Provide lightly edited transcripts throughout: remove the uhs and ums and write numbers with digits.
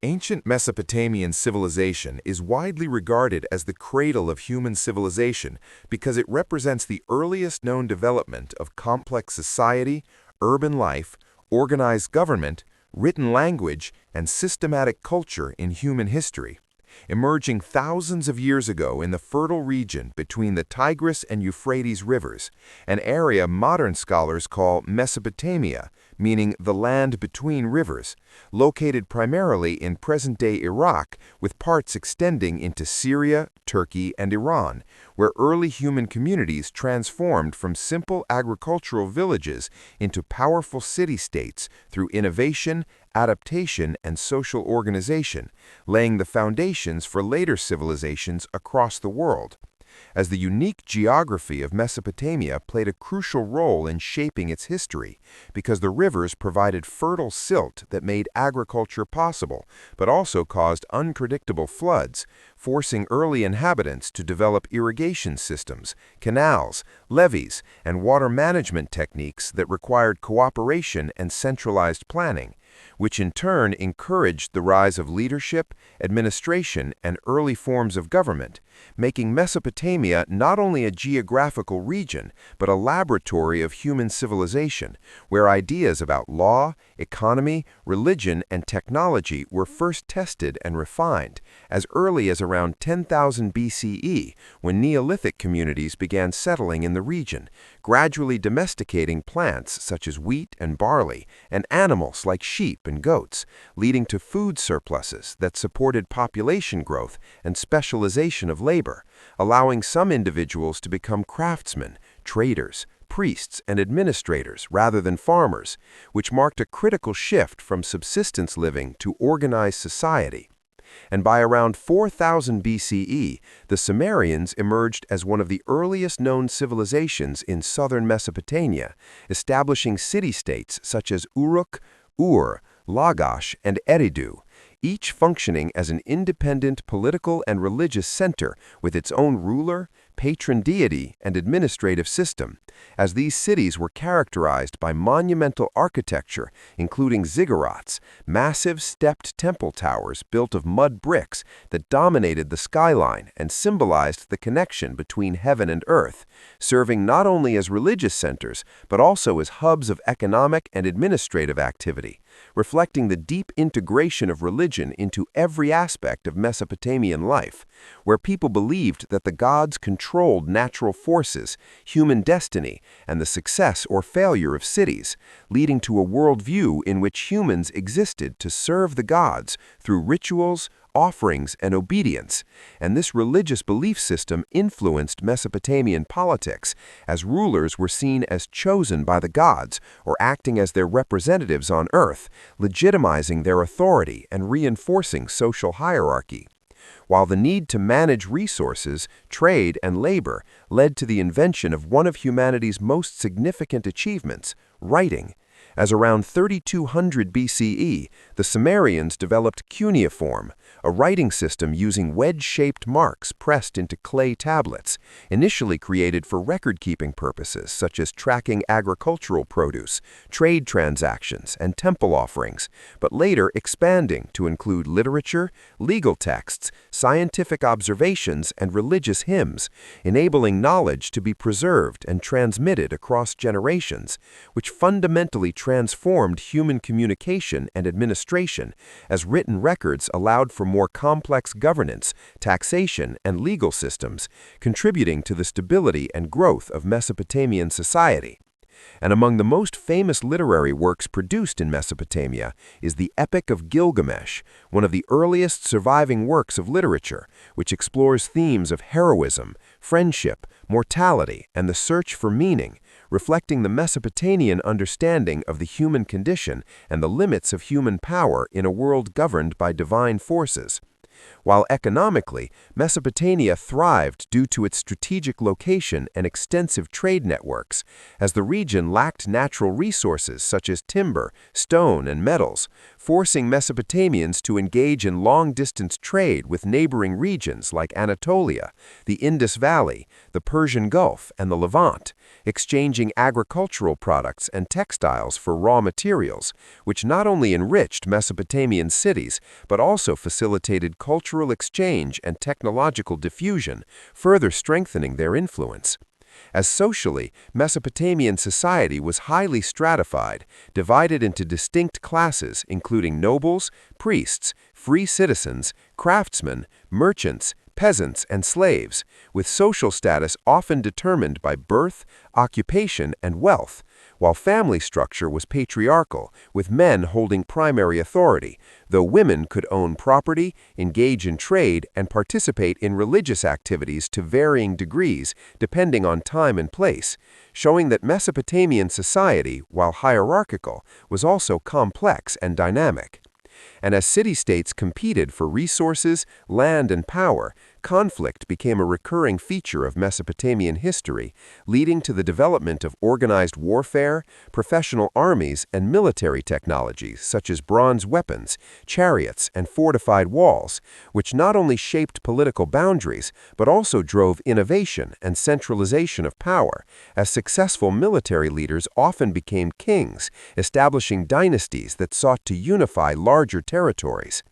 Ancient Mesopotamian civilization is widely regarded as the cradle of human civilization because it represents the earliest known development of complex society, urban life, organized government, written language, and systematic culture in human history. Emerging thousands of years ago in the fertile region between the Tigris and Euphrates rivers, an area modern scholars call Mesopotamia, meaning the land between rivers, located primarily in present-day Iraq with parts extending into Syria, Turkey, and Iran, where early human communities transformed from simple agricultural villages into powerful city-states through innovation, adaptation, and social organization, laying the foundations for later civilizations across the world. As the unique geography of Mesopotamia played a crucial role in shaping its history, because the rivers provided fertile silt that made agriculture possible, but also caused unpredictable floods, forcing early inhabitants to develop irrigation systems, canals, levees, and water management techniques that required cooperation and centralized planning, which in turn encouraged the rise of leadership, administration, and early forms of government, making Mesopotamia not only a geographical region, but a laboratory of human civilization, where ideas about law, economy, religion, and technology were first tested and refined, as early as around 10,000 BCE, when Neolithic communities began settling in the region, gradually domesticating plants such as wheat and barley, and animals like sheep and goats, leading to food surpluses that supported population growth and specialization of labor, allowing some individuals to become craftsmen, traders, priests, and administrators rather than farmers, which marked a critical shift from subsistence living to organized society. And by around 4000 BCE, the Sumerians emerged as one of the earliest known civilizations in southern Mesopotamia, establishing city-states such as Uruk, Ur, Lagash, and Eridu, each functioning as an independent political and religious center with its own ruler, patron deity, and administrative system, as these cities were characterized by monumental architecture, including ziggurats, massive stepped temple towers built of mud bricks that dominated the skyline and symbolized the connection between heaven and earth, serving not only as religious centers, but also as hubs of economic and administrative activity, reflecting the deep integration of religion into every aspect of Mesopotamian life, where people believed that the gods controlled natural forces, human destiny, and the success or failure of cities, leading to a worldview in which humans existed to serve the gods through rituals, offerings, and obedience, and this religious belief system influenced Mesopotamian politics, as rulers were seen as chosen by the gods or acting as their representatives on earth, legitimizing their authority and reinforcing social hierarchy. While the need to manage resources, trade, and labor led to the invention of one of humanity's most significant achievements, writing. As around 3200 BCE, the Sumerians developed cuneiform, a writing system using wedge-shaped marks pressed into clay tablets, initially created for record-keeping purposes such as tracking agricultural produce, trade transactions, and temple offerings, but later expanding to include literature, legal texts, scientific observations, and religious hymns, enabling knowledge to be preserved and transmitted across generations, which fundamentally transformed human communication and administration, as written records allowed for more complex governance, taxation, and legal systems, contributing to the stability and growth of Mesopotamian society. And among the most famous literary works produced in Mesopotamia is the Epic of Gilgamesh, one of the earliest surviving works of literature, which explores themes of heroism, friendship, mortality, and the search for meaning, reflecting the Mesopotamian understanding of the human condition and the limits of human power in a world governed by divine forces. While economically, Mesopotamia thrived due to its strategic location and extensive trade networks, as the region lacked natural resources such as timber, stone, and metals, forcing Mesopotamians to engage in long-distance trade with neighboring regions like Anatolia, the Indus Valley, the Persian Gulf, and the Levant, exchanging agricultural products and textiles for raw materials, which not only enriched Mesopotamian cities, but also facilitated cultural exchange and technological diffusion, further strengthening their influence. As socially, Mesopotamian society was highly stratified, divided into distinct classes including nobles, priests, free citizens, craftsmen, merchants, peasants, and slaves, with social status often determined by birth, occupation, and wealth, while family structure was patriarchal, with men holding primary authority, though women could own property, engage in trade, and participate in religious activities to varying degrees depending on time and place, showing that Mesopotamian society, while hierarchical, was also complex and dynamic. And as city-states competed for resources, land, and power, conflict became a recurring feature of Mesopotamian history, leading to the development of organized warfare, professional armies, and military technologies such as bronze weapons, chariots, and fortified walls, which not only shaped political boundaries, but also drove innovation and centralization of power, as successful military leaders often became kings, establishing dynasties that sought to unify larger territories.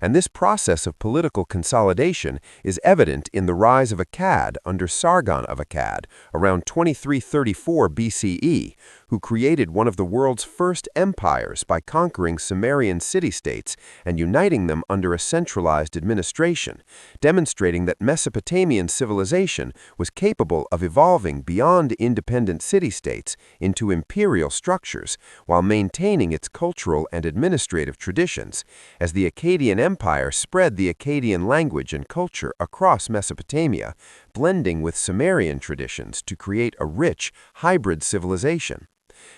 And this process of political consolidation is evident in the rise of Akkad under Sargon of Akkad around 2334 BCE, who created one of the world's first empires by conquering Sumerian city-states and uniting them under a centralized administration, demonstrating that Mesopotamian civilization was capable of evolving beyond independent city-states into imperial structures while maintaining its cultural and administrative traditions, as the Akkadian Empire spread the Akkadian language and culture across Mesopotamia, blending with Sumerian traditions to create a rich, hybrid civilization.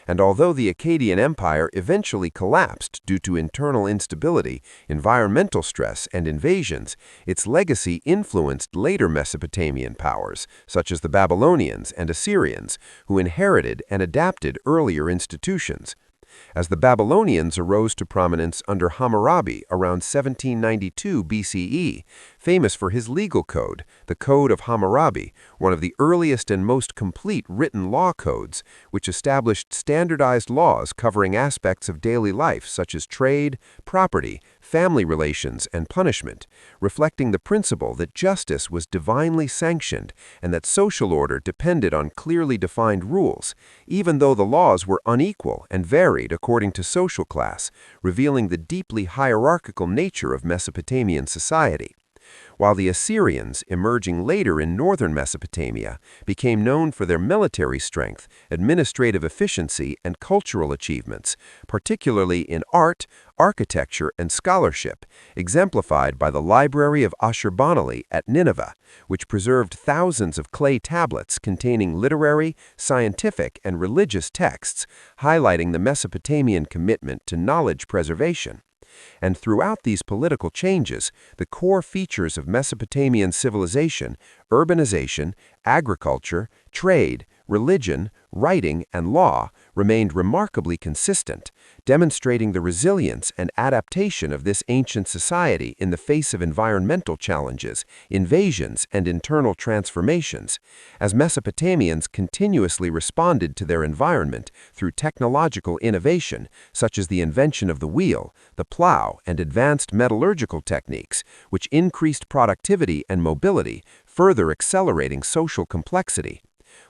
And although the Akkadian Empire eventually collapsed due to internal instability, environmental stress, and invasions, its legacy influenced later Mesopotamian powers, such as the Babylonians and Assyrians, who inherited and adapted earlier institutions. As the Babylonians arose to prominence under Hammurabi around 1792 BCE, famous for his legal code, the Code of Hammurabi, one of the earliest and most complete written law codes, which established standardized laws covering aspects of daily life such as trade, property, family relations, and punishment, reflecting the principle that justice was divinely sanctioned and that social order depended on clearly defined rules, even though the laws were unequal and varied according to social class, revealing the deeply hierarchical nature of Mesopotamian society. While the Assyrians, emerging later in northern Mesopotamia, became known for their military strength, administrative efficiency, and cultural achievements, particularly in art, architecture, and scholarship, exemplified by the Library of Ashurbanipal at Nineveh, which preserved thousands of clay tablets containing literary, scientific, and religious texts, highlighting the Mesopotamian commitment to knowledge preservation. And throughout these political changes, the core features of Mesopotamian civilization, urbanization, agriculture, trade, religion, writing, and law remained remarkably consistent, demonstrating the resilience and adaptation of this ancient society in the face of environmental challenges, invasions, and internal transformations, as Mesopotamians continuously responded to their environment through technological innovation, such as the invention of the wheel, the plow, and advanced metallurgical techniques, which increased productivity and mobility, further accelerating social complexity.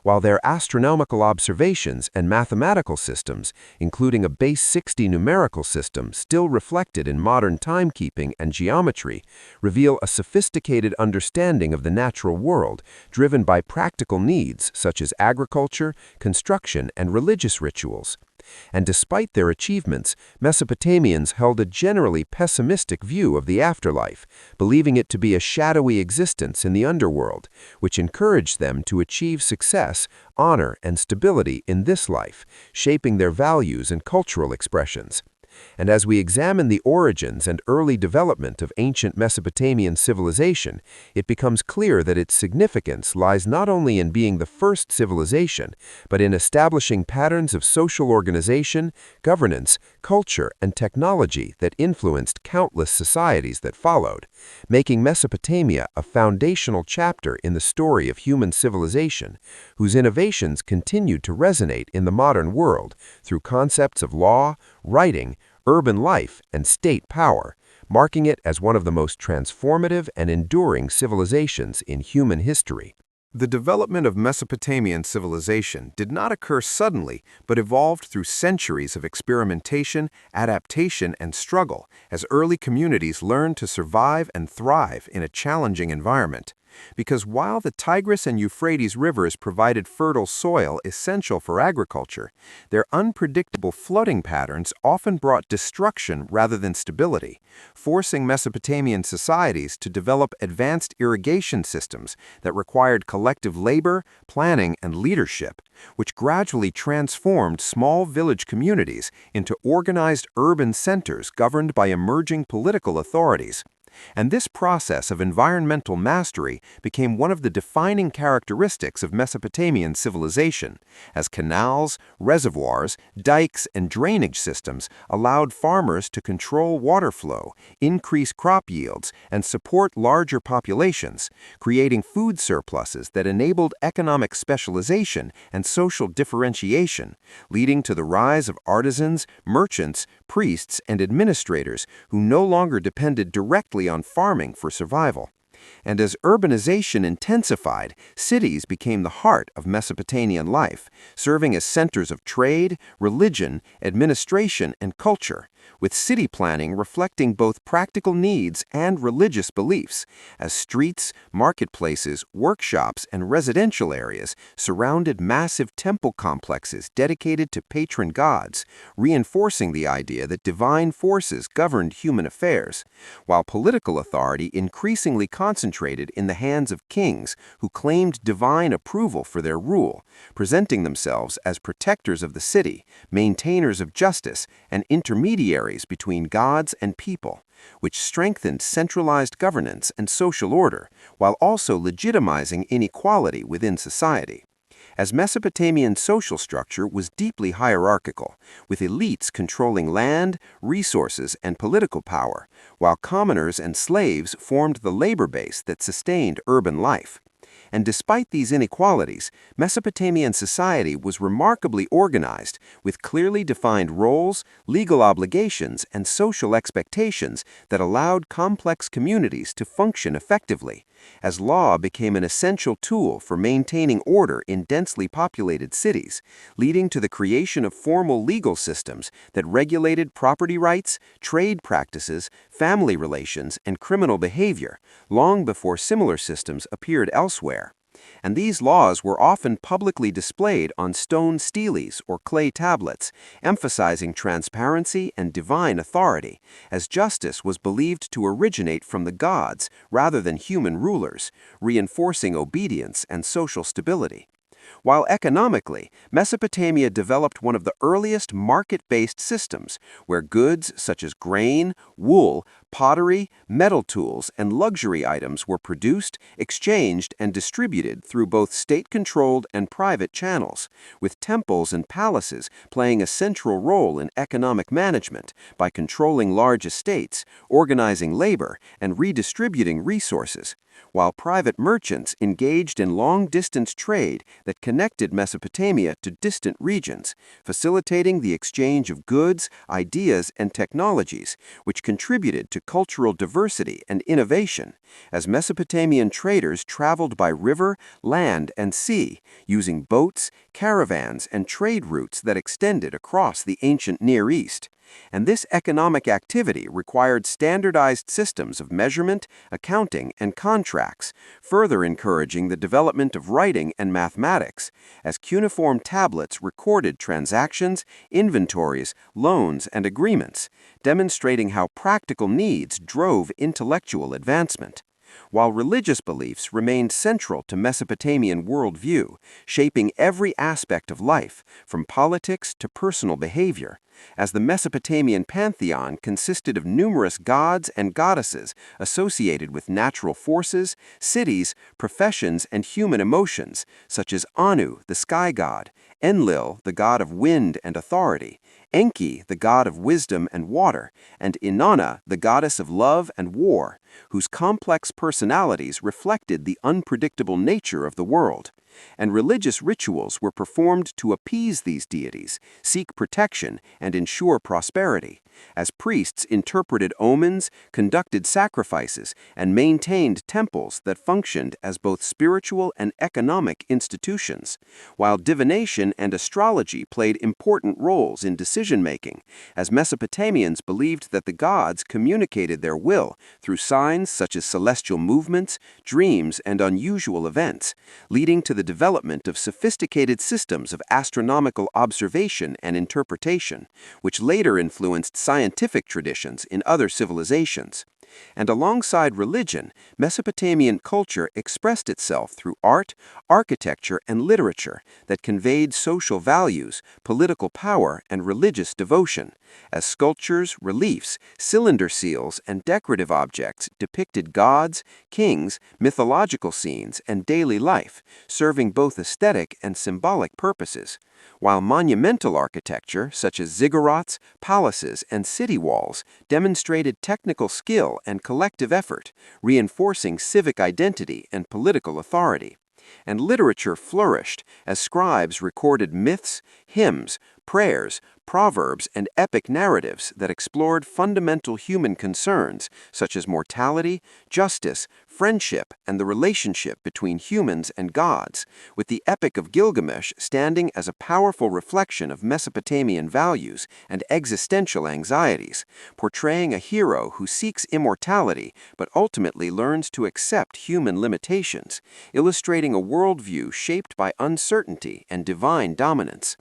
While their astronomical observations and mathematical systems, including a base 60 numerical system still reflected in modern timekeeping and geometry, reveal a sophisticated understanding of the natural world driven by practical needs such as agriculture, construction, and religious rituals. And despite their achievements, Mesopotamians held a generally pessimistic view of the afterlife, believing it to be a shadowy existence in the underworld, which encouraged them to achieve success, honor, and stability in this life, shaping their values and cultural expressions. And as we examine the origins and early development of ancient Mesopotamian civilization, it becomes clear that its significance lies not only in being the first civilization, but in establishing patterns of social organization, governance, culture, and technology that influenced countless societies that followed, making Mesopotamia a foundational chapter in the story of human civilization, whose innovations continued to resonate in the modern world through concepts of law, writing, urban life, and state power, marking it as one of the most transformative and enduring civilizations in human history. The development of Mesopotamian civilization did not occur suddenly, but evolved through centuries of experimentation, adaptation, and struggle as early communities learned to survive and thrive in a challenging environment. Because while the Tigris and Euphrates rivers provided fertile soil essential for agriculture, their unpredictable flooding patterns often brought destruction rather than stability, forcing Mesopotamian societies to develop advanced irrigation systems that required collective labor, planning, and leadership, which gradually transformed small village communities into organized urban centers governed by emerging political authorities. And this process of environmental mastery became one of the defining characteristics of Mesopotamian civilization, as canals, reservoirs, dikes, and drainage systems allowed farmers to control water flow, increase crop yields, and support larger populations, creating food surpluses that enabled economic specialization and social differentiation, leading to the rise of artisans, merchants, priests, and administrators who no longer depended directly on farming for survival. And as urbanization intensified, cities became the heart of Mesopotamian life, serving as centers of trade, religion, administration, and culture, with city planning reflecting both practical needs and religious beliefs, as streets, marketplaces, workshops, and residential areas surrounded massive temple complexes dedicated to patron gods, reinforcing the idea that divine forces governed human affairs, while political authority increasingly concentrated in the hands of kings who claimed divine approval for their rule, presenting themselves as protectors of the city, maintainers of justice, and intermediaries between gods and people, which strengthened centralized governance and social order, while also legitimizing inequality within society. As Mesopotamian social structure was deeply hierarchical, with elites controlling land, resources, and political power, while commoners and slaves formed the labor base that sustained urban life. And despite these inequalities, Mesopotamian society was remarkably organized, with clearly defined roles, legal obligations, and social expectations that allowed complex communities to function effectively, as law became an essential tool for maintaining order in densely populated cities, leading to the creation of formal legal systems that regulated property rights, trade practices, family relations, and criminal behavior, long before similar systems appeared elsewhere. And these laws were often publicly displayed on stone steles or clay tablets, emphasizing transparency and divine authority, as justice was believed to originate from the gods rather than human rulers, reinforcing obedience and social stability. While economically, Mesopotamia developed one of the earliest market-based systems, where goods such as grain, wool, pottery, metal tools, and luxury items were produced, exchanged, and distributed through both state-controlled and private channels, with temples and palaces playing a central role in economic management by controlling large estates, organizing labor, and redistributing resources, while private merchants engaged in long-distance trade that connected Mesopotamia to distant regions, facilitating the exchange of goods, ideas, and technologies, which contributed to cultural diversity and innovation, as Mesopotamian traders traveled by river, land, and sea, using boats, caravans, and trade routes that extended across the ancient Near East. And this economic activity required standardized systems of measurement, accounting, and contracts, further encouraging the development of writing and mathematics, as cuneiform tablets recorded transactions, inventories, loans, and agreements, demonstrating how practical needs drove intellectual advancement. While religious beliefs remained central to Mesopotamian worldview, shaping every aspect of life, from politics to personal behavior, as the Mesopotamian pantheon consisted of numerous gods and goddesses associated with natural forces, cities, professions, and human emotions, such as Anu, the sky god, Enlil, the god of wind and authority, Enki, the god of wisdom and water, and Inanna, the goddess of love and war, whose complex personalities reflected the unpredictable nature of the world. And religious rituals were performed to appease these deities, seek protection, and ensure prosperity, as priests interpreted omens, conducted sacrifices, and maintained temples that functioned as both spiritual and economic institutions, while divination and astrology played important roles in decision-making, as Mesopotamians believed that the gods communicated their will through signs such as celestial movements, dreams, and unusual events, leading to the development of sophisticated systems of astronomical observation and interpretation, which later influenced scientific traditions in other civilizations. And alongside religion, Mesopotamian culture expressed itself through art, architecture, and literature that conveyed social values, political power, and religious devotion, as sculptures, reliefs, cylinder seals, and decorative objects depicted gods, kings, mythological scenes, and daily life, serving both aesthetic and symbolic purposes, while monumental architecture, such as ziggurats, palaces, and city walls, demonstrated technical skill and collective effort, reinforcing civic identity and political authority. And literature flourished as scribes recorded myths, hymns, prayers, proverbs, and epic narratives that explored fundamental human concerns such as mortality, justice, friendship, and the relationship between humans and gods, with the Epic of Gilgamesh standing as a powerful reflection of Mesopotamian values and existential anxieties, portraying a hero who seeks immortality but ultimately learns to accept human limitations, illustrating a worldview shaped by uncertainty and divine dominance.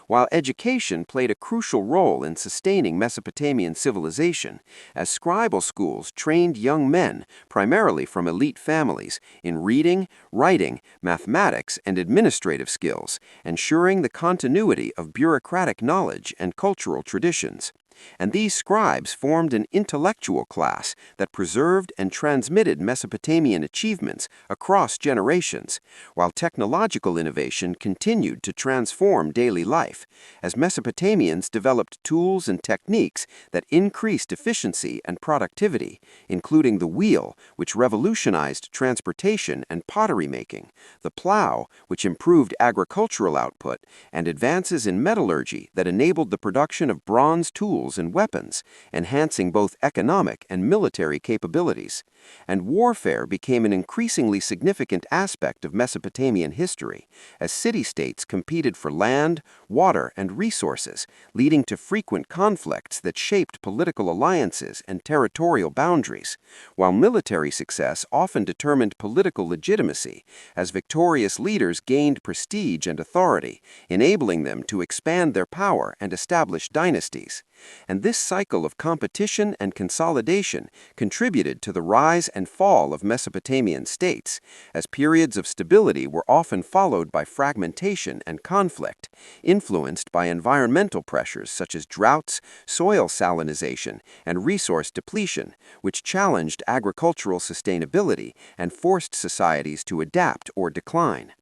While education played a crucial role in sustaining Mesopotamian civilization, as scribal schools trained young men, primarily from elite families, in reading, writing, mathematics, and administrative skills, ensuring the continuity of bureaucratic knowledge and cultural traditions. And these scribes formed an intellectual class that preserved and transmitted Mesopotamian achievements across generations, while technological innovation continued to transform daily life, as Mesopotamians developed tools and techniques that increased efficiency and productivity, including the wheel, which revolutionized transportation and pottery making, the plow, which improved agricultural output, and advances in metallurgy that enabled the production of bronze tools and weapons, enhancing both economic and military capabilities. And warfare became an increasingly significant aspect of Mesopotamian history, as city-states competed for land, water, and resources, leading to frequent conflicts that shaped political alliances and territorial boundaries, while military success often determined political legitimacy, as victorious leaders gained prestige and authority, enabling them to expand their power and establish dynasties. And this cycle of competition and consolidation contributed to the rise and fall of Mesopotamian states, as periods of stability were often followed by fragmentation and conflict, influenced by environmental pressures such as droughts, soil salinization, and resource depletion, which challenged agricultural sustainability and forced societies to adapt or decline.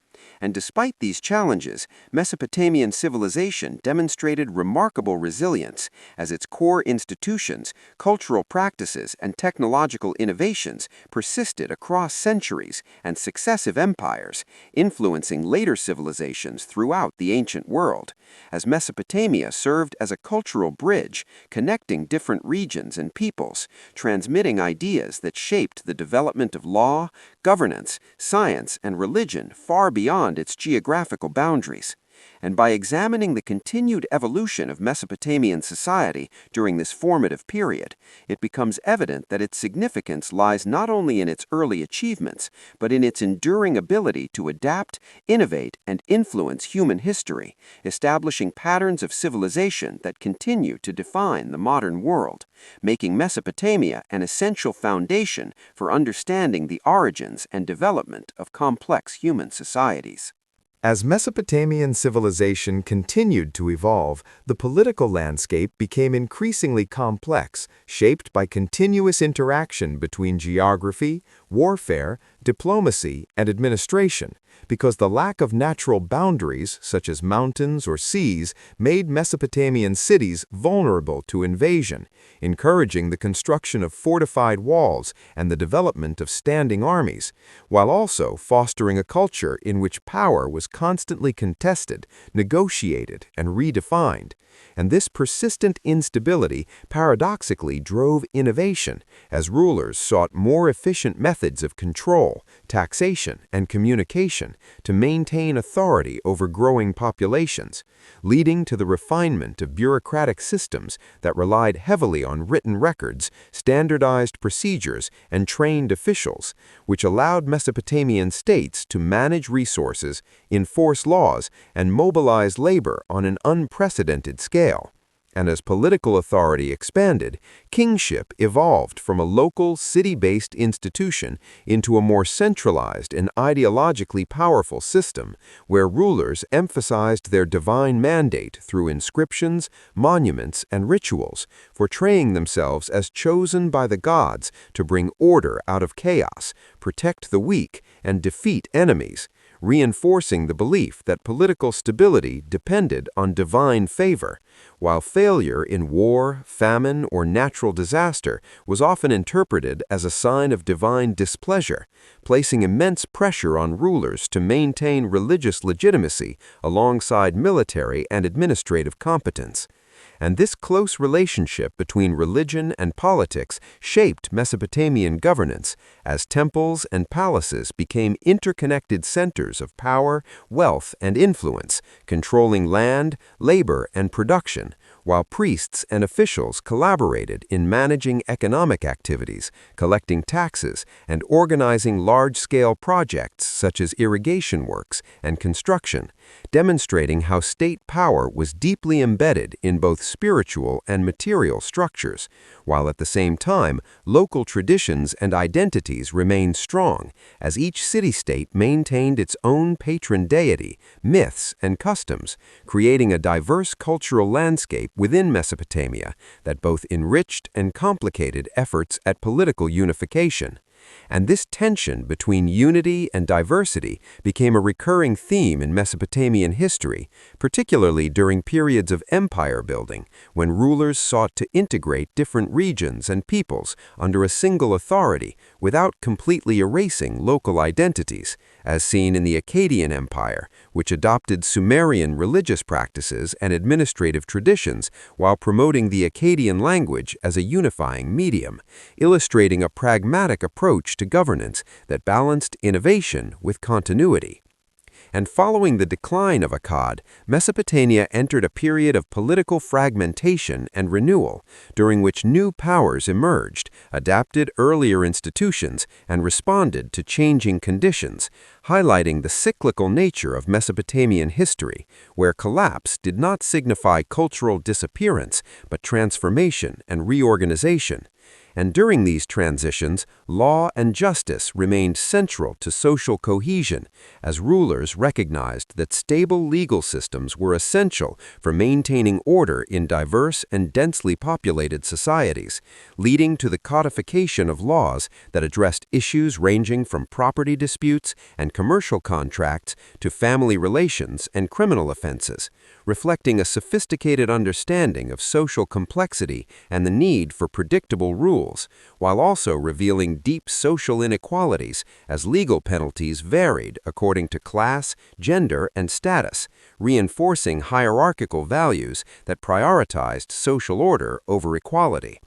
And despite these challenges, Mesopotamian civilization demonstrated remarkable resilience, as its core institutions, cultural practices, and technological innovations persisted across centuries and successive empires, influencing later civilizations throughout the ancient world, as Mesopotamia served as a cultural bridge connecting different regions and peoples, transmitting ideas that shaped the development of law, governance, science, and religion far beyond its geographical boundaries. And by examining the continued evolution of Mesopotamian society during this formative period, it becomes evident that its significance lies not only in its early achievements, but in its enduring ability to adapt, innovate, and influence human history, establishing patterns of civilization that continue to define the modern world, making Mesopotamia an essential foundation for understanding the origins and development of complex human societies. As Mesopotamian civilization continued to evolve, the political landscape became increasingly complex, shaped by continuous interaction between geography, warfare, diplomacy, and administration, because the lack of natural boundaries, such as mountains or seas, made Mesopotamian cities vulnerable to invasion, encouraging the construction of fortified walls and the development of standing armies, while also fostering a culture in which power was constantly contested, negotiated, and redefined. And this persistent instability paradoxically drove innovation, as rulers sought more efficient methods of control, taxation, and communication to maintain authority over growing populations, leading to the refinement of bureaucratic systems that relied heavily on written records, standardized procedures, and trained officials, which allowed Mesopotamian states to manage resources, enforce laws, and mobilize labor on an unprecedented scale. And as political authority expanded, kingship evolved from a local, city-based institution into a more centralized and ideologically powerful system, where rulers emphasized their divine mandate through inscriptions, monuments, and rituals, portraying themselves as chosen by the gods to bring order out of chaos, protect the weak, and defeat enemies, reinforcing the belief that political stability depended on divine favor, while failure in war, famine, or natural disaster was often interpreted as a sign of divine displeasure, placing immense pressure on rulers to maintain religious legitimacy alongside military and administrative competence. And this close relationship between religion and politics shaped Mesopotamian governance, as temples and palaces became interconnected centers of power, wealth, and influence, controlling land, labor, and production, while priests and officials collaborated in managing economic activities, collecting taxes, and organizing large-scale projects such as irrigation works and construction, demonstrating how state power was deeply embedded in both spiritual and material structures, while at the same time local traditions and identities remained strong, as each city-state maintained its own patron deity, myths, and customs, creating a diverse cultural landscape within Mesopotamia that both enriched and complicated efforts at political unification. And this tension between unity and diversity became a recurring theme in Mesopotamian history, particularly during periods of empire building, when rulers sought to integrate different regions and peoples under a single authority without completely erasing local identities, as seen in the Akkadian Empire, which adopted Sumerian religious practices and administrative traditions while promoting the Akkadian language as a unifying medium, illustrating a pragmatic approach to governance that balanced innovation with continuity. And following the decline of Akkad, Mesopotamia entered a period of political fragmentation and renewal, during which new powers emerged, adapted earlier institutions, and responded to changing conditions, highlighting the cyclical nature of Mesopotamian history, where collapse did not signify cultural disappearance, but transformation and reorganization. And during these transitions, law and justice remained central to social cohesion, as rulers recognized that stable legal systems were essential for maintaining order in diverse and densely populated societies, leading to the codification of laws that addressed issues ranging from property disputes and commercial contracts to family relations and criminal offenses, reflecting a sophisticated understanding of social complexity and the need for predictable rules, while also revealing deep social inequalities as legal penalties varied according to class, gender, and status, reinforcing hierarchical values that prioritized social order over equality.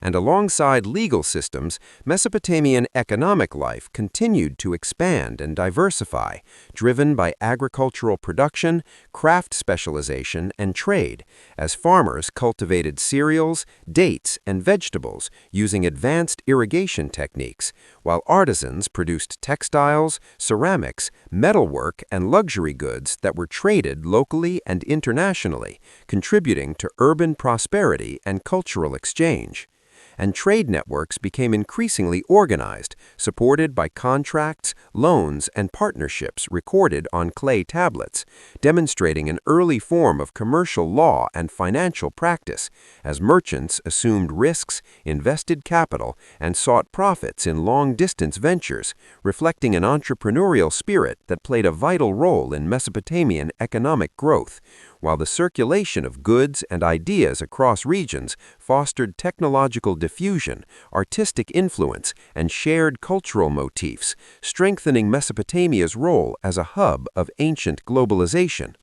And alongside legal systems, Mesopotamian economic life continued to expand and diversify, driven by agricultural production, craft specialization, and trade, as farmers cultivated cereals, dates, and vegetables using advanced irrigation techniques, while artisans produced textiles, ceramics, metalwork, and luxury goods that were traded locally and internationally, contributing to urban prosperity and cultural exchange. and trade networks became increasingly organized, supported by contracts, loans, and partnerships recorded on clay tablets, demonstrating an early form of commercial law and financial practice, as merchants assumed risks, invested capital, and sought profits in long-distance ventures, reflecting an entrepreneurial spirit that played a vital role in Mesopotamian economic growth, while the circulation of goods and ideas across regions fostered technological diffusion, artistic influence, and shared cultural motifs, strengthening Mesopotamia's role as a hub of ancient globalization.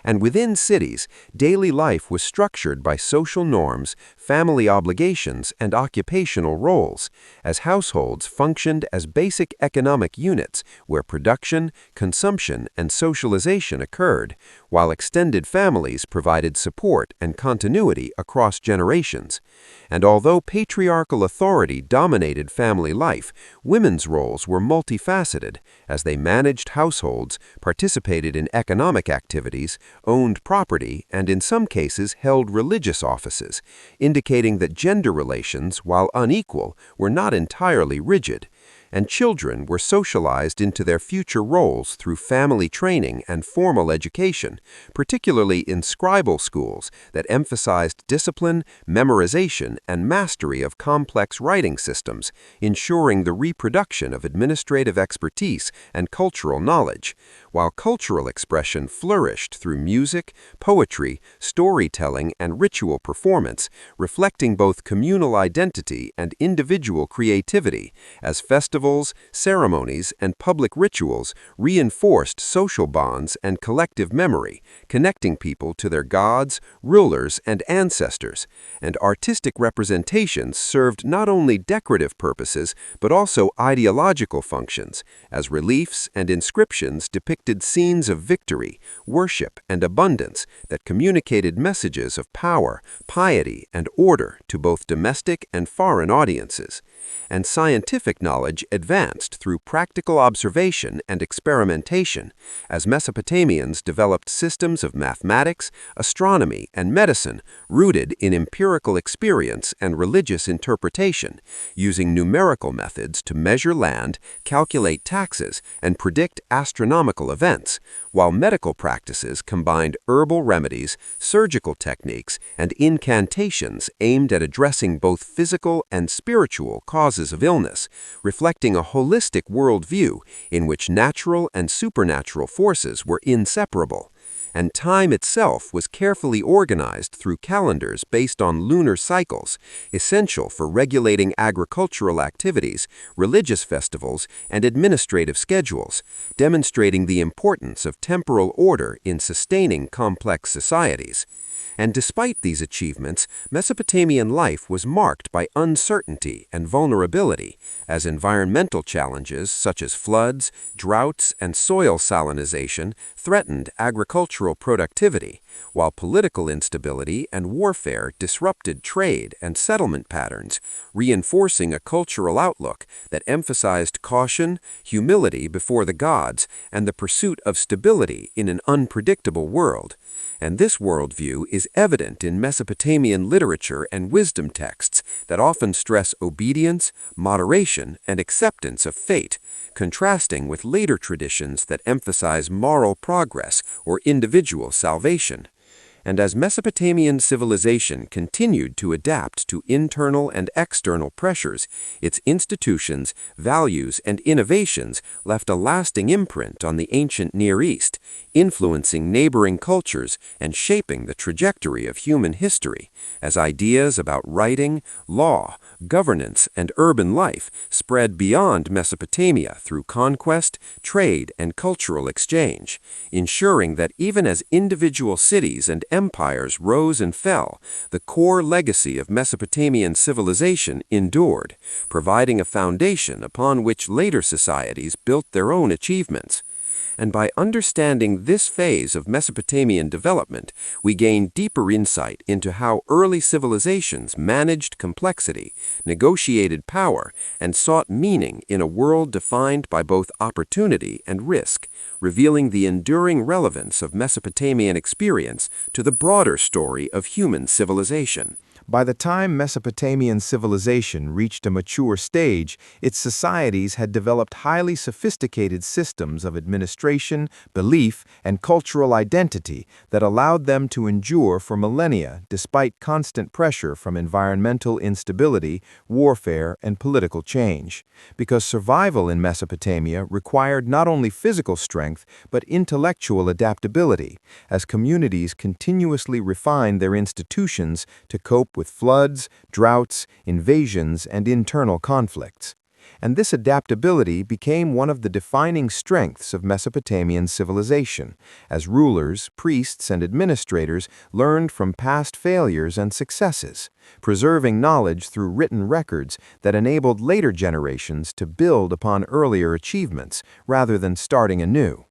And within cities, daily life was structured by social norms, family obligations, and occupational roles, as households functioned as basic economic units where production, consumption, and socialization occurred, while extended families provided support and continuity across generations. And although patriarchal authority dominated family life, women's roles were multifaceted, as they managed households, participated in economic activities, owned property, and in some cases held religious offices, indicating that gender relations, while unequal, were not entirely rigid. And children were socialized into their future roles through family training and formal education, particularly in scribal schools that emphasized discipline, memorization, and mastery of complex writing systems, ensuring the reproduction of administrative expertise and cultural knowledge, while cultural expression flourished through music, poetry, storytelling, and ritual performance, reflecting both communal identity and individual creativity, as festivals, ceremonies, and public rituals reinforced social bonds and collective memory, connecting people to their gods, rulers, and ancestors, and artistic representations served not only decorative purposes but also ideological functions, as reliefs and inscriptions depicted scenes of victory, worship, and abundance that communicated messages of power, piety, and order to both domestic and foreign audiences. And scientific knowledge advanced through practical observation and experimentation, as Mesopotamians developed systems of mathematics, astronomy, and medicine rooted in empirical experience and religious interpretation, using numerical methods to measure land, calculate taxes, and predict astronomical events, while medical practices combined herbal remedies, surgical techniques, and incantations aimed at addressing both physical and spiritual causes of illness, reflecting a holistic worldview in which natural and supernatural forces were inseparable. And time itself was carefully organized through calendars based on lunar cycles, essential for regulating agricultural activities, religious festivals, and administrative schedules, demonstrating the importance of temporal order in sustaining complex societies. And despite these achievements, Mesopotamian life was marked by uncertainty and vulnerability, as environmental challenges such as floods, droughts, and soil salinization threatened agricultural productivity, while political instability and warfare disrupted trade and settlement patterns, reinforcing a cultural outlook that emphasized caution, humility before the gods, and the pursuit of stability in an unpredictable world. And this worldview is evident in Mesopotamian literature and wisdom texts that often stress obedience, moderation, and acceptance of fate, contrasting with later traditions that emphasize moral progress or individual salvation. And as Mesopotamian civilization continued to adapt to internal and external pressures, its institutions, values, and innovations left a lasting imprint on the ancient Near East, influencing neighboring cultures and shaping the trajectory of human history, as ideas about writing, law, governance, and urban life spread beyond Mesopotamia through conquest, trade, and cultural exchange, ensuring that even as individual cities and empires rose and fell, the core legacy of Mesopotamian civilization endured, providing a foundation upon which later societies built their own achievements. And by understanding this phase of Mesopotamian development, we gain deeper insight into how early civilizations managed complexity, negotiated power, and sought meaning in a world defined by both opportunity and risk, revealing the enduring relevance of Mesopotamian experience to the broader story of human civilization. By the time Mesopotamian civilization reached a mature stage, its societies had developed highly sophisticated systems of administration, belief, and cultural identity that allowed them to endure for millennia despite constant pressure from environmental instability, warfare, and political change. Because survival in Mesopotamia required not only physical strength but intellectual adaptability, as communities continuously refined their institutions to cope with floods, droughts, invasions, and internal conflicts. And this adaptability became one of the defining strengths of Mesopotamian civilization, as rulers, priests, and administrators learned from past failures and successes, preserving knowledge through written records that enabled later generations to build upon earlier achievements rather than starting anew.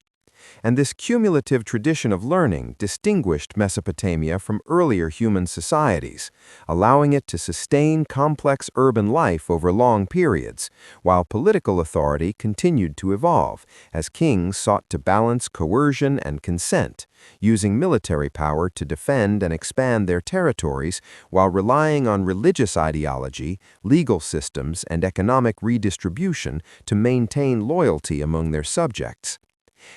And this cumulative tradition of learning distinguished Mesopotamia from earlier human societies, allowing it to sustain complex urban life over long periods, while political authority continued to evolve as kings sought to balance coercion and consent, using military power to defend and expand their territories while relying on religious ideology, legal systems, and economic redistribution to maintain loyalty among their subjects.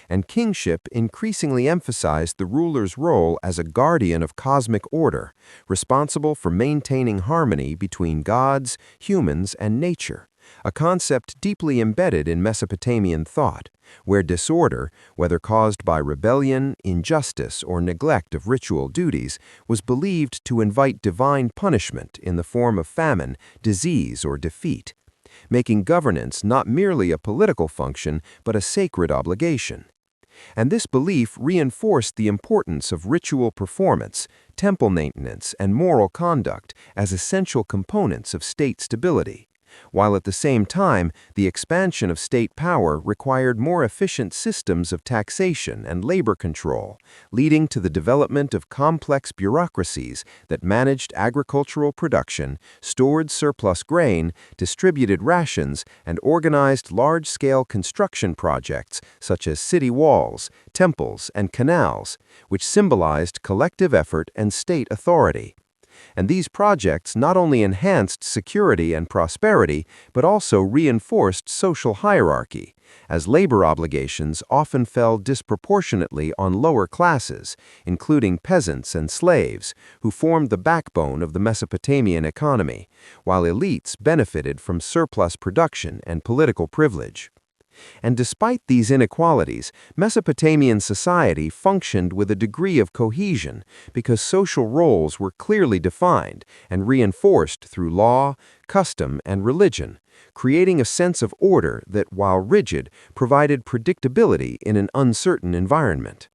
And kingship increasingly emphasized the ruler's role as a guardian of cosmic order, responsible for maintaining harmony between gods, humans, and nature, a concept deeply embedded in Mesopotamian thought, where disorder, whether caused by rebellion, injustice, or neglect of ritual duties, was believed to invite divine punishment in the form of famine, disease, or defeat, making governance not merely a political function but a sacred obligation. And this belief reinforced the importance of ritual performance, temple maintenance, and moral conduct as essential components of state stability, while at the same time the expansion of state power required more efficient systems of taxation and labor control, leading to the development of complex bureaucracies that managed agricultural production, stored surplus grain, distributed rations, and organized large-scale construction projects such as city walls, temples, and canals, which symbolized collective effort and state authority. And these projects not only enhanced security and prosperity, but also reinforced social hierarchy, as labor obligations often fell disproportionately on lower classes, including peasants and slaves, who formed the backbone of the Mesopotamian economy, while elites benefited from surplus production and political privilege. And despite these inequalities, Mesopotamian society functioned with a degree of cohesion because social roles were clearly defined and reinforced through law, custom, and religion, creating a sense of order that, while rigid, provided predictability in an uncertain environment.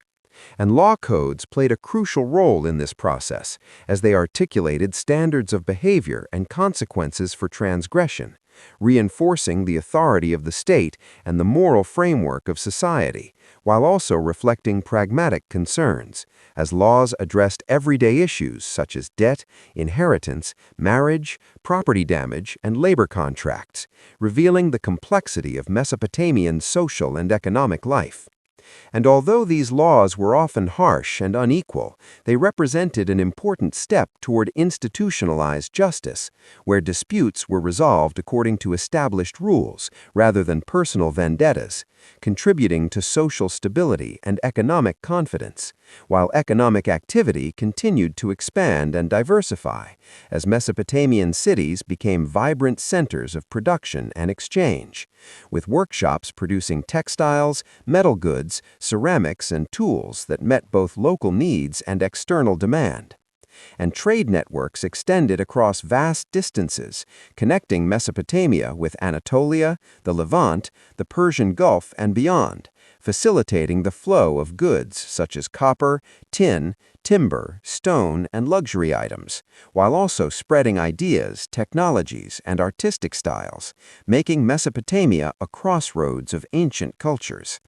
And law codes played a crucial role in this process, as they articulated standards of behavior and consequences for transgression, reinforcing the authority of the state and the moral framework of society, while also reflecting pragmatic concerns, as laws addressed everyday issues such as debt, inheritance, marriage, property damage, and labor contracts, revealing the complexity of Mesopotamian social and economic life. And although these laws were often harsh and unequal, they represented an important step toward institutionalized justice, where disputes were resolved according to established rules rather than personal vendettas, contributing to social stability and economic confidence, while economic activity continued to expand and diversify, as Mesopotamian cities became vibrant centers of production and exchange, with workshops producing textiles, metal goods, ceramics, and tools that met both local needs and external demand. And trade networks extended across vast distances, connecting Mesopotamia with Anatolia, the Levant, the Persian Gulf, and beyond, facilitating the flow of goods such as copper, tin, timber, stone, and luxury items, while also spreading ideas, technologies, and artistic styles, making Mesopotamia a crossroads of ancient cultures.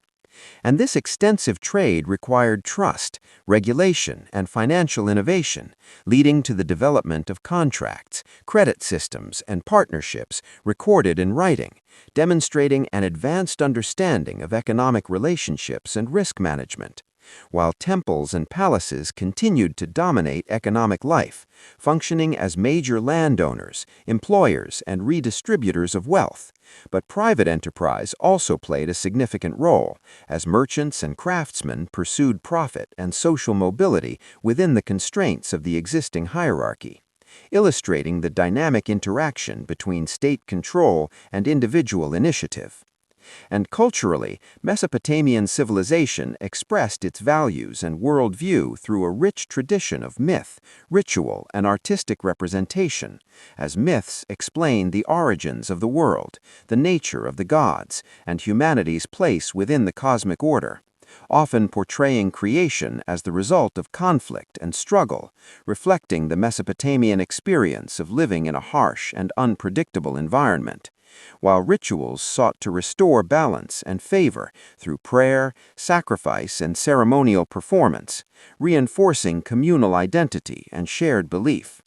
And this extensive trade required trust, regulation, and financial innovation, leading to the development of contracts, credit systems, and partnerships recorded in writing, demonstrating an advanced understanding of economic relationships and risk management, while temples and palaces continued to dominate economic life, functioning as major landowners, employers, and redistributors of wealth. But private enterprise also played a significant role, as merchants and craftsmen pursued profit and social mobility within the constraints of the existing hierarchy, illustrating the dynamic interaction between state control and individual initiative. And culturally, Mesopotamian civilization expressed its values and worldview through a rich tradition of myth, ritual, and artistic representation, as myths explain the origins of the world, the nature of the gods, and humanity's place within the cosmic order, often portraying creation as the result of conflict and struggle, reflecting the Mesopotamian experience of living in a harsh and unpredictable environment, while rituals sought to restore balance and favor through prayer, sacrifice, and ceremonial performance, reinforcing communal identity and shared belief.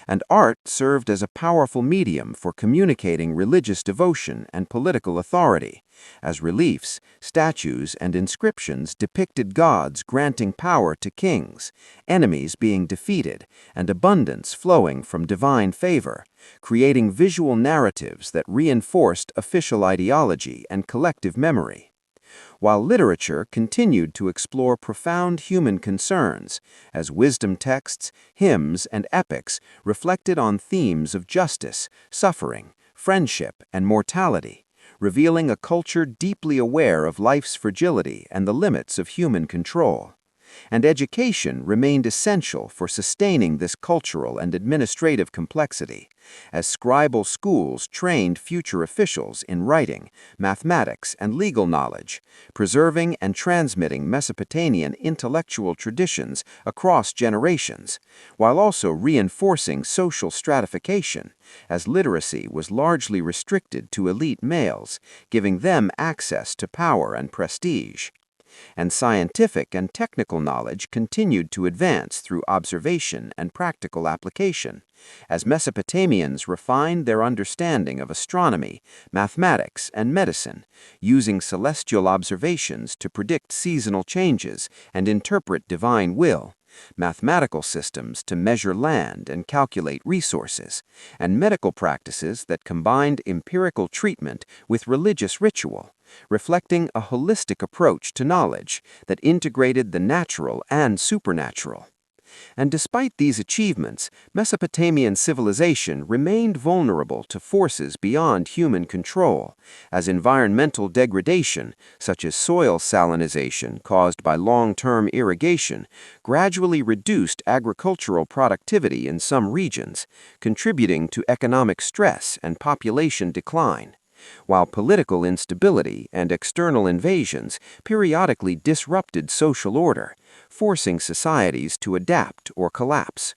And art served as a powerful medium for communicating religious devotion and political authority, as reliefs, statues, and inscriptions depicted gods granting power to kings, enemies being defeated, and abundance flowing from divine favor, creating visual narratives that reinforced official ideology and collective memory, while literature continued to explore profound human concerns, as wisdom texts, hymns, and epics reflected on themes of justice, suffering, friendship, and mortality, revealing a culture deeply aware of life's fragility and the limits of human control. And education remained essential for sustaining this cultural and administrative complexity, as scribal schools trained future officials in writing, mathematics, and legal knowledge, preserving and transmitting Mesopotamian intellectual traditions across generations, while also reinforcing social stratification, as literacy was largely restricted to elite males, giving them access to power and prestige. And scientific and technical knowledge continued to advance through observation and practical application, as Mesopotamians refined their understanding of astronomy, mathematics, and medicine, using celestial observations to predict seasonal changes and interpret divine will, mathematical systems to measure land and calculate resources, and medical practices that combined empirical treatment with religious ritual, reflecting a holistic approach to knowledge that integrated the natural and supernatural. And despite these achievements, Mesopotamian civilization remained vulnerable to forces beyond human control, as environmental degradation, such as soil salinization caused by long-term irrigation, gradually reduced agricultural productivity in some regions, contributing to economic stress and population decline, while political instability and external invasions periodically disrupted social order, forcing societies to adapt or collapse.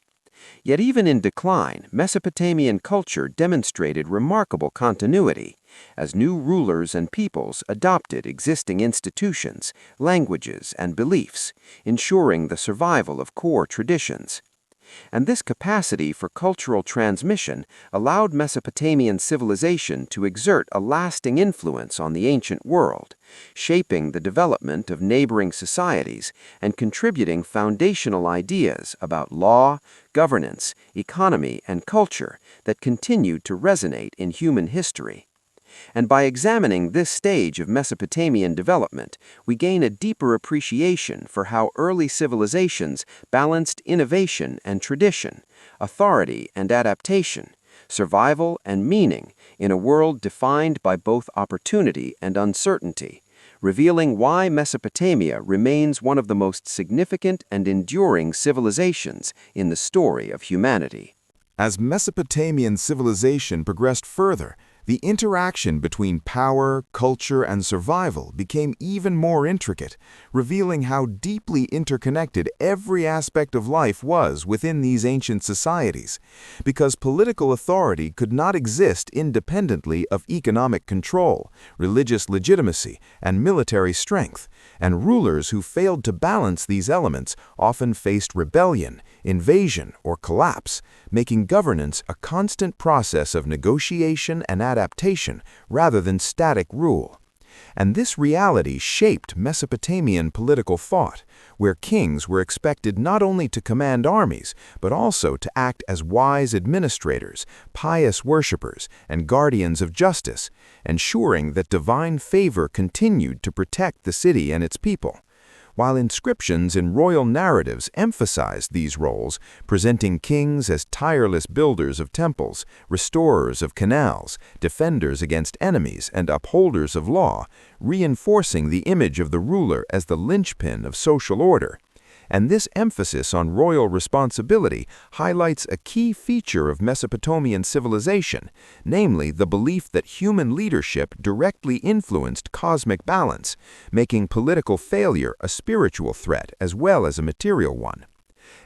Yet even in decline, Mesopotamian culture demonstrated remarkable continuity, as new rulers and peoples adopted existing institutions, languages, and beliefs, ensuring the survival of core traditions. And this capacity for cultural transmission allowed Mesopotamian civilization to exert a lasting influence on the ancient world, shaping the development of neighboring societies and contributing foundational ideas about law, governance, economy, and culture that continued to resonate in human history. And by examining this stage of Mesopotamian development, we gain a deeper appreciation for how early civilizations balanced innovation and tradition, authority and adaptation, survival and meaning in a world defined by both opportunity and uncertainty, revealing why Mesopotamia remains one of the most significant and enduring civilizations in the story of humanity. As Mesopotamian civilization progressed further, the interaction between power, culture, and survival became even more intricate, revealing how deeply interconnected every aspect of life was within these ancient societies. Because political authority could not exist independently of economic control, religious legitimacy, and military strength, and rulers who failed to balance these elements often faced rebellion, invasion, or collapse, making governance a constant process of negotiation and adaptation rather than static rule. And this reality shaped Mesopotamian political thought, where kings were expected not only to command armies, but also to act as wise administrators, pious worshippers, and guardians of justice, ensuring that divine favor continued to protect the city and its people. While inscriptions in royal narratives emphasized these roles, presenting kings as tireless builders of temples, restorers of canals, defenders against enemies, and upholders of law, reinforcing the image of the ruler as the linchpin of social order. And this emphasis on royal responsibility highlights a key feature of Mesopotamian civilization, namely the belief that human leadership directly influenced cosmic balance, making political failure a spiritual threat as well as a material one.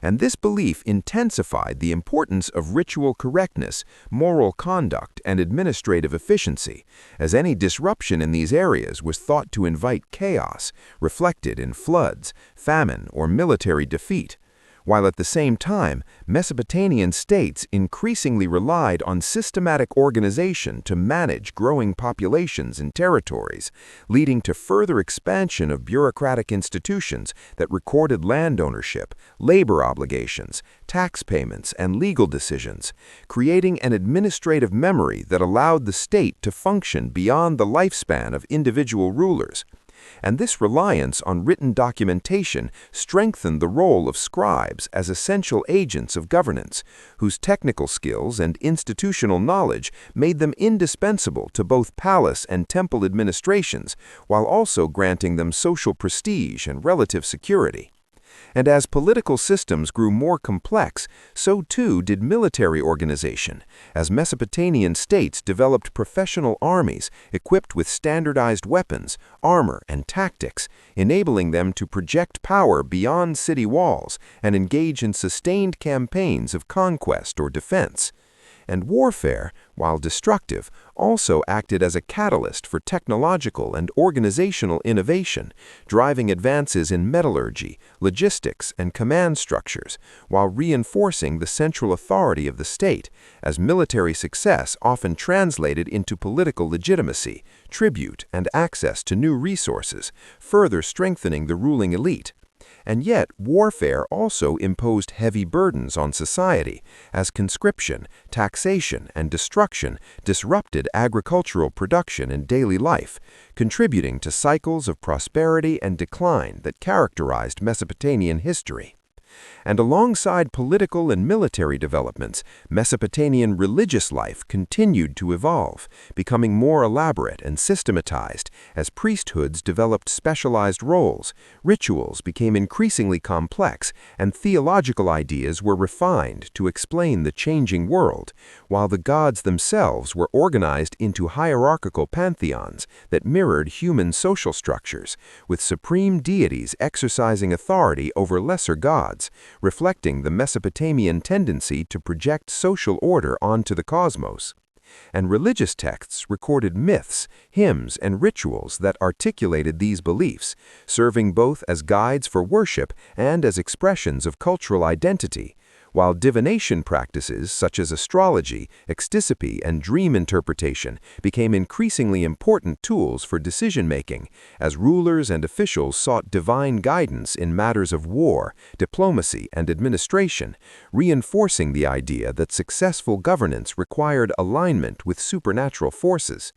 And this belief intensified the importance of ritual correctness, moral conduct, and administrative efficiency, as any disruption in these areas was thought to invite chaos, reflected in floods, famine, or military defeat. While at the same time, Mesopotamian states increasingly relied on systematic organization to manage growing populations and territories, leading to further expansion of bureaucratic institutions that recorded land ownership, labor obligations, tax payments, and legal decisions, creating an administrative memory that allowed the state to function beyond the lifespan of individual rulers. And this reliance on written documentation strengthened the role of scribes as essential agents of governance, whose technical skills and institutional knowledge made them indispensable to both palace and temple administrations, while also granting them social prestige and relative security. And as political systems grew more complex, so too did military organization, as Mesopotamian states developed professional armies equipped with standardized weapons, armor, and tactics, enabling them to project power beyond city walls and engage in sustained campaigns of conquest or defense. And warfare, while destructive, also acted as a catalyst for technological and organizational innovation, driving advances in metallurgy, logistics, and command structures, while reinforcing the central authority of the state, as military success often translated into political legitimacy, tribute, and access to new resources, further strengthening the ruling elite. And yet, warfare also imposed heavy burdens on society, as conscription, taxation, and destruction disrupted agricultural production and daily life, contributing to cycles of prosperity and decline that characterized Mesopotamian history. And alongside political and military developments, Mesopotamian religious life continued to evolve, becoming more elaborate and systematized as priesthoods developed specialized roles, rituals became increasingly complex, and theological ideas were refined to explain the changing world, while the gods themselves were organized into hierarchical pantheons that mirrored human social structures, with supreme deities exercising authority over lesser gods, reflecting the Mesopotamian tendency to project social order onto the cosmos. And religious texts recorded myths, hymns, and rituals that articulated these beliefs, serving both as guides for worship and as expressions of cultural identity, while divination practices such as astrology, ectisopy, and dream interpretation became increasingly important tools for decision-making, as rulers and officials sought divine guidance in matters of war, diplomacy, and administration, reinforcing the idea that successful governance required alignment with supernatural forces.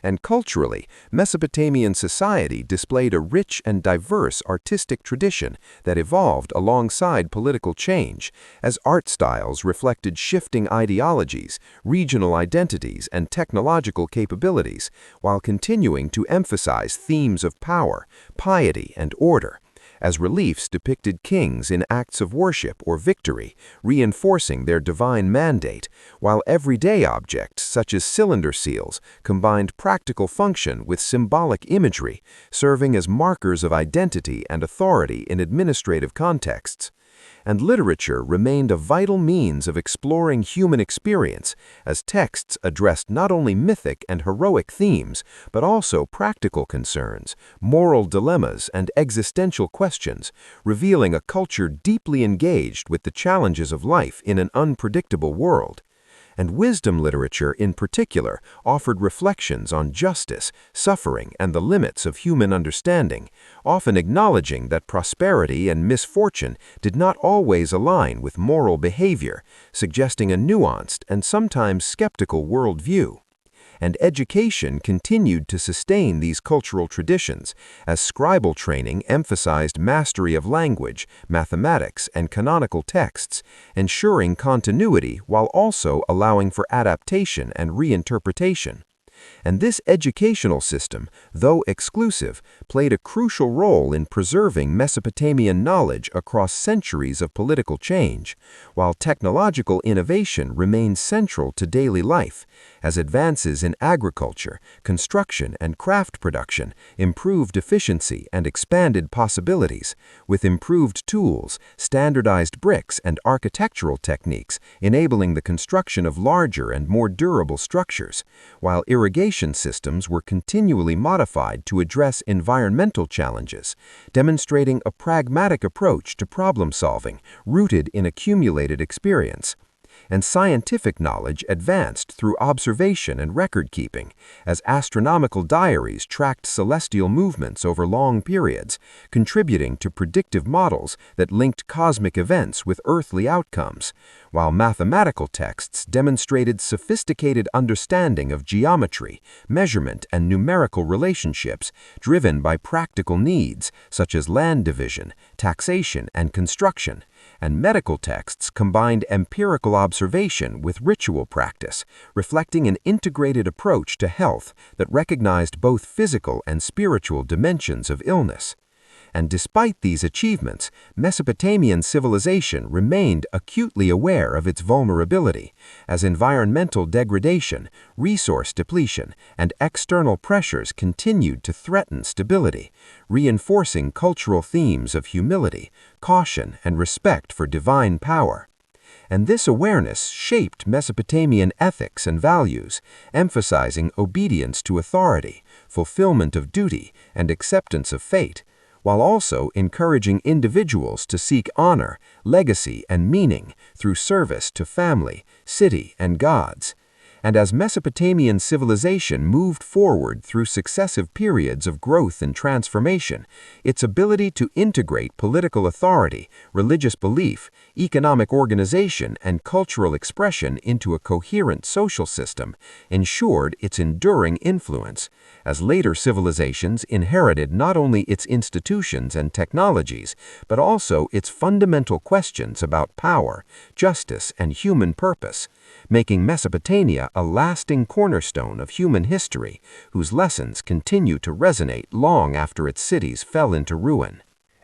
And culturally, Mesopotamian society displayed a rich and diverse artistic tradition that evolved alongside political change, as art styles reflected shifting ideologies, regional identities, and technological capabilities, while continuing to emphasize themes of power, piety, and order, as reliefs depicted kings in acts of worship or victory, reinforcing their divine mandate, while everyday objects such as cylinder seals combined practical function with symbolic imagery, serving as markers of identity and authority in administrative contexts. And literature remained a vital means of exploring human experience, as texts addressed not only mythic and heroic themes, but also practical concerns, moral dilemmas, and existential questions, revealing a culture deeply engaged with the challenges of life in an unpredictable world. and wisdom literature in particular offered reflections on justice, suffering, and the limits of human understanding, often acknowledging that prosperity and misfortune did not always align with moral behavior, suggesting a nuanced and sometimes skeptical worldview. And education continued to sustain these cultural traditions, as scribal training emphasized mastery of language, mathematics, and canonical texts, ensuring continuity while also allowing for adaptation and reinterpretation. And this educational system, though exclusive, played a crucial role in preserving Mesopotamian knowledge across centuries of political change, while technological innovation remained central to daily life, as advances in agriculture, construction, and craft production improved efficiency and expanded possibilities, with improved tools, standardized bricks, and architectural techniques enabling the construction of larger and more durable structures, while irrigation systems were continually modified to address environmental challenges, demonstrating a pragmatic approach to problem solving rooted in accumulated experience. And scientific knowledge advanced through observation and record-keeping, as astronomical diaries tracked celestial movements over long periods, contributing to predictive models that linked cosmic events with earthly outcomes, while mathematical texts demonstrated sophisticated understanding of geometry, measurement, and numerical relationships driven by practical needs such as land division, taxation, and construction. And medical texts combined empirical observation with ritual practice, reflecting an integrated approach to health that recognized both physical and spiritual dimensions of illness. And despite these achievements, Mesopotamian civilization remained acutely aware of its vulnerability, as environmental degradation, resource depletion, and external pressures continued to threaten stability, reinforcing cultural themes of humility, caution, and respect for divine power. And this awareness shaped Mesopotamian ethics and values, emphasizing obedience to authority, fulfillment of duty, and acceptance of fate, while also encouraging individuals to seek honor, legacy, and meaning through service to family, city, and gods. And as Mesopotamian civilization moved forward through successive periods of growth and transformation, its ability to integrate political authority, religious belief, economic organization, and cultural expression into a coherent social system ensured its enduring influence, as later civilizations inherited not only its institutions and technologies, but also its fundamental questions about power, justice, and human purpose, making Mesopotamia a lasting cornerstone of human history, whose lessons continue to resonate long after its cities fell into ruin.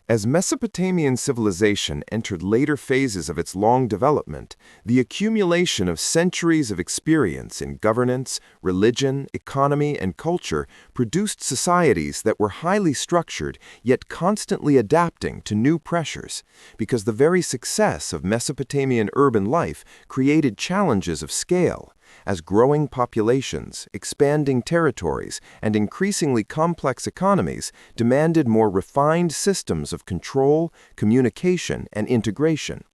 As Mesopotamian civilization entered later phases of its long development, the accumulation of centuries of experience in governance, religion, economy, and culture produced societies that were highly structured yet constantly adapting to new pressures, because the very success of Mesopotamian urban life created challenges of scale, as growing populations, expanding territories, and increasingly complex economies demanded more refined systems of control, communication, and integration.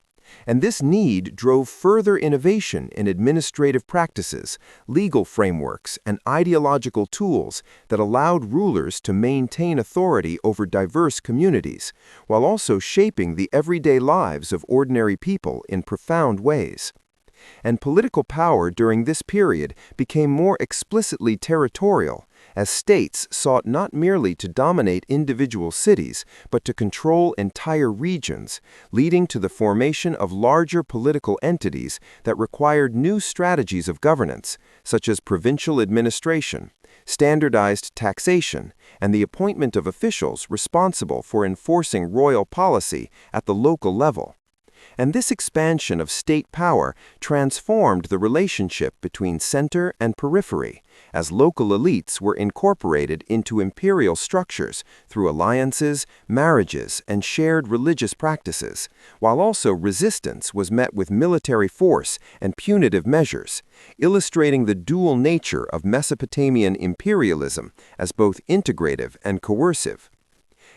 And this need drove further innovation in administrative practices, legal frameworks, and ideological tools that allowed rulers to maintain authority over diverse communities, while also shaping the everyday lives of ordinary people in profound ways. And political power during this period became more explicitly territorial, as states sought not merely to dominate individual cities, but to control entire regions, leading to the formation of larger political entities that required new strategies of governance, such as provincial administration, standardized taxation, and the appointment of officials responsible for enforcing royal policy at the local level. And this expansion of state power transformed the relationship between center and periphery, as local elites were incorporated into imperial structures through alliances, marriages, and shared religious practices, while also resistance was met with military force and punitive measures, illustrating the dual nature of Mesopotamian imperialism as both integrative and coercive.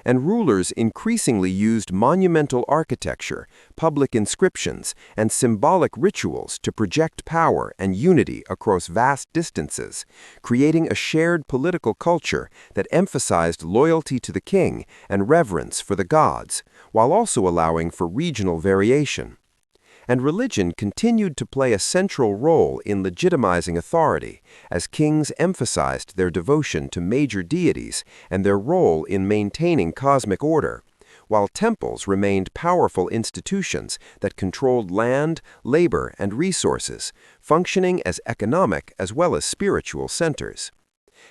and rulers increasingly used monumental architecture, public inscriptions, and symbolic rituals to project power and unity across vast distances, creating a shared political culture that emphasized loyalty to the king and reverence for the gods, while also allowing for regional variation. And religion continued to play a central role in legitimizing authority, as kings emphasized their devotion to major deities and their role in maintaining cosmic order, while temples remained powerful institutions that controlled land, labor, and resources, functioning as economic as well as spiritual centers.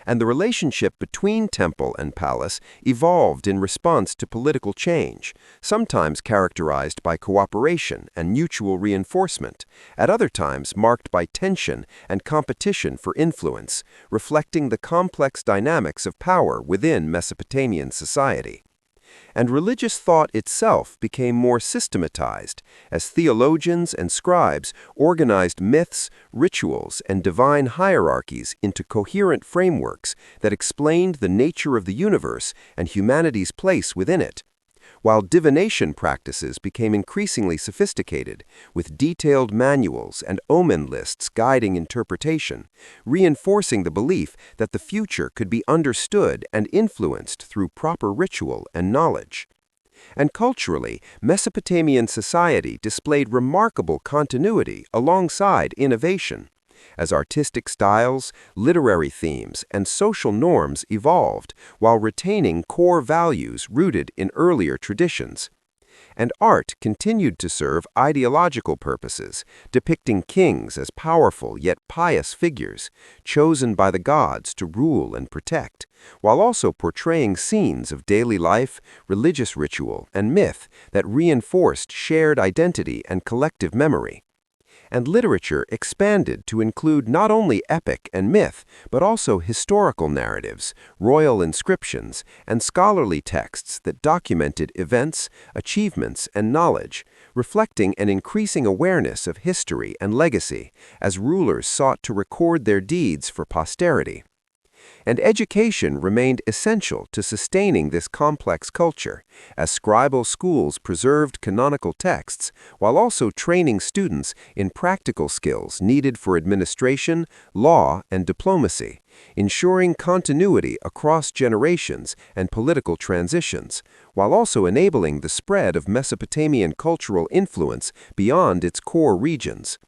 And the relationship between temple and palace evolved in response to political change, sometimes characterized by cooperation and mutual reinforcement, at other times marked by tension and competition for influence, reflecting the complex dynamics of power within Mesopotamian society. And religious thought itself became more systematized, as theologians and scribes organized myths, rituals, and divine hierarchies into coherent frameworks that explained the nature of the universe and humanity's place within it, while divination practices became increasingly sophisticated, with detailed manuals and omen lists guiding interpretation, reinforcing the belief that the future could be understood and influenced through proper ritual and knowledge. And culturally, Mesopotamian society displayed remarkable continuity alongside innovation, as artistic styles, literary themes, and social norms evolved while retaining core values rooted in earlier traditions. And art continued to serve ideological purposes, depicting kings as powerful yet pious figures, chosen by the gods to rule and protect, while also portraying scenes of daily life, religious ritual, and myth that reinforced shared identity and collective memory. And literature expanded to include not only epic and myth, but also historical narratives, royal inscriptions, and scholarly texts that documented events, achievements, and knowledge, reflecting an increasing awareness of history and legacy as rulers sought to record their deeds for posterity. And education remained essential to sustaining this complex culture, as scribal schools preserved canonical texts while also training students in practical skills needed for administration, law, and diplomacy, ensuring continuity across generations and political transitions, while also enabling the spread of Mesopotamian cultural influence beyond its core regions.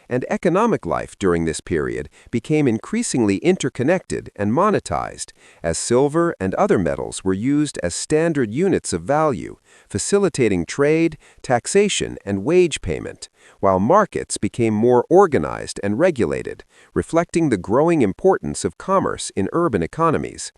And economic life during this period became increasingly interconnected and monetized, as silver and other metals were used as standard units of value, facilitating trade, taxation, and wage payment, while markets became more organized and regulated, reflecting the growing importance of commerce in urban economies.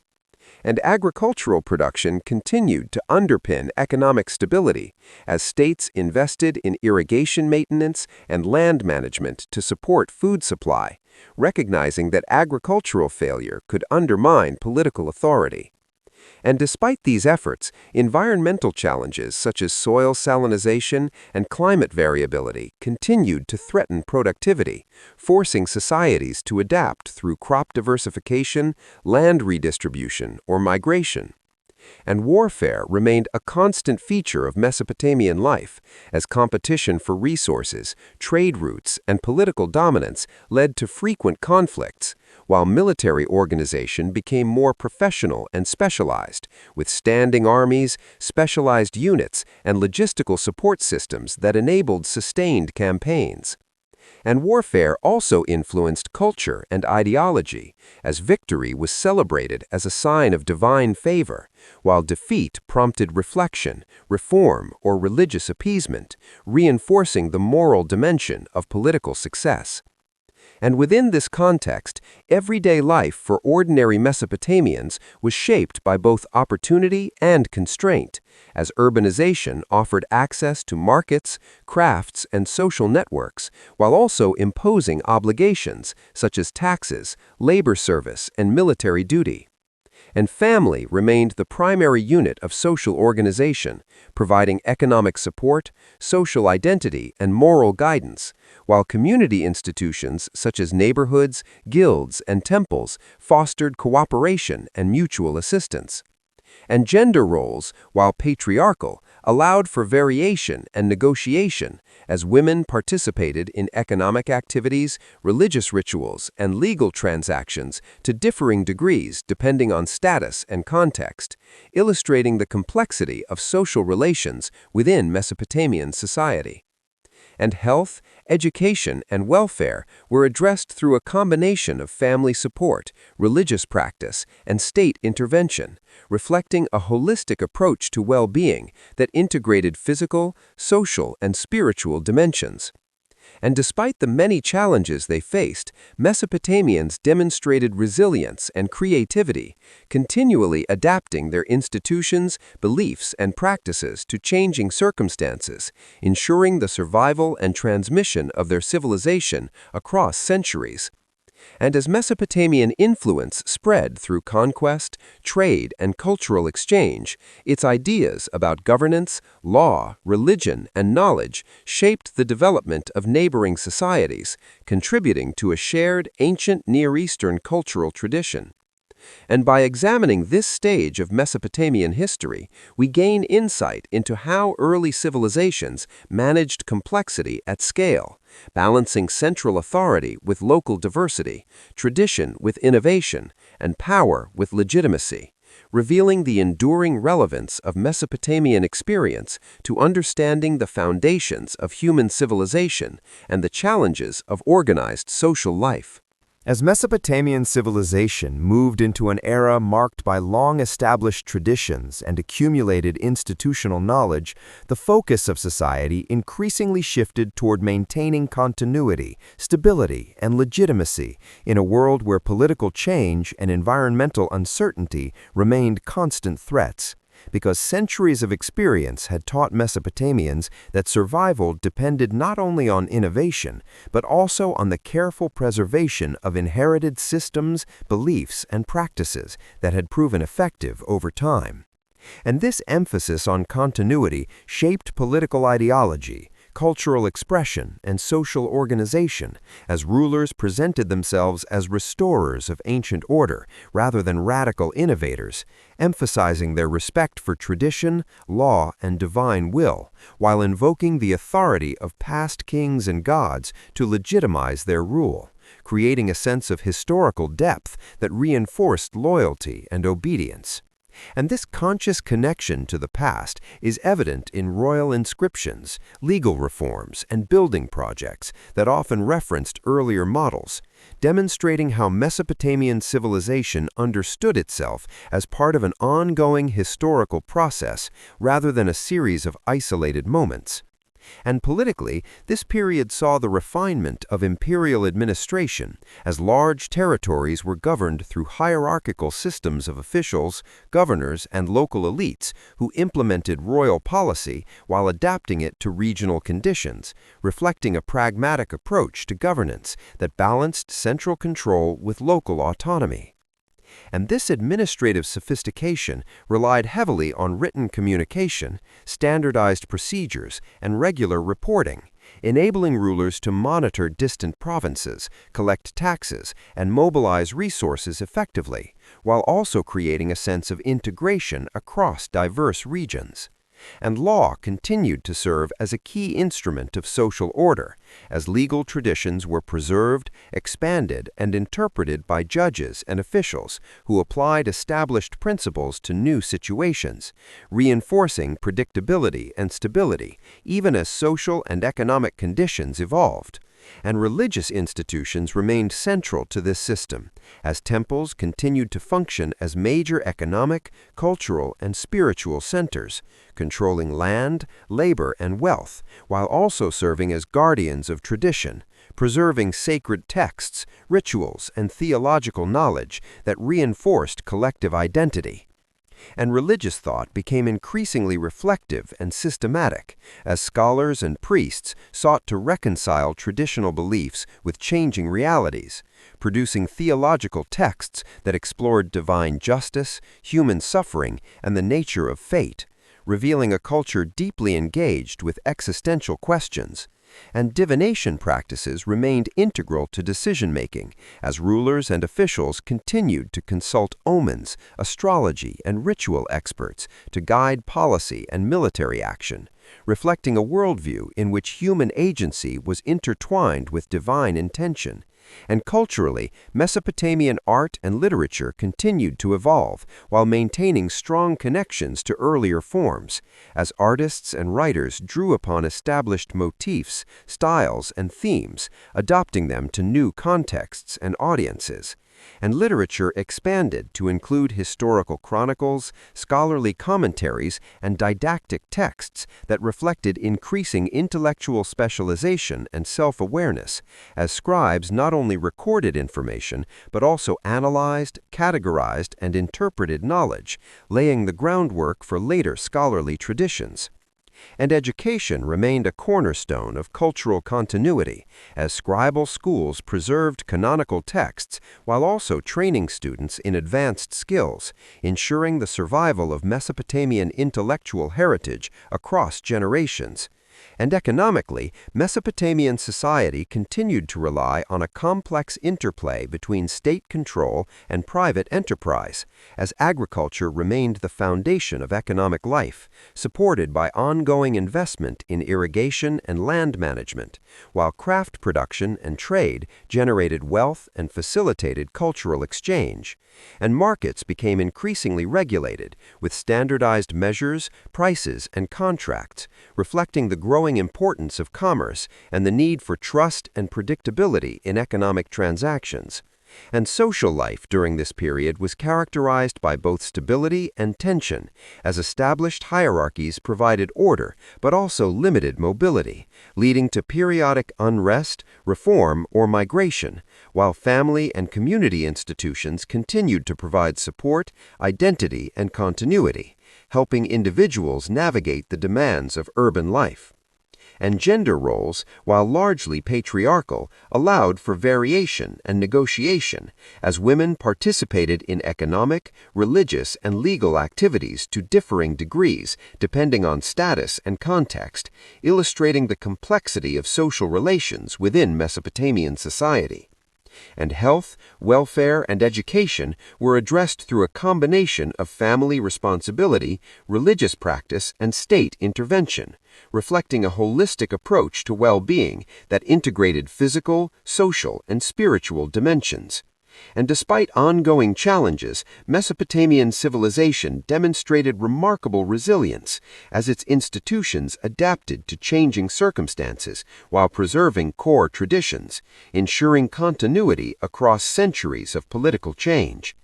And agricultural production continued to underpin economic stability as states invested in irrigation maintenance and land management to support food supply, recognizing that agricultural failure could undermine political authority. And despite these efforts, environmental challenges such as soil salinization and climate variability continued to threaten productivity, forcing societies to adapt through crop diversification, land redistribution, or migration. And warfare remained a constant feature of Mesopotamian life, as competition for resources, trade routes, and political dominance led to frequent conflicts, while military organization became more professional and specialized, with standing armies, specialized units, and logistical support systems that enabled sustained campaigns. And warfare also influenced culture and ideology, as victory was celebrated as a sign of divine favor, while defeat prompted reflection, reform, or religious appeasement, reinforcing the moral dimension of political success. And within this context, everyday life for ordinary Mesopotamians was shaped by both opportunity and constraint, as urbanization offered access to markets, crafts, and social networks, while also imposing obligations such as taxes, labor service, and military duty. And family remained the primary unit of social organization, providing economic support, social identity, and moral guidance, while community institutions such as neighborhoods, guilds, and temples fostered cooperation and mutual assistance. And gender roles, while patriarchal, allowed for variation and negotiation as women participated in economic activities, religious rituals, and legal transactions to differing degrees depending on status and context, illustrating the complexity of social relations within Mesopotamian society. And health, education, and welfare were addressed through a combination of family support, religious practice, and state intervention, reflecting a holistic approach to well-being that integrated physical, social, and spiritual dimensions. And despite the many challenges they faced, Mesopotamians demonstrated resilience and creativity, continually adapting their institutions, beliefs, and practices to changing circumstances, ensuring the survival and transmission of their civilization across centuries. And as Mesopotamian influence spread through conquest, trade, and cultural exchange, its ideas about governance, law, religion, and knowledge shaped the development of neighboring societies, contributing to a shared ancient Near Eastern cultural tradition. And by examining this stage of Mesopotamian history, we gain insight into how early civilizations managed complexity at scale, balancing central authority with local diversity, tradition with innovation, and power with legitimacy, revealing the enduring relevance of Mesopotamian experience to understanding the foundations of human civilization and the challenges of organized social life. As Mesopotamian civilization moved into an era marked by long-established traditions and accumulated institutional knowledge, the focus of society increasingly shifted toward maintaining continuity, stability, and legitimacy in a world where political change and environmental uncertainty remained constant threats. Because centuries of experience had taught Mesopotamians that survival depended not only on innovation, but also on the careful preservation of inherited systems, beliefs, and practices that had proven effective over time. And this emphasis on continuity shaped political ideology, cultural expression, and social organization, as rulers presented themselves as restorers of ancient order rather than radical innovators, emphasizing their respect for tradition, law, and divine will, while invoking the authority of past kings and gods to legitimize their rule, creating a sense of historical depth that reinforced loyalty and obedience. And this conscious connection to the past is evident in royal inscriptions, legal reforms, and building projects that often referenced earlier models, demonstrating how Mesopotamian civilization understood itself as part of an ongoing historical process rather than a series of isolated moments. And politically, this period saw the refinement of imperial administration, as large territories were governed through hierarchical systems of officials, governors, and local elites who implemented royal policy while adapting it to regional conditions, reflecting a pragmatic approach to governance that balanced central control with local autonomy. And this administrative sophistication relied heavily on written communication, standardized procedures, and regular reporting, enabling rulers to monitor distant provinces, collect taxes, and mobilize resources effectively, while also creating a sense of integration across diverse regions. And law continued to serve as a key instrument of social order, as legal traditions were preserved, expanded, and interpreted by judges and officials who applied established principles to new situations, reinforcing predictability and stability even as social and economic conditions evolved. And religious institutions remained central to this system, as temples continued to function as major economic, cultural, and spiritual centers, controlling land, labor, and wealth, while also serving as guardians of tradition, preserving sacred texts, rituals, and theological knowledge that reinforced collective identity. And religious thought became increasingly reflective and systematic as scholars and priests sought to reconcile traditional beliefs with changing realities, producing theological texts that explored divine justice, human suffering, and the nature of fate, revealing a culture deeply engaged with existential questions, And divination practices remained integral to decision-making, as rulers and officials continued to consult omens, astrology, and ritual experts to guide policy and military action, reflecting a worldview in which human agency was intertwined with divine intention. And culturally, Mesopotamian art and literature continued to evolve while maintaining strong connections to earlier forms, as artists and writers drew upon established motifs, styles, and themes, adopting them to new contexts and audiences. And literature expanded to include historical chronicles, scholarly commentaries, and didactic texts that reflected increasing intellectual specialization and self-awareness, as scribes not only recorded information but also analyzed, categorized, and interpreted knowledge, laying the groundwork for later scholarly traditions. And education remained a cornerstone of cultural continuity, as scribal schools preserved canonical texts while also training students in advanced skills, ensuring the survival of Mesopotamian intellectual heritage across generations. And economically, Mesopotamian society continued to rely on a complex interplay between state control and private enterprise, as agriculture remained the foundation of economic life, supported by ongoing investment in irrigation and land management, while craft production and trade generated wealth and facilitated cultural exchange. And markets became increasingly regulated, with standardized measures, prices, and contracts, reflecting the growing importance of commerce and the need for trust and predictability in economic transactions. And social life during this period was characterized by both stability and tension, as established hierarchies provided order but also limited mobility, leading to periodic unrest, reform, or migration, while family and community institutions continued to provide support, identity, and continuity, helping individuals navigate the demands of urban life. And gender roles, while largely patriarchal, allowed for variation and negotiation, as women participated in economic, religious, and legal activities to differing degrees depending on status and context, illustrating the complexity of social relations within Mesopotamian society. And health, welfare, and education were addressed through a combination of family responsibility, religious practice, and state intervention, reflecting a holistic approach to well-being that integrated physical, social, and spiritual dimensions. And despite ongoing challenges, Mesopotamian civilization demonstrated remarkable resilience as its institutions adapted to changing circumstances while preserving core traditions, ensuring continuity across centuries of political change.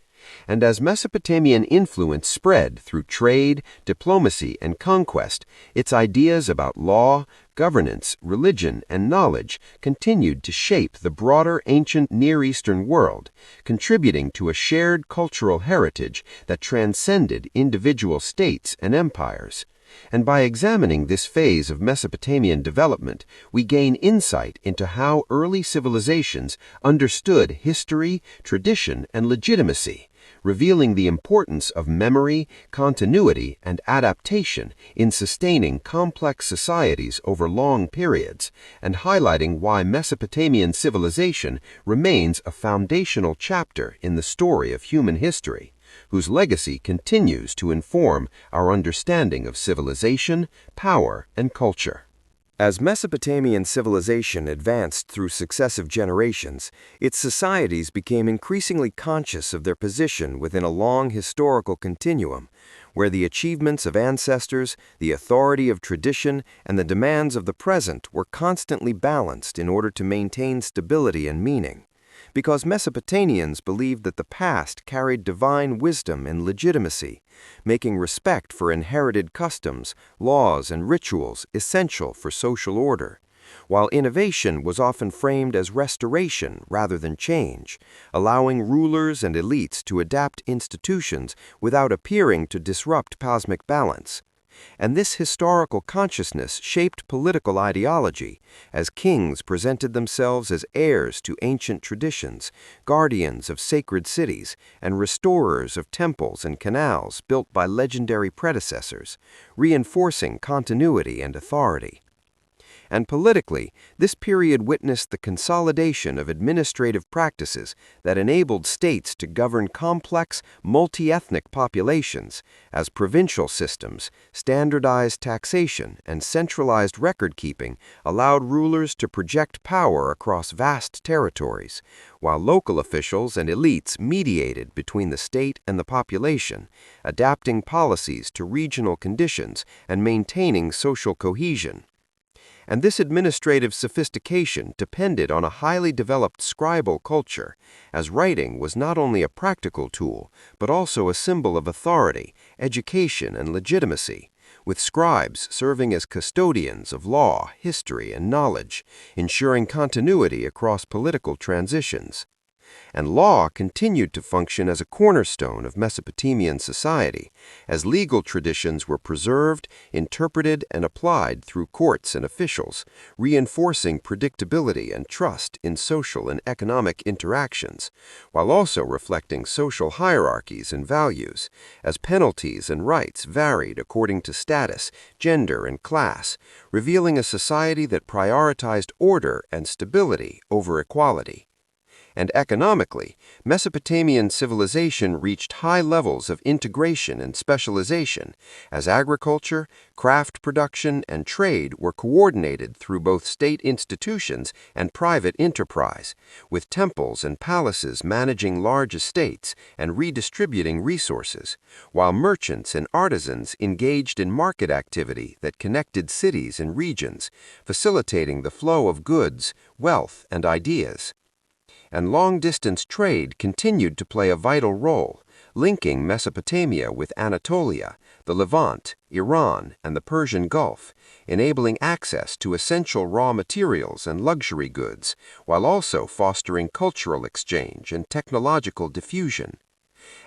And as Mesopotamian influence spread through trade, diplomacy, and conquest, its ideas about law, governance, religion, and knowledge continued to shape the broader ancient Near Eastern world, contributing to a shared cultural heritage that transcended individual states and empires. And by examining this phase of Mesopotamian development, we gain insight into how early civilizations understood history, tradition, and legitimacy, revealing the importance of memory, continuity, and adaptation in sustaining complex societies over long periods, and highlighting why Mesopotamian civilization remains a foundational chapter in the story of human history, whose legacy continues to inform our understanding of civilization, power, and culture. As Mesopotamian civilization advanced through successive generations, its societies became increasingly conscious of their position within a long historical continuum, where the achievements of ancestors, the authority of tradition, and the demands of the present were constantly balanced in order to maintain stability and meaning. Because Mesopotamians believed that the past carried divine wisdom and legitimacy, making respect for inherited customs, laws, and rituals essential for social order, while innovation was often framed as restoration rather than change, allowing rulers and elites to adapt institutions without appearing to disrupt cosmic balance. And this historical consciousness shaped political ideology, as kings presented themselves as heirs to ancient traditions, guardians of sacred cities, and restorers of temples and canals built by legendary predecessors, reinforcing continuity and authority. And politically, this period witnessed the consolidation of administrative practices that enabled states to govern complex, multi-ethnic populations, as provincial systems, standardized taxation, and centralized record-keeping allowed rulers to project power across vast territories, while local officials and elites mediated between the state and the population, adapting policies to regional conditions and maintaining social cohesion. And this administrative sophistication depended on a highly developed scribal culture, as writing was not only a practical tool, but also a symbol of authority, education, and legitimacy, with scribes serving as custodians of law, history, and knowledge, ensuring continuity across political transitions. And law continued to function as a cornerstone of Mesopotamian society, as legal traditions were preserved, interpreted, and applied through courts and officials, reinforcing predictability and trust in social and economic interactions, while also reflecting social hierarchies and values, as penalties and rights varied according to status, gender, and class, revealing a society that prioritized order and stability over equality. And economically, Mesopotamian civilization reached high levels of integration and specialization, as agriculture, craft production, and trade were coordinated through both state institutions and private enterprise, with temples and palaces managing large estates and redistributing resources, while merchants and artisans engaged in market activity that connected cities and regions, facilitating the flow of goods, wealth, and ideas. And long-distance trade continued to play a vital role, linking Mesopotamia with Anatolia, the Levant, Iran, and the Persian Gulf, enabling access to essential raw materials and luxury goods, while also fostering cultural exchange and technological diffusion.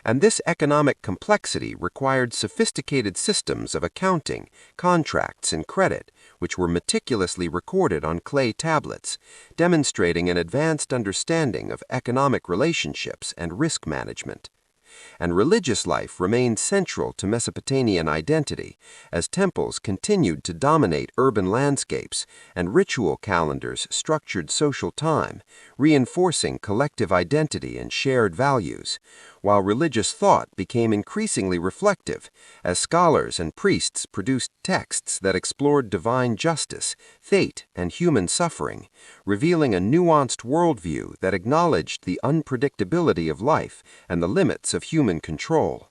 And this economic complexity required sophisticated systems of accounting, contracts, and credit, which were meticulously recorded on clay tablets, demonstrating an advanced understanding of economic relationships and risk management. And religious life remained central to Mesopotamian identity, as temples continued to dominate urban landscapes and ritual calendars structured social time, reinforcing collective identity and shared values, while religious thought became increasingly reflective, as scholars and priests produced texts that explored divine justice, fate, and human suffering, revealing a nuanced worldview that acknowledged the unpredictability of life and the limits of human control.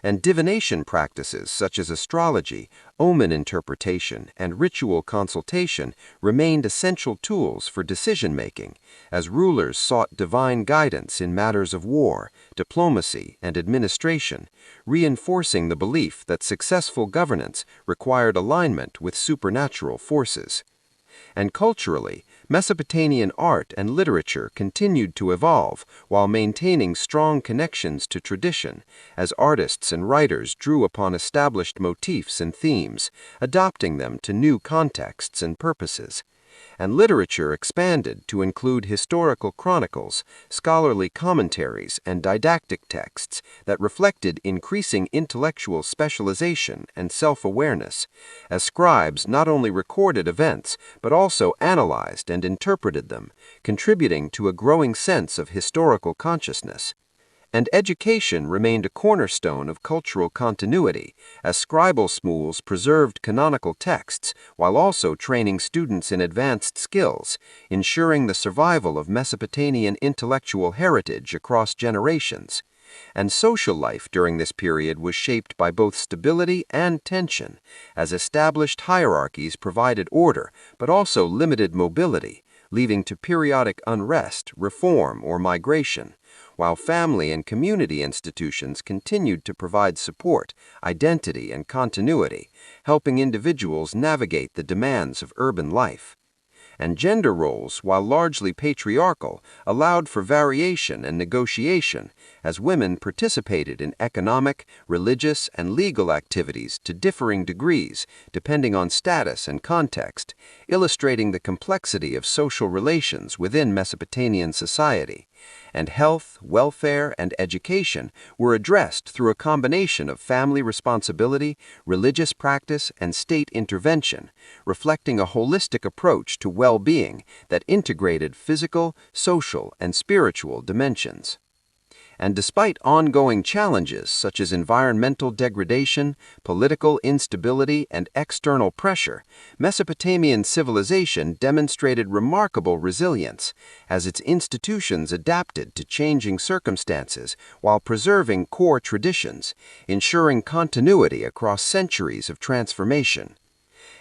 And divination practices such as astrology, omen interpretation, and ritual consultation remained essential tools for decision-making, as rulers sought divine guidance in matters of war, diplomacy, and administration, reinforcing the belief that successful governance required alignment with supernatural forces. And culturally, Mesopotamian art and literature continued to evolve while maintaining strong connections to tradition, as artists and writers drew upon established motifs and themes, adapting them to new contexts and purposes. And literature expanded to include historical chronicles, scholarly commentaries, and didactic texts that reflected increasing intellectual specialization and self-awareness, as scribes not only recorded events but also analyzed and interpreted them, contributing to a growing sense of historical consciousness. And education remained a cornerstone of cultural continuity, as scribal schools preserved canonical texts while also training students in advanced skills, ensuring the survival of Mesopotamian intellectual heritage across generations. And social life during this period was shaped by both stability and tension, as established hierarchies provided order but also limited mobility, leading to periodic unrest, reform, or migration, while family and community institutions continued to provide support, identity, and continuity, helping individuals navigate the demands of urban life. And gender roles, while largely patriarchal, allowed for variation and negotiation, as women participated in economic, religious, and legal activities to differing degrees, depending on status and context, illustrating the complexity of social relations within Mesopotamian society. And health, welfare, and education were addressed through a combination of family responsibility, religious practice, and state intervention, reflecting a holistic approach to well-being that integrated physical, social, and spiritual dimensions. And despite ongoing challenges such as environmental degradation, political instability, and external pressure, Mesopotamian civilization demonstrated remarkable resilience as its institutions adapted to changing circumstances while preserving core traditions, ensuring continuity across centuries of transformation.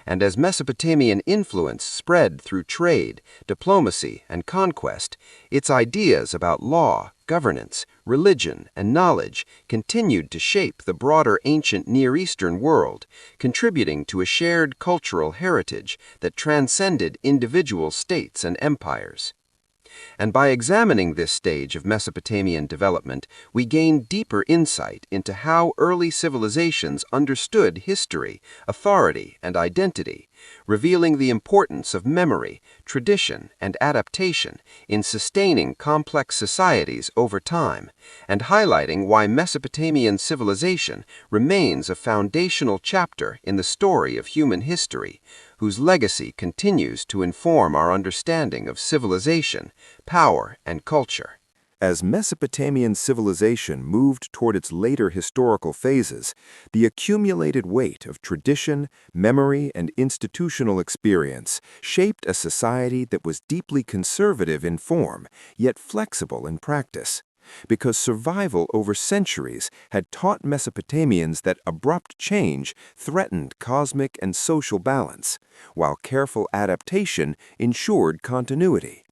And as Mesopotamian influence spread through trade, diplomacy, and conquest, its ideas about law, governance, religion, and knowledge continued to shape the broader ancient Near Eastern world, contributing to a shared cultural heritage that transcended individual states and empires. And by examining this stage of Mesopotamian development, we gain deeper insight into how early civilizations understood history, authority, and identity, revealing the importance of memory, tradition, and adaptation in sustaining complex societies over time, and highlighting why Mesopotamian civilization remains a foundational chapter in the story of human history, whose legacy continues to inform our understanding of civilization, power, and culture. As Mesopotamian civilization moved toward its later historical phases, the accumulated weight of tradition, memory, and institutional experience shaped a society that was deeply conservative in form, yet flexible in practice. Because survival over centuries had taught Mesopotamians that abrupt change threatened cosmic and social balance, while careful adaptation ensured continuity.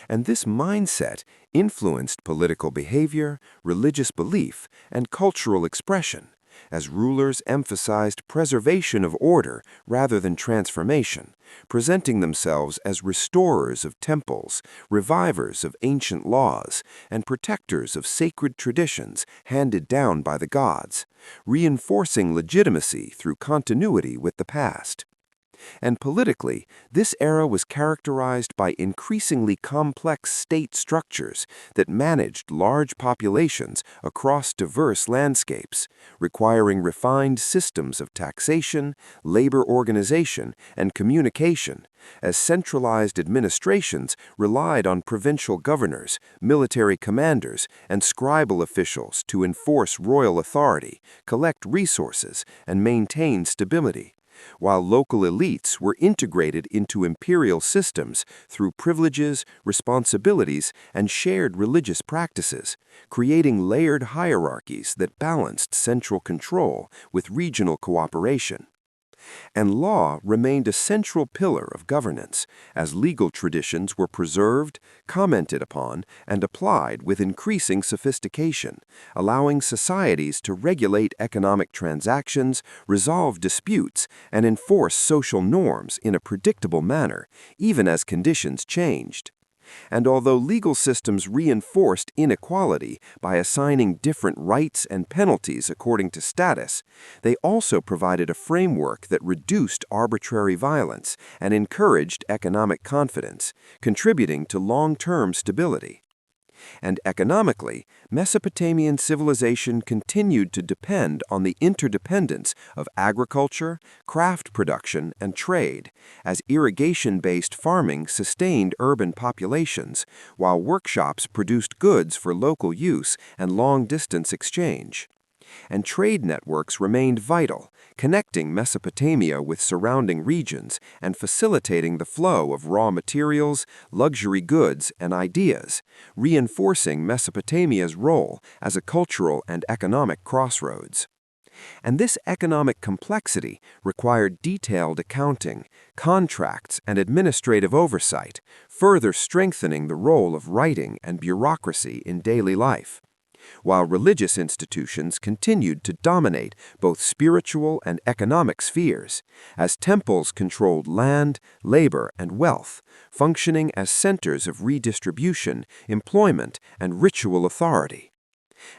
And this mindset influenced political behavior, religious belief, and cultural expression, as rulers emphasized preservation of order rather than transformation, presenting themselves as restorers of temples, revivers of ancient laws, and protectors of sacred traditions handed down by the gods, reinforcing legitimacy through continuity with the past. And politically, this era was characterized by increasingly complex state structures that managed large populations across diverse landscapes, requiring refined systems of taxation, labor organization, and communication, as centralized administrations relied on provincial governors, military commanders, and scribal officials to enforce royal authority, collect resources, and maintain stability, while local elites were integrated into imperial systems through privileges, responsibilities, and shared religious practices, creating layered hierarchies that balanced central control with regional cooperation. And law remained a central pillar of governance, as legal traditions were preserved, commented upon, and applied with increasing sophistication, allowing societies to regulate economic transactions, resolve disputes, and enforce social norms in a predictable manner, even as conditions changed. And although legal systems reinforced inequality by assigning different rights and penalties according to status, they also provided a framework that reduced arbitrary violence and encouraged economic confidence, contributing to long-term stability. And economically, Mesopotamian civilization continued to depend on the interdependence of agriculture, craft production, and trade, as irrigation-based farming sustained urban populations, while workshops produced goods for local use and long-distance exchange. And trade networks remained vital, connecting Mesopotamia with surrounding regions and facilitating the flow of raw materials, luxury goods, and ideas, reinforcing Mesopotamia's role as a cultural and economic crossroads. And this economic complexity required detailed accounting, contracts, and administrative oversight, further strengthening the role of writing and bureaucracy in daily life, while religious institutions continued to dominate both spiritual and economic spheres, as temples controlled land, labor, and wealth, functioning as centers of redistribution, employment, and ritual authority.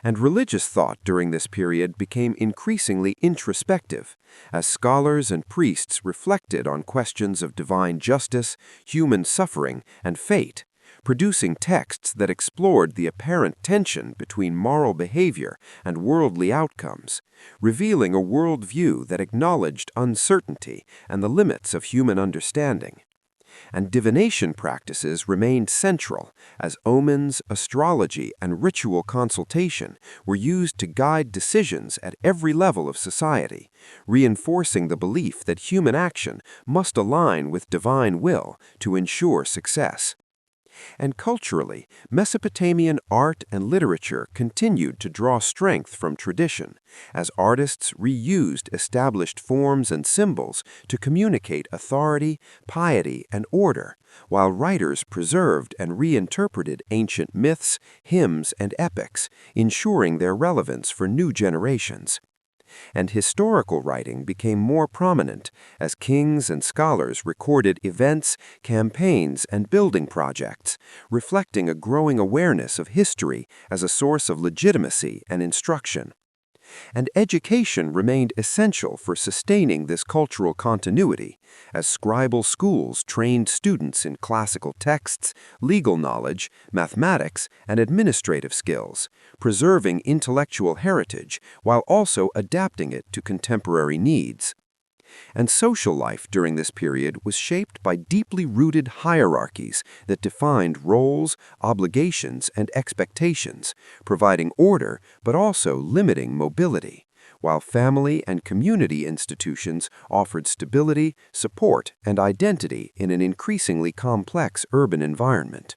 And religious thought during this period became increasingly introspective, as scholars and priests reflected on questions of divine justice, human suffering, and fate, producing texts that explored the apparent tension between moral behavior and worldly outcomes, revealing a worldview that acknowledged uncertainty and the limits of human understanding. And divination practices remained central, as omens, astrology, and ritual consultation were used to guide decisions at every level of society, reinforcing the belief that human action must align with divine will to ensure success. And culturally, Mesopotamian art and literature continued to draw strength from tradition, as artists reused established forms and symbols to communicate authority, piety, and order, while writers preserved and reinterpreted ancient myths, hymns, and epics, ensuring their relevance for new generations. And historical writing became more prominent as kings and scholars recorded events, campaigns, and building projects, reflecting a growing awareness of history as a source of legitimacy and instruction. And education remained essential for sustaining this cultural continuity, as scribal schools trained students in classical texts, legal knowledge, mathematics, and administrative skills, preserving intellectual heritage while also adapting it to contemporary needs. And social life during this period was shaped by deeply rooted hierarchies that defined roles, obligations, and expectations, providing order but also limiting mobility, while family and community institutions offered stability, support, and identity in an increasingly complex urban environment.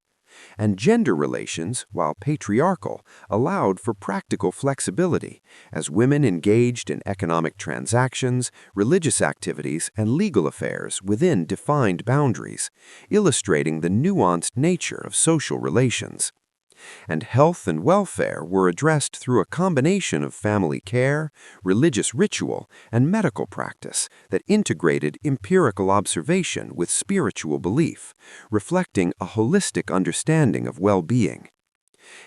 And gender relations, while patriarchal, allowed for practical flexibility, as women engaged in economic transactions, religious activities, and legal affairs within defined boundaries, illustrating the nuanced nature of social relations. And health and welfare were addressed through a combination of family care, religious ritual, and medical practice that integrated empirical observation with spiritual belief, reflecting a holistic understanding of well-being.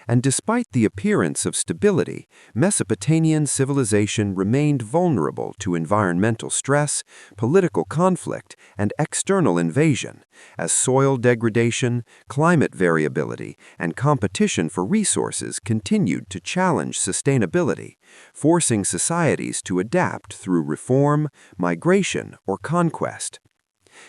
And despite the appearance of stability, Mesopotamian civilization remained vulnerable to environmental stress, political conflict, and external invasion, as soil degradation, climate variability, and competition for resources continued to challenge sustainability, forcing societies to adapt through reform, migration, or conquest.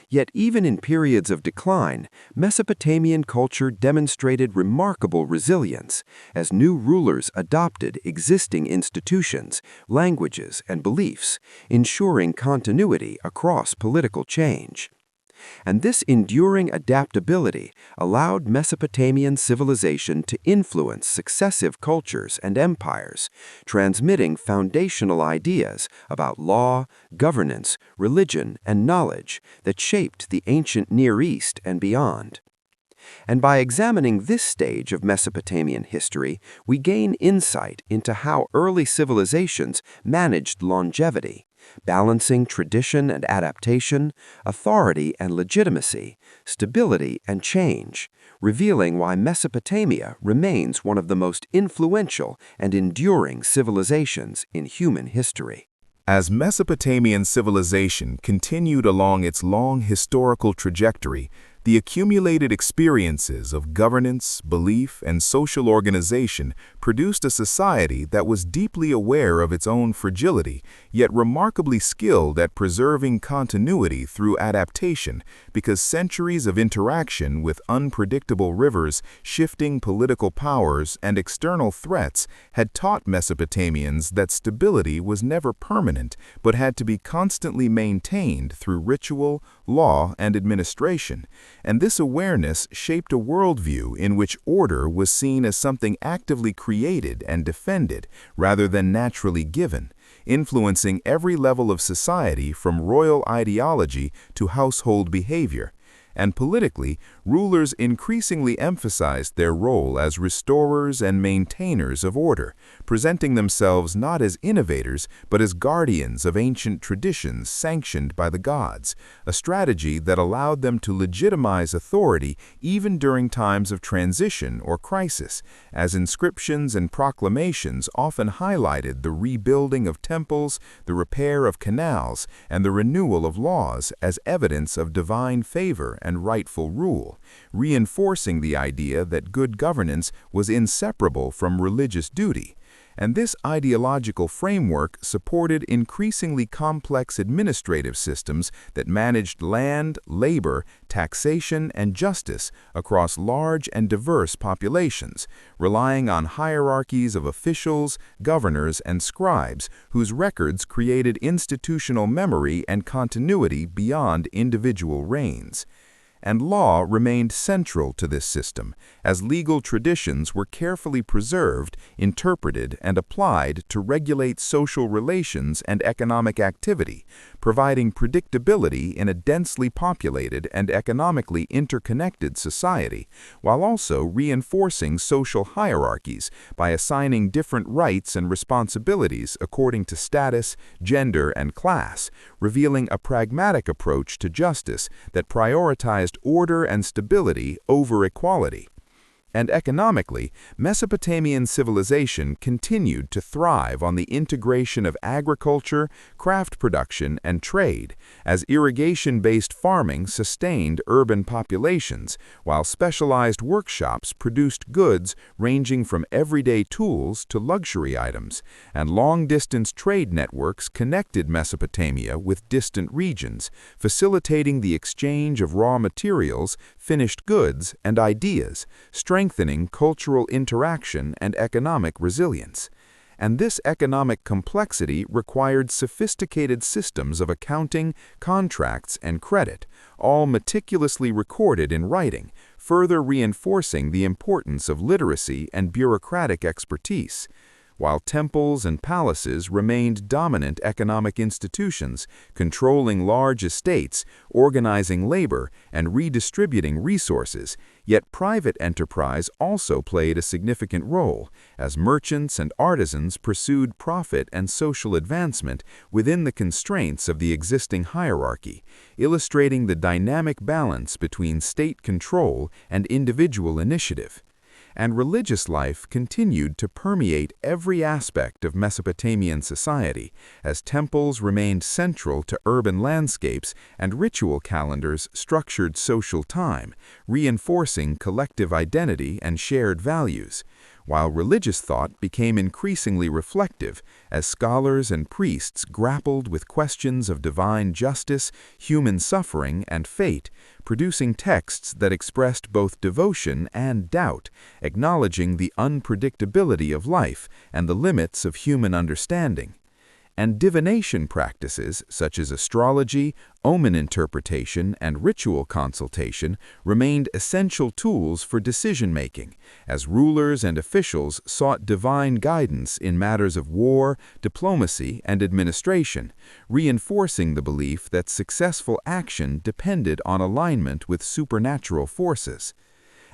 Yet even in periods of decline, Mesopotamian culture demonstrated remarkable resilience as new rulers adopted existing institutions, languages, and beliefs, ensuring continuity across political change. And this enduring adaptability allowed Mesopotamian civilization to influence successive cultures and empires, transmitting foundational ideas about law, governance, religion, and knowledge that shaped the ancient Near East and beyond. And by examining this stage of Mesopotamian history, we gain insight into how early civilizations managed longevity, balancing tradition and adaptation, authority and legitimacy, stability and change, revealing why Mesopotamia remains one of the most influential and enduring civilizations in human history. As Mesopotamian civilization continued along its long historical trajectory, the accumulated experiences of governance, belief, and social organization produced a society that was deeply aware of its own fragility, yet remarkably skilled at preserving continuity through adaptation, because centuries of interaction with unpredictable rivers, shifting political powers, and external threats had taught Mesopotamians that stability was never permanent, but had to be constantly maintained through ritual, law, and administration. And this awareness shaped a worldview in which order was seen as something actively created and defended, rather than naturally given, influencing every level of society from royal ideology to household behavior. and politically, rulers increasingly emphasized their role as restorers and maintainers of order, presenting themselves not as innovators but as guardians of ancient traditions sanctioned by the gods, a strategy that allowed them to legitimize authority even during times of transition or crisis, as inscriptions and proclamations often highlighted the rebuilding of temples, the repair of canals, and the renewal of laws as evidence of divine favor and rightful rule, reinforcing the idea that good governance was inseparable from religious duty. And this ideological framework supported increasingly complex administrative systems that managed land, labor, taxation, and justice across large and diverse populations, relying on hierarchies of officials, governors, and scribes whose records created institutional memory and continuity beyond individual reigns. And law remained central to this system, as legal traditions were carefully preserved, interpreted, and applied to regulate social relations and economic activity, providing predictability in a densely populated and economically interconnected society, while also reinforcing social hierarchies by assigning different rights and responsibilities according to status, gender, and class, revealing a pragmatic approach to justice that prioritized order and stability over equality. And economically, Mesopotamian civilization continued to thrive on the integration of agriculture, craft production, and trade, as irrigation-based farming sustained urban populations, while specialized workshops produced goods ranging from everyday tools to luxury items, and long-distance trade networks connected Mesopotamia with distant regions, facilitating the exchange of raw materials, finished goods, and ideas, strengthening cultural interaction and economic resilience. And this economic complexity required sophisticated systems of accounting, contracts, and credit, all meticulously recorded in writing, further reinforcing the importance of literacy and bureaucratic expertise. While temples and palaces remained dominant economic institutions, controlling large estates, organizing labor, and redistributing resources, yet private enterprise also played a significant role, as merchants and artisans pursued profit and social advancement within the constraints of the existing hierarchy, illustrating the dynamic balance between state control and individual initiative. And religious life continued to permeate every aspect of Mesopotamian society, as temples remained central to urban landscapes and ritual calendars structured social time, reinforcing collective identity and shared values, while religious thought became increasingly reflective as scholars and priests grappled with questions of divine justice, human suffering, and fate, producing texts that expressed both devotion and doubt, acknowledging the unpredictability of life and the limits of human understanding. And divination practices such as astrology, omen interpretation, and ritual consultation remained essential tools for decision-making, as rulers and officials sought divine guidance in matters of war, diplomacy, and administration, reinforcing the belief that successful action depended on alignment with supernatural forces.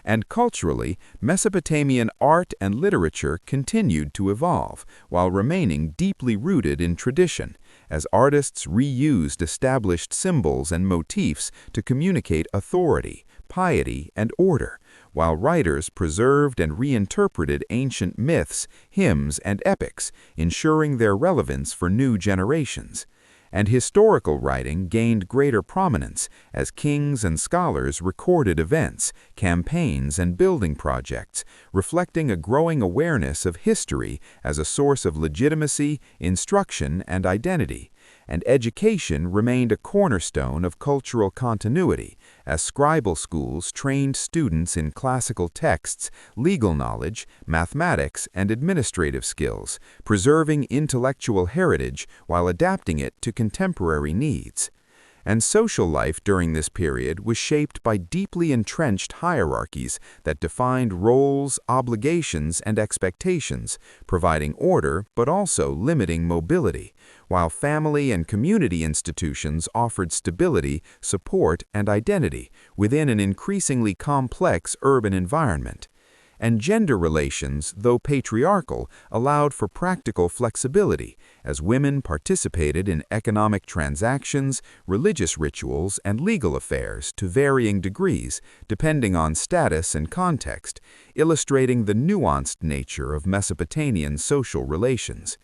And culturally, Mesopotamian art and literature continued to evolve while remaining deeply rooted in tradition, as artists reused established symbols and motifs to communicate authority, piety, and order, while writers preserved and reinterpreted ancient myths, hymns, and epics, ensuring their relevance for new generations. And historical writing gained greater prominence as kings and scholars recorded events, campaigns, and building projects, reflecting a growing awareness of history as a source of legitimacy, instruction, and identity. And education remained a cornerstone of cultural continuity, as scribal schools trained students in classical texts, legal knowledge, mathematics, and administrative skills, preserving intellectual heritage while adapting it to contemporary needs. And social life during this period was shaped by deeply entrenched hierarchies that defined roles, obligations, and expectations, providing order but also limiting mobility, while family and community institutions offered stability, support, and identity within an increasingly complex urban environment. And gender relations, though patriarchal, allowed for practical flexibility, as women participated in economic transactions, religious rituals, and legal affairs to varying degrees, depending on status and context, illustrating the nuanced nature of Mesopotamian social relations.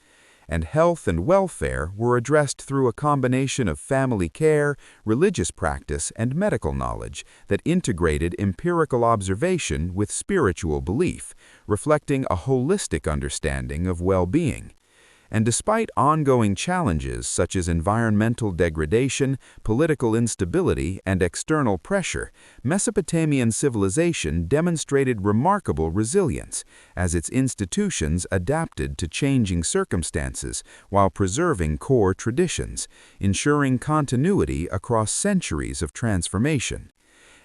And health and welfare were addressed through a combination of family care, religious practice, and medical knowledge that integrated empirical observation with spiritual belief, reflecting a holistic understanding of well-being. And despite ongoing challenges such as environmental degradation, political instability, and external pressure, Mesopotamian civilization demonstrated remarkable resilience as its institutions adapted to changing circumstances while preserving core traditions, ensuring continuity across centuries of transformation.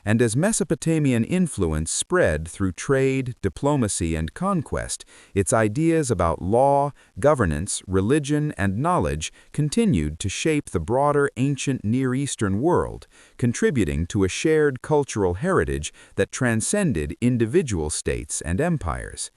And as Mesopotamian influence spread through trade, diplomacy, and conquest, its ideas about law, governance, religion, and knowledge continued to shape the broader ancient Near Eastern world, contributing to a shared cultural heritage that transcended individual states and empires.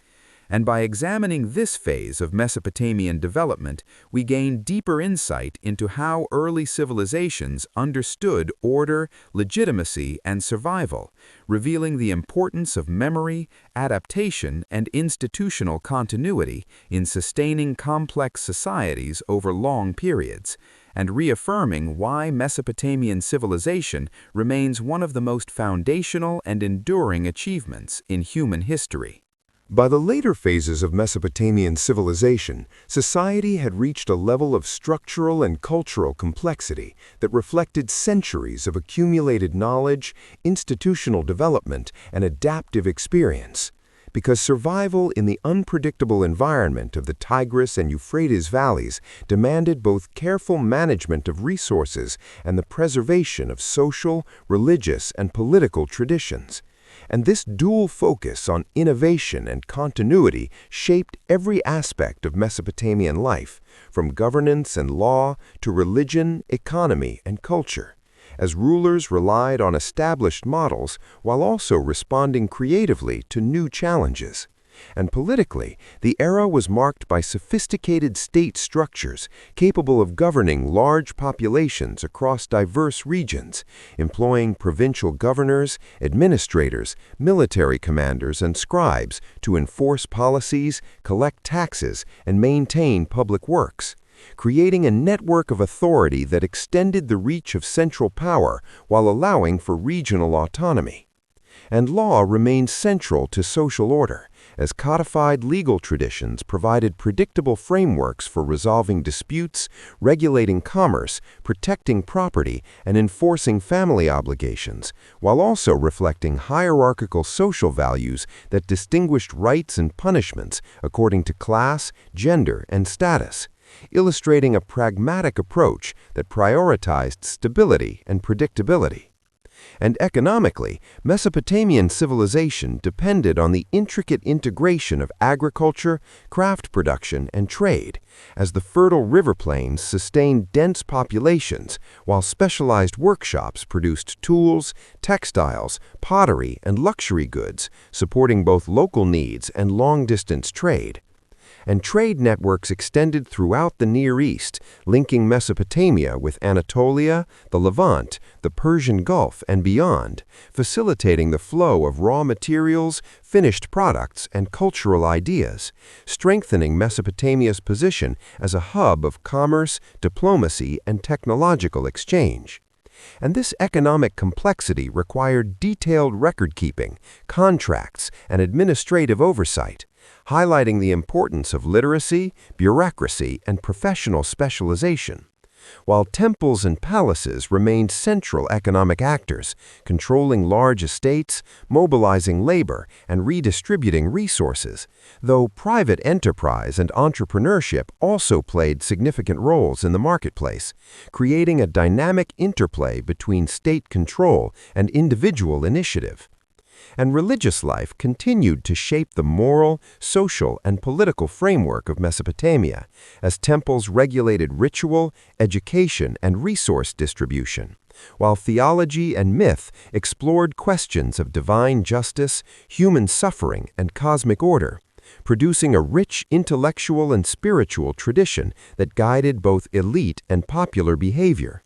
And by examining this phase of Mesopotamian development, we gain deeper insight into how early civilizations understood order, legitimacy, and survival, revealing the importance of memory, adaptation, and institutional continuity in sustaining complex societies over long periods, and reaffirming why Mesopotamian civilization remains one of the most foundational and enduring achievements in human history. By the later phases of Mesopotamian civilization, society had reached a level of structural and cultural complexity that reflected centuries of accumulated knowledge, institutional development, and adaptive experience. Because survival in the unpredictable environment of the Tigris and Euphrates valleys demanded both careful management of resources and the preservation of social, religious, and political traditions. And this dual focus on innovation and continuity shaped every aspect of Mesopotamian life, from governance and law to religion, economy, and culture, as rulers relied on established models while also responding creatively to new challenges. And politically, the era was marked by sophisticated state structures capable of governing large populations across diverse regions, employing provincial governors, administrators, military commanders, and scribes to enforce policies, collect taxes, and maintain public works, creating a network of authority that extended the reach of central power while allowing for regional autonomy. And law remained central to social order, as codified legal traditions provided predictable frameworks for resolving disputes, regulating commerce, protecting property, and enforcing family obligations, while also reflecting hierarchical social values that distinguished rights and punishments according to class, gender, and status, illustrating a pragmatic approach that prioritized stability and predictability. And economically, Mesopotamian civilization depended on the intricate integration of agriculture, craft production, and trade, as the fertile river plains sustained dense populations, while specialized workshops produced tools, textiles, pottery, and luxury goods, supporting both local needs and long-distance trade. And trade networks extended throughout the Near East, linking Mesopotamia with Anatolia, the Levant, the Persian Gulf, and beyond, facilitating the flow of raw materials, finished products, and cultural ideas, strengthening Mesopotamia's position as a hub of commerce, diplomacy, and technological exchange. And this economic complexity required detailed record-keeping, contracts, and administrative oversight, highlighting the importance of literacy, bureaucracy, and professional specialization. while temples and palaces remained central economic actors, controlling large estates, mobilizing labor, and redistributing resources, though private enterprise and entrepreneurship also played significant roles in the marketplace, creating a dynamic interplay between state control and individual initiative. And religious life continued to shape the moral, social, and political framework of Mesopotamia, as temples regulated ritual, education, and resource distribution, while theology and myth explored questions of divine justice, human suffering, and cosmic order, producing a rich intellectual and spiritual tradition that guided both elite and popular behavior.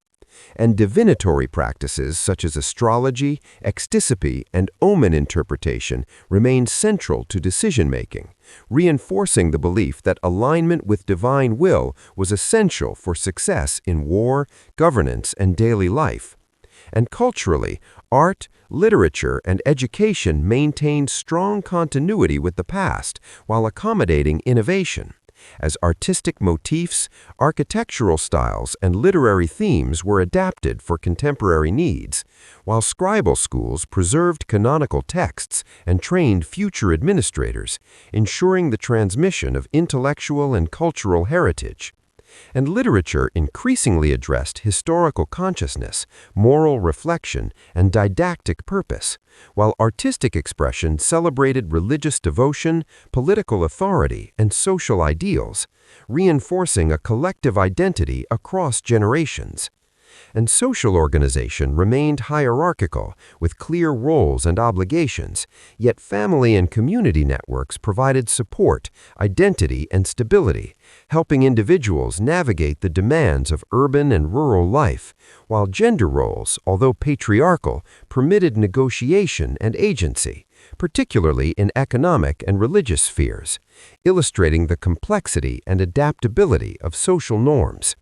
And divinatory practices such as astrology, ectisopy, and omen interpretation remained central to decision-making, reinforcing the belief that alignment with divine will was essential for success in war, governance, and daily life. And culturally, art, literature, and education maintained strong continuity with the past while accommodating innovation, as artistic motifs, architectural styles, and literary themes were adapted for contemporary needs, while scribal schools preserved canonical texts and trained future administrators, ensuring the transmission of intellectual and cultural heritage. And literature increasingly addressed historical consciousness, moral reflection, and didactic purpose, while artistic expression celebrated religious devotion, political authority, and social ideals, reinforcing a collective identity across generations. And social organization remained hierarchical, with clear roles and obligations, yet family and community networks provided support, identity, and stability, helping individuals navigate the demands of urban and rural life, while gender roles, although patriarchal, permitted negotiation and agency, particularly in economic and religious spheres, illustrating the complexity and adaptability of social norms.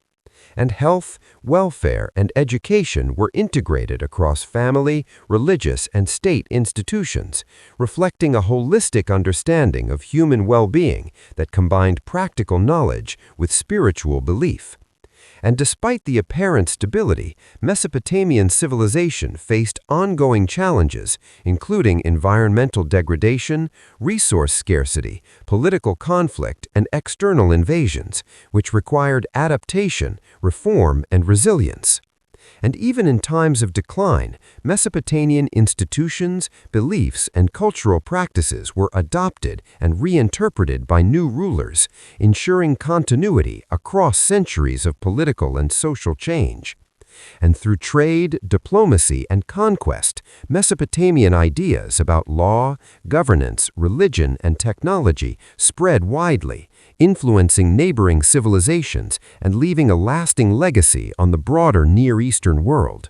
And health, welfare, and education were integrated across family, religious, and state institutions, reflecting a holistic understanding of human well-being that combined practical knowledge with spiritual belief. And despite the apparent stability, Mesopotamian civilization faced ongoing challenges, including environmental degradation, resource scarcity, political conflict, and external invasions, which required adaptation, reform, and resilience. And even in times of decline, Mesopotamian institutions, beliefs, and cultural practices were adopted and reinterpreted by new rulers, ensuring continuity across centuries of political and social change. And through trade, diplomacy, and conquest, Mesopotamian ideas about law, governance, religion, and technology spread widely, influencing neighboring civilizations and leaving a lasting legacy on the broader Near Eastern world.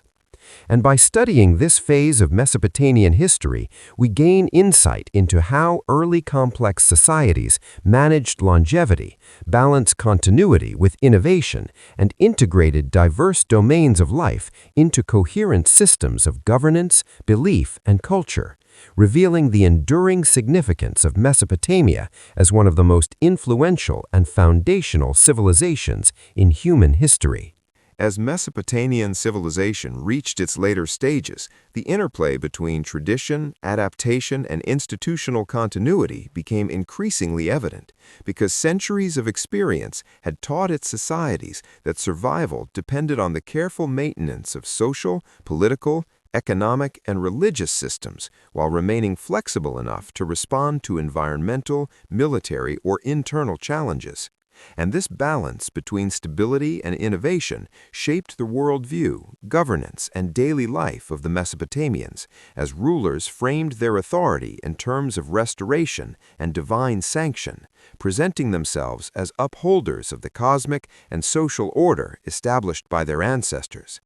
And by studying this phase of Mesopotamian history, we gain insight into how early complex societies managed longevity, balanced continuity with innovation, and integrated diverse domains of life into coherent systems of governance, belief, and culture, revealing the enduring significance of Mesopotamia as one of the most influential and foundational civilizations in human history. As Mesopotamian civilization reached its later stages, the interplay between tradition, adaptation, and institutional continuity became increasingly evident, because centuries of experience had taught its societies that survival depended on the careful maintenance of social, political, economic, and religious systems, while remaining flexible enough to respond to environmental, military, or internal challenges. And this balance between stability and innovation shaped the worldview, governance, and daily life of the Mesopotamians, as rulers framed their authority in terms of restoration and divine sanction, presenting themselves as upholders of the cosmic and social order established by their ancestors.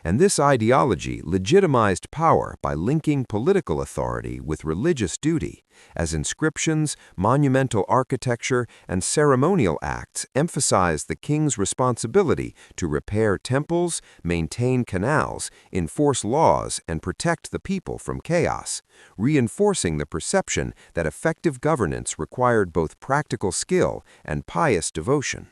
And this ideology legitimized power by linking political authority with religious duty, as inscriptions, monumental architecture, and ceremonial acts emphasized the king's responsibility to repair temples, maintain canals, enforce laws, and protect the people from chaos, reinforcing the perception that effective governance required both practical skill and pious devotion.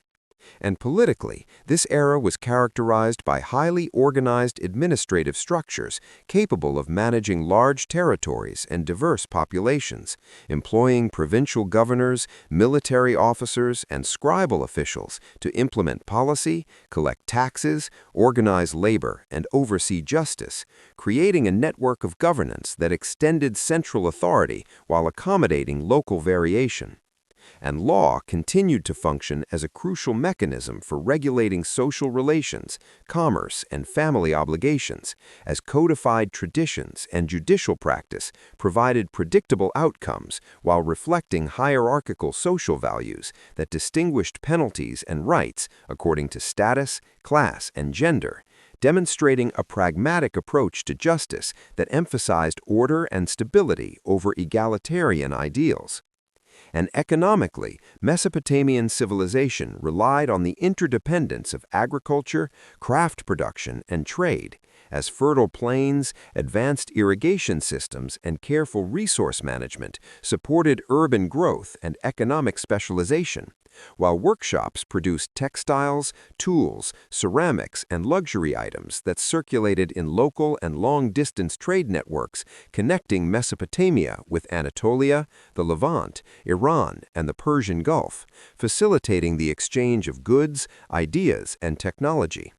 And politically, this era was characterized by highly organized administrative structures capable of managing large territories and diverse populations, employing provincial governors, military officers, and scribal officials to implement policy, collect taxes, organize labor, and oversee justice, creating a network of governance that extended central authority while accommodating local variation. And law continued to function as a crucial mechanism for regulating social relations, commerce, and family obligations, as codified traditions and judicial practice provided predictable outcomes while reflecting hierarchical social values that distinguished penalties and rights according to status, class, and gender, demonstrating a pragmatic approach to justice that emphasized order and stability over egalitarian ideals. And economically, Mesopotamian civilization relied on the interdependence of agriculture, craft production, and trade, as fertile plains, advanced irrigation systems, and careful resource management supported urban growth and economic specialization, while workshops produced textiles, tools, ceramics, and luxury items that circulated in local and long-distance trade networks connecting Mesopotamia with Anatolia, the Levant, Iran, and the Persian Gulf, facilitating the exchange of goods, ideas, and technology.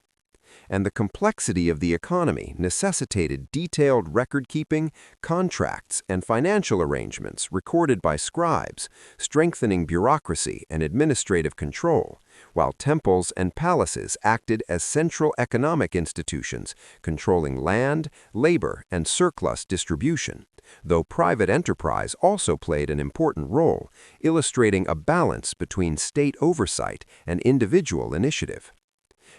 And the complexity of the economy necessitated detailed record-keeping, contracts, and financial arrangements recorded by scribes, strengthening bureaucracy and administrative control, while temples and palaces acted as central economic institutions, controlling land, labor, and surplus distribution, though private enterprise also played an important role, illustrating a balance between state oversight and individual initiative.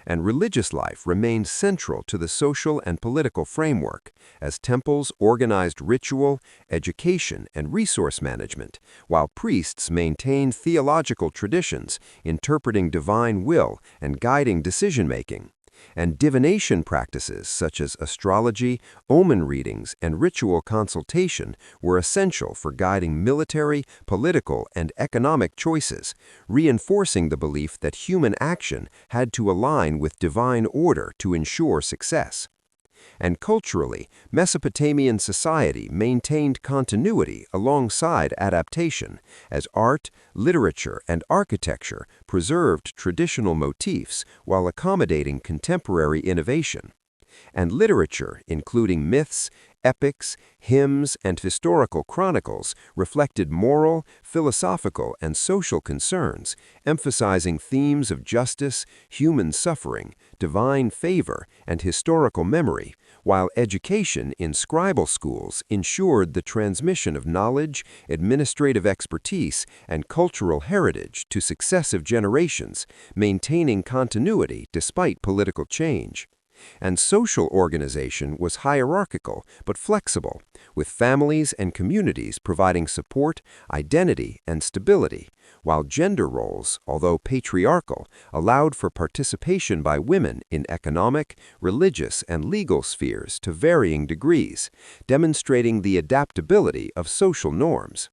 And religious life remained central to the social and political framework, as temples organized ritual, education, and resource management, while priests maintained theological traditions, interpreting divine will and guiding decision-making. And divination practices such as astrology, omen readings, and ritual consultation were essential for guiding military, political, and economic choices, reinforcing the belief that human action had to align with divine order to ensure success. And culturally, Mesopotamian society maintained continuity alongside adaptation, as art, literature, and architecture preserved traditional motifs while accommodating contemporary innovation. And literature, including myths, epics, hymns, and historical chronicles, reflected moral, philosophical, and social concerns, emphasizing themes of justice, human suffering, divine favor, and historical memory, while education in scribal schools ensured the transmission of knowledge, administrative expertise, and cultural heritage to successive generations, maintaining continuity despite political change. And social organization was hierarchical but flexible, with families and communities providing support, identity, and stability, while gender roles, although patriarchal, allowed for participation by women in economic, religious, and legal spheres to varying degrees, demonstrating the adaptability of social norms.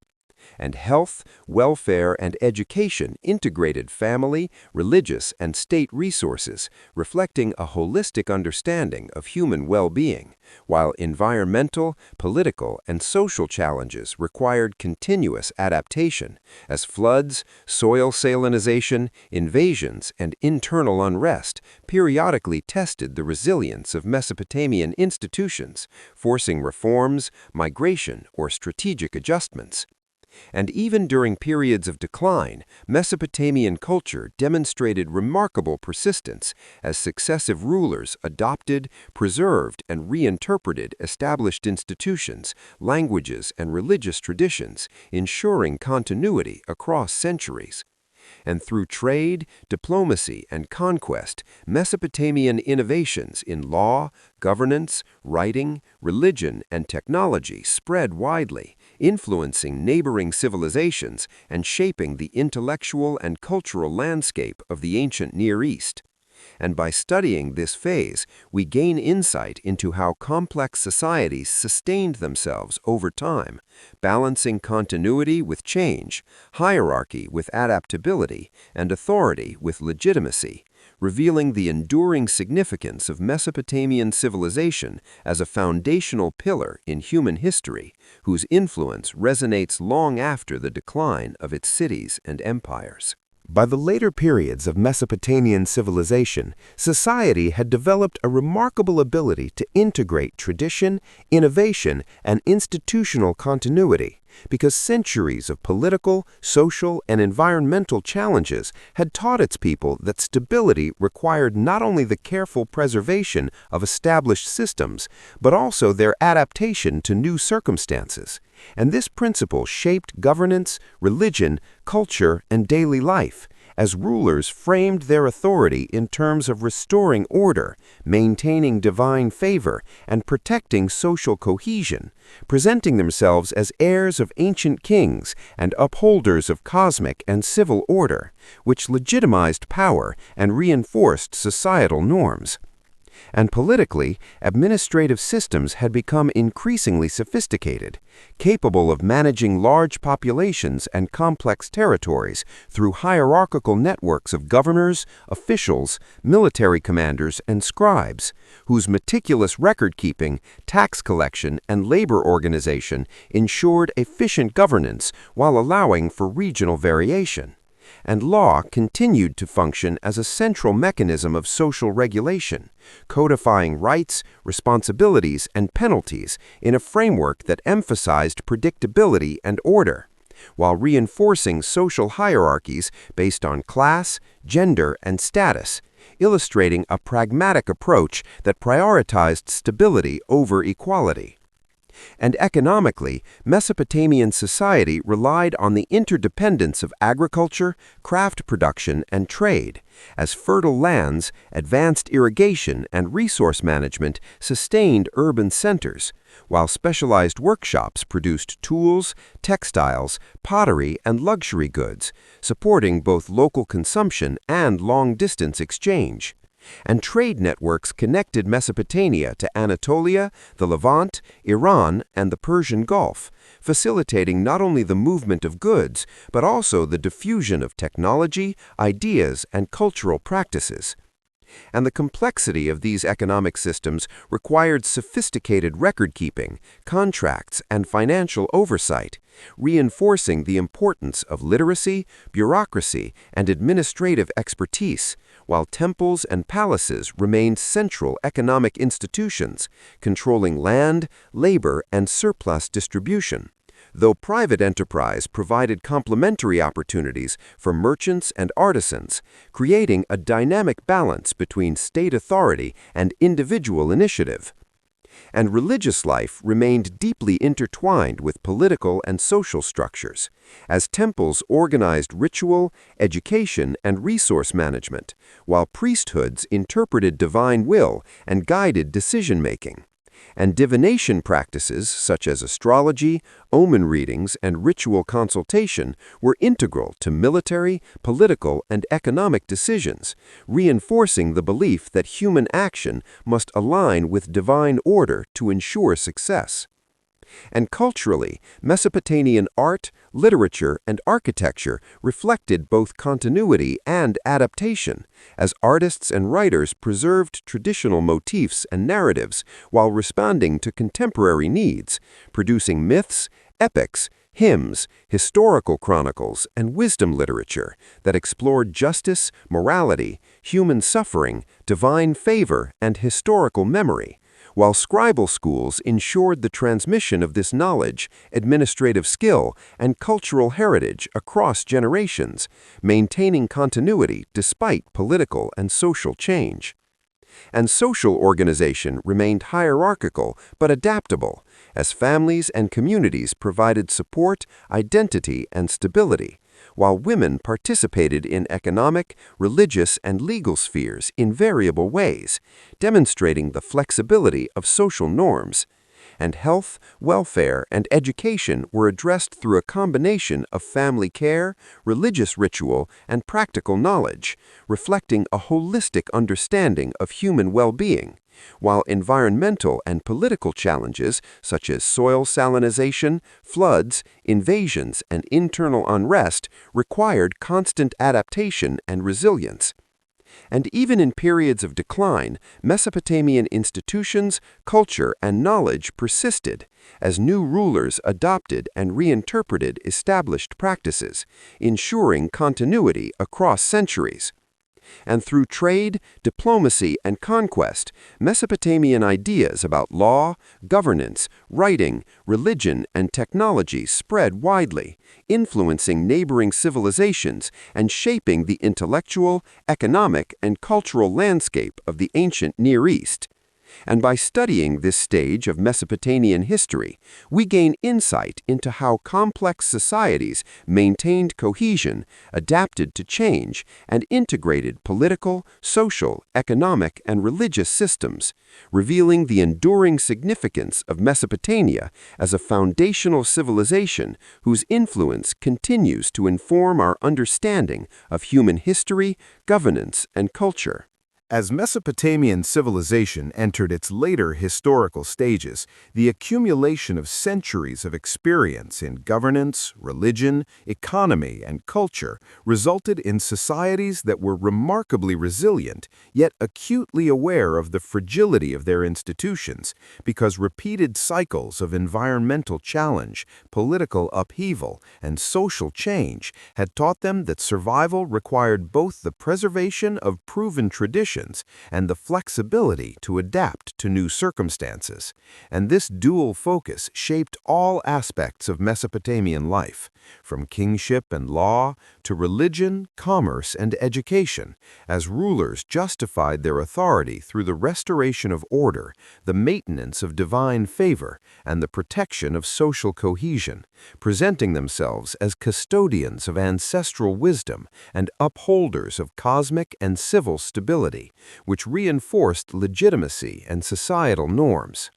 And health, welfare, and education integrated family, religious, and state resources, reflecting a holistic understanding of human well-being, while environmental, political, and social challenges required continuous adaptation, as floods, soil salinization, invasions, and internal unrest periodically tested the resilience of Mesopotamian institutions, forcing reforms, migration, or strategic adjustments. And even during periods of decline, Mesopotamian culture demonstrated remarkable persistence as successive rulers adopted, preserved, and reinterpreted established institutions, languages, and religious traditions, ensuring continuity across centuries. And through trade, diplomacy, and conquest, Mesopotamian innovations in law, governance, writing, religion, and technology spread widely, influencing neighboring civilizations and shaping the intellectual and cultural landscape of the ancient Near East. And by studying this phase, we gain insight into how complex societies sustained themselves over time, balancing continuity with change, hierarchy with adaptability, and authority with legitimacy, revealing the enduring significance of Mesopotamian civilization as a foundational pillar in human history, whose influence resonates long after the decline of its cities and empires. By the later periods of Mesopotamian civilization, society had developed a remarkable ability to integrate tradition, innovation, and institutional continuity, because centuries of political, social, and environmental challenges had taught its people that stability required not only the careful preservation of established systems, but also their adaptation to new circumstances. And this principle shaped governance, religion, culture, and daily life, as rulers framed their authority in terms of restoring order, maintaining divine favor, and protecting social cohesion, presenting themselves as heirs of ancient kings and upholders of cosmic and civil order, which legitimized power and reinforced societal norms. And politically, administrative systems had become increasingly sophisticated, capable of managing large populations and complex territories through hierarchical networks of governors, officials, military commanders, and scribes, whose meticulous record-keeping, tax collection, and labor organization ensured efficient governance while allowing for regional variation. And law continued to function as a central mechanism of social regulation, codifying rights, responsibilities, and penalties in a framework that emphasized predictability and order, while reinforcing social hierarchies based on class, gender, and status, illustrating a pragmatic approach that prioritized stability over equality. And economically, Mesopotamian society relied on the interdependence of agriculture, craft production, and trade, as fertile lands, advanced irrigation, and resource management sustained urban centers, while specialized workshops produced tools, textiles, pottery, and luxury goods, supporting both local consumption and long-distance exchange. And trade networks connected Mesopotamia to Anatolia, the Levant, Iran, and the Persian Gulf, facilitating not only the movement of goods, but also the diffusion of technology, ideas, and cultural practices. And the complexity of these economic systems required sophisticated record-keeping, contracts, and financial oversight, reinforcing the importance of literacy, bureaucracy, and administrative expertise, while temples and palaces remained central economic institutions, controlling land, labor, and surplus distribution, though private enterprise provided complementary opportunities for merchants and artisans, creating a dynamic balance between state authority and individual initiative. And religious life remained deeply intertwined with political and social structures, as temples organized ritual, education, and resource management, while priesthoods interpreted divine will and guided decision-making. And divination practices such as astrology, omen readings, and ritual consultation were integral to military, political, and economic decisions, reinforcing the belief that human action must align with divine order to ensure success. And culturally, Mesopotamian art, literature, and architecture reflected both continuity and adaptation, as artists and writers preserved traditional motifs and narratives while responding to contemporary needs, producing myths, epics, hymns, historical chronicles, and wisdom literature that explored justice, morality, human suffering, divine favor, and historical memory, while scribal schools ensured the transmission of this knowledge, administrative skill, and cultural heritage across generations, maintaining continuity despite political and social change. And social organization remained hierarchical but adaptable, as families and communities provided support, identity, and stability, while women participated in economic, religious, and legal spheres in variable ways, demonstrating the flexibility of social norms. and health, welfare, and education were addressed through a combination of family care, religious ritual, and practical knowledge, reflecting a holistic understanding of human well-being, while environmental and political challenges such as soil salinization, floods, invasions, and internal unrest required constant adaptation and resilience. And even in periods of decline, Mesopotamian institutions, culture, and knowledge persisted as new rulers adopted and reinterpreted established practices, ensuring continuity across centuries. And through trade, diplomacy, and conquest, Mesopotamian ideas about law, governance, writing, religion, and technology spread widely, influencing neighboring civilizations and shaping the intellectual, economic, and cultural landscape of the ancient Near East. And by studying this stage of Mesopotamian history, we gain insight into how complex societies maintained cohesion, adapted to change, and integrated political, social, economic, and religious systems, revealing the enduring significance of Mesopotamia as a foundational civilization whose influence continues to inform our understanding of human history, governance, and culture. As Mesopotamian civilization entered its later historical stages, the accumulation of centuries of experience in governance, religion, economy, and culture resulted in societies that were remarkably resilient, yet acutely aware of the fragility of their institutions, because repeated cycles of environmental challenge, political upheaval, and social change had taught them that survival required both the preservation of proven traditions and the flexibility to adapt to new circumstances. And this dual focus shaped all aspects of Mesopotamian life, from kingship and law to religion, commerce, and education, as rulers justified their authority through the restoration of order, the maintenance of divine favor, and the protection of social cohesion, presenting themselves as custodians of ancestral wisdom and upholders of cosmic and civil stability, which reinforced legitimacy and societal norms.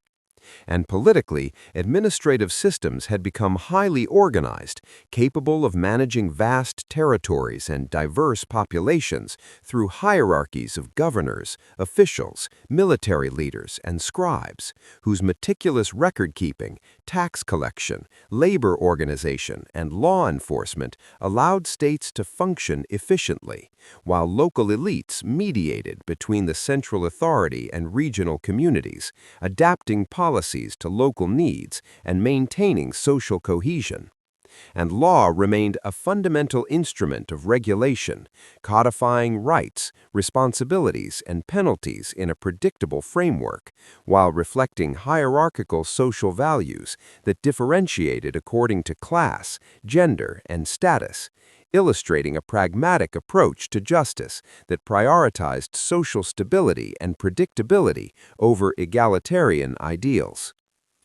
And politically, administrative systems had become highly organized, capable of managing vast territories and diverse populations through hierarchies of governors, officials, military leaders, and scribes, whose meticulous record-keeping, tax collection, labor organization, and law enforcement allowed states to function efficiently, while local elites mediated between the central authority and regional communities, adapting policies to local needs and maintaining social cohesion. And law remained a fundamental instrument of regulation, codifying rights, responsibilities, and penalties in a predictable framework, while reflecting hierarchical social values that differentiated according to class, gender, and status, illustrating a pragmatic approach to justice that prioritized social stability and predictability over egalitarian ideals.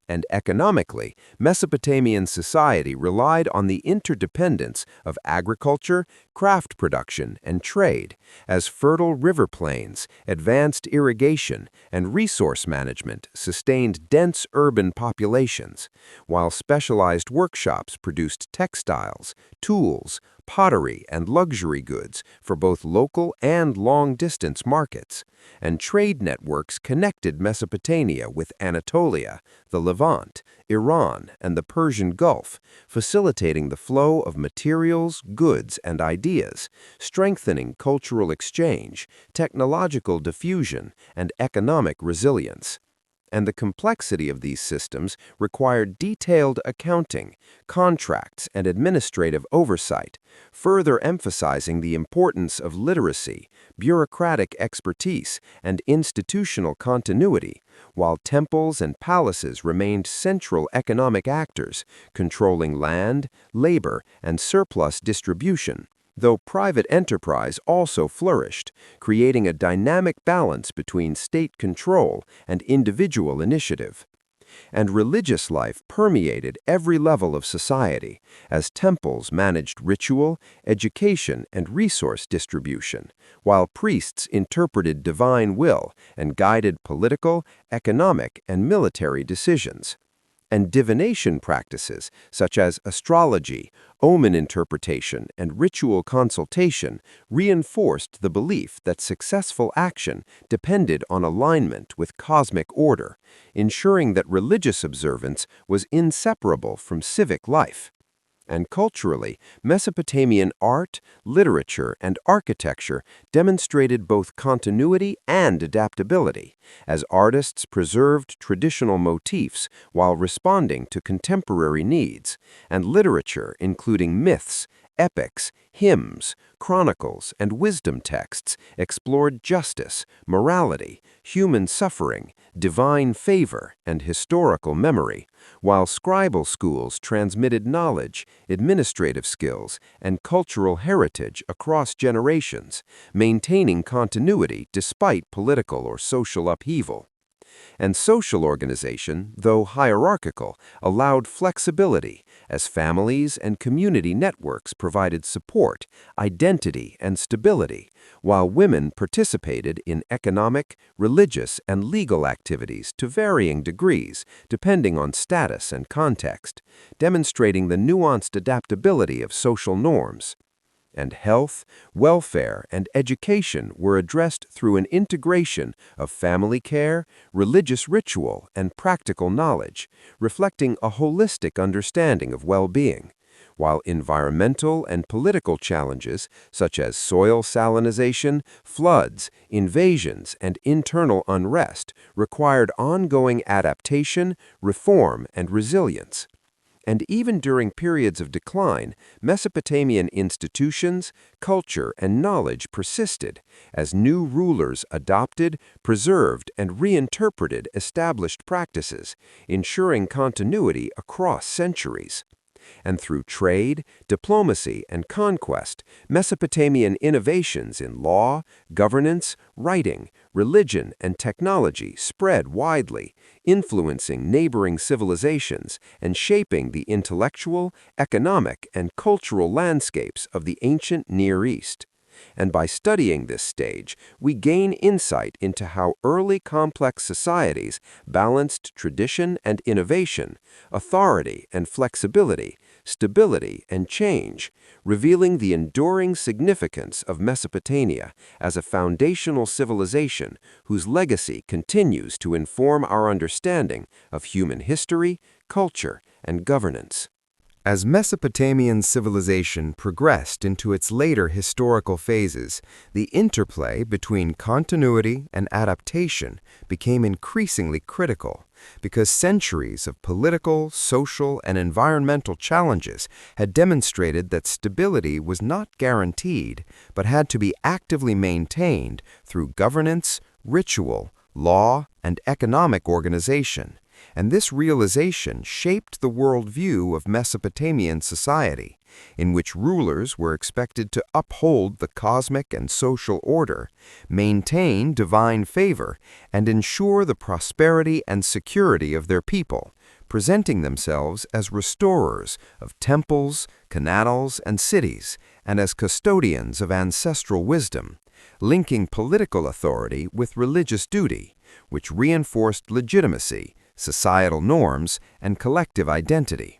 And economically, Mesopotamian society relied on the interdependence of agriculture, craft production, and trade, as fertile river plains, advanced irrigation, and resource management sustained dense urban populations, while specialized workshops produced textiles, tools, pottery, and luxury goods for both local and long-distance markets, and trade networks connected Mesopotamia with Anatolia, the Levant, Iran, and the Persian Gulf, facilitating the flow of materials, goods, and ideas, strengthening cultural exchange, technological diffusion, and economic resilience. And the complexity of these systems required detailed accounting, contracts, and administrative oversight, further emphasizing the importance of literacy, bureaucratic expertise, and institutional continuity, while temples and palaces remained central economic actors, controlling land, labor, and surplus distribution, though private enterprise also flourished, creating a dynamic balance between state control and individual initiative. And religious life permeated every level of society, as temples managed ritual, education, and resource distribution, while priests interpreted divine will and guided political, economic, and military decisions. and divination practices, such as astrology, omen interpretation, and ritual consultation, reinforced the belief that successful action depended on alignment with cosmic order, ensuring that religious observance was inseparable from civic life. And culturally, Mesopotamian art, literature, and architecture demonstrated both continuity and adaptability, as artists preserved traditional motifs while responding to contemporary needs, and literature, including myths, epics, hymns, chronicles, and wisdom texts, explored justice, morality, human suffering, divine favor, and historical memory, while scribal schools transmitted knowledge, administrative skills, and cultural heritage across generations, maintaining continuity despite political or social upheaval. And social organization, though hierarchical, allowed flexibility, as families and community networks provided support, identity, and stability, while women participated in economic, religious, and legal activities to varying degrees, depending on status and context, demonstrating the nuanced adaptability of social norms. And health, welfare, and education were addressed through an integration of family care, religious ritual, and practical knowledge, reflecting a holistic understanding of well-being, while environmental and political challenges such as soil salinization, floods, invasions, and internal unrest required ongoing adaptation, reform, and resilience. And even during periods of decline, Mesopotamian institutions, culture, and knowledge persisted as new rulers adopted, preserved, and reinterpreted established practices, ensuring continuity across centuries. And through trade, diplomacy, and conquest, Mesopotamian innovations in law, governance, writing, religion, and technology spread widely, influencing neighboring civilizations and shaping the intellectual, economic, and cultural landscapes of the ancient Near East. And by studying this stage, we gain insight into how early complex societies balanced tradition and innovation, authority and flexibility, stability and change, revealing the enduring significance of Mesopotamia as a foundational civilization whose legacy continues to inform our understanding of human history, culture, and governance. As Mesopotamian civilization progressed into its later historical phases, the interplay between continuity and adaptation became increasingly critical, because centuries of political, social, and environmental challenges had demonstrated that stability was not guaranteed, but had to be actively maintained through governance, ritual, law, and economic organization. And this realization shaped the worldview of Mesopotamian society, in which rulers were expected to uphold the cosmic and social order, maintain divine favor, and ensure the prosperity and security of their people, presenting themselves as restorers of temples, canals, and cities, and as custodians of ancestral wisdom, linking political authority with religious duty, which reinforced legitimacy, societal norms, and collective identity.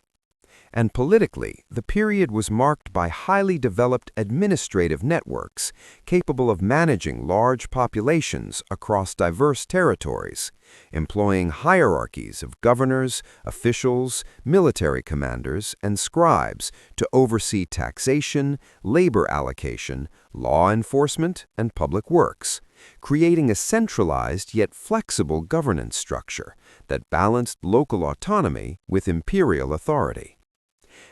And politically, the period was marked by highly developed administrative networks capable of managing large populations across diverse territories, employing hierarchies of governors, officials, military commanders, and scribes to oversee taxation, labor allocation, law enforcement, and public works, creating a centralized yet flexible governance structure that balanced local autonomy with imperial authority.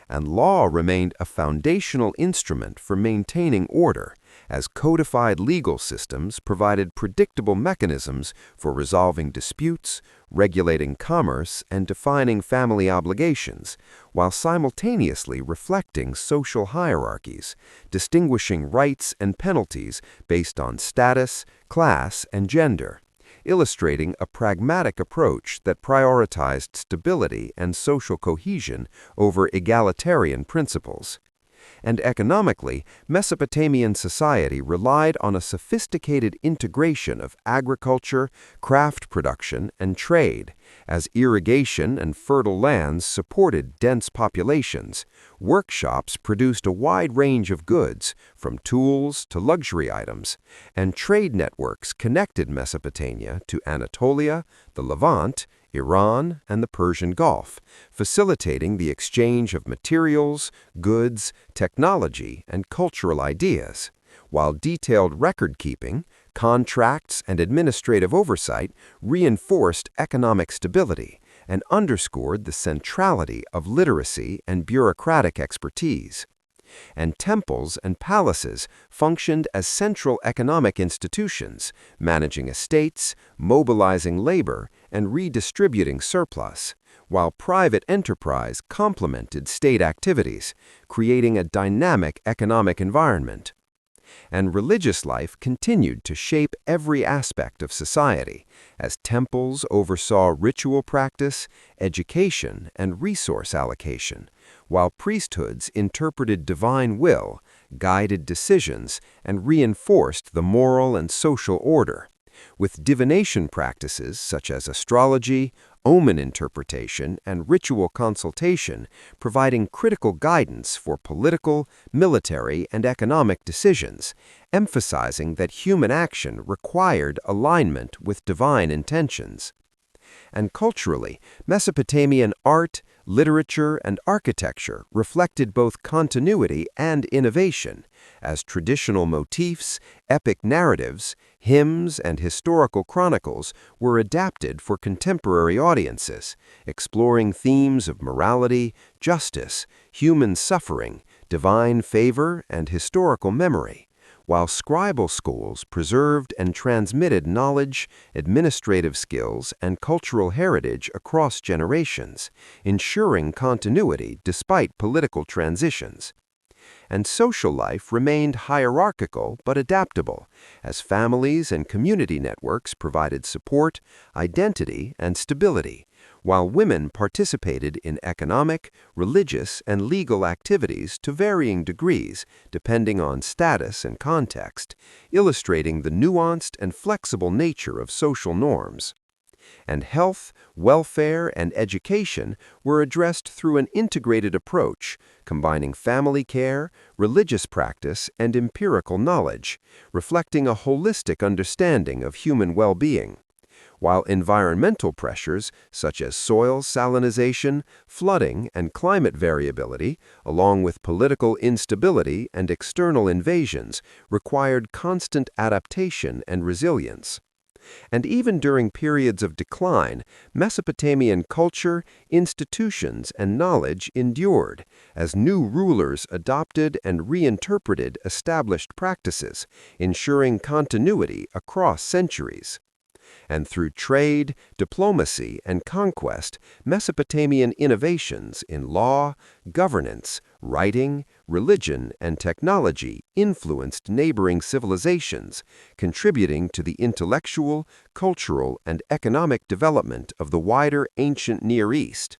And law remained a foundational instrument for maintaining order, as codified legal systems provided predictable mechanisms for resolving disputes, regulating commerce, and defining family obligations, while simultaneously reflecting social hierarchies, distinguishing rights and penalties based on status, class, and gender, illustrating a pragmatic approach that prioritized stability and social cohesion over egalitarian principles. And economically, Mesopotamian society relied on a sophisticated integration of agriculture, craft production, and trade. As irrigation and fertile lands supported dense populations, workshops produced a wide range of goods, from tools to luxury items, and trade networks connected Mesopotamia to Anatolia, the Levant, Iran, and the Persian Gulf, facilitating the exchange of materials, goods, technology, and cultural ideas, while detailed record-keeping, contracts, and administrative oversight reinforced economic stability and underscored the centrality of literacy and bureaucratic expertise. And temples and palaces functioned as central economic institutions, managing estates, mobilizing labor, and redistributing surplus, while private enterprise complemented state activities, creating a dynamic economic environment. And religious life continued to shape every aspect of society, as temples oversaw ritual practice, education, and resource allocation, while priesthoods interpreted divine will, guided decisions, and reinforced the moral and social order, with divination practices such as astrology, omen interpretation, and ritual consultation providing critical guidance for political, military, and economic decisions, emphasizing that human action required alignment with divine intentions. And culturally, Mesopotamian art, literature, and architecture reflected both continuity and innovation, as traditional motifs, epic narratives, hymns, and historical chronicles were adapted for contemporary audiences, exploring themes of morality, justice, human suffering, divine favor, and historical memory, while scribal schools preserved and transmitted knowledge, administrative skills, and cultural heritage across generations, ensuring continuity despite political transitions. And social life remained hierarchical but adaptable, as families and community networks provided support, identity, and stability, while women participated in economic, religious, and legal activities to varying degrees, depending on status and context, illustrating the nuanced and flexible nature of social norms. And health, welfare, and education were addressed through an integrated approach, combining family care, religious practice, and empirical knowledge, reflecting a holistic understanding of human well-being. While environmental pressures, such as soil salinization, flooding, and climate variability, along with political instability and external invasions, required constant adaptation and resilience. And even during periods of decline, Mesopotamian culture, institutions, and knowledge endured, as new rulers adopted and reinterpreted established practices, ensuring continuity across centuries. And through trade, diplomacy, and conquest, Mesopotamian innovations in law, governance, writing, religion, and technology influenced neighboring civilizations, contributing to the intellectual, cultural, and economic development of the wider ancient Near East.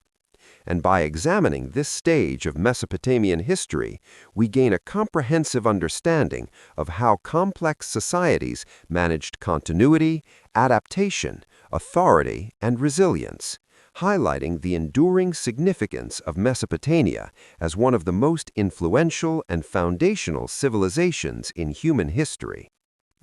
And by examining this stage of Mesopotamian history, we gain a comprehensive understanding of how complex societies managed continuity, adaptation, authority, and resilience, highlighting the enduring significance of Mesopotamia as one of the most influential and foundational civilizations in human history.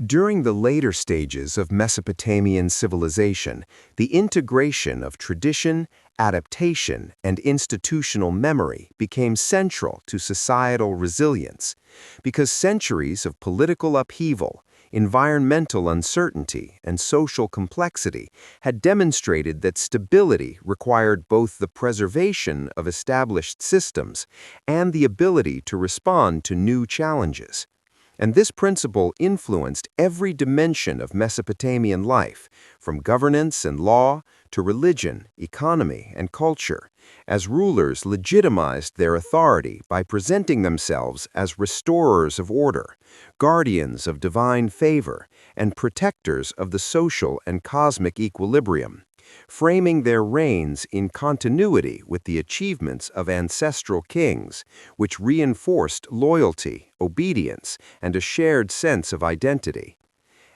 During the later stages of Mesopotamian civilization, the integration of tradition, adaptation, and institutional memory became central to societal resilience, because centuries of political upheaval, environmental uncertainty, and social complexity had demonstrated that stability required both the preservation of established systems and the ability to respond to new challenges. And this principle influenced every dimension of Mesopotamian life, from governance and law to religion, economy, and culture, as rulers legitimized their authority by presenting themselves as restorers of order, guardians of divine favor, and protectors of the social and cosmic equilibrium, framing their reigns in continuity with the achievements of ancestral kings, which reinforced loyalty, obedience, and a shared sense of identity.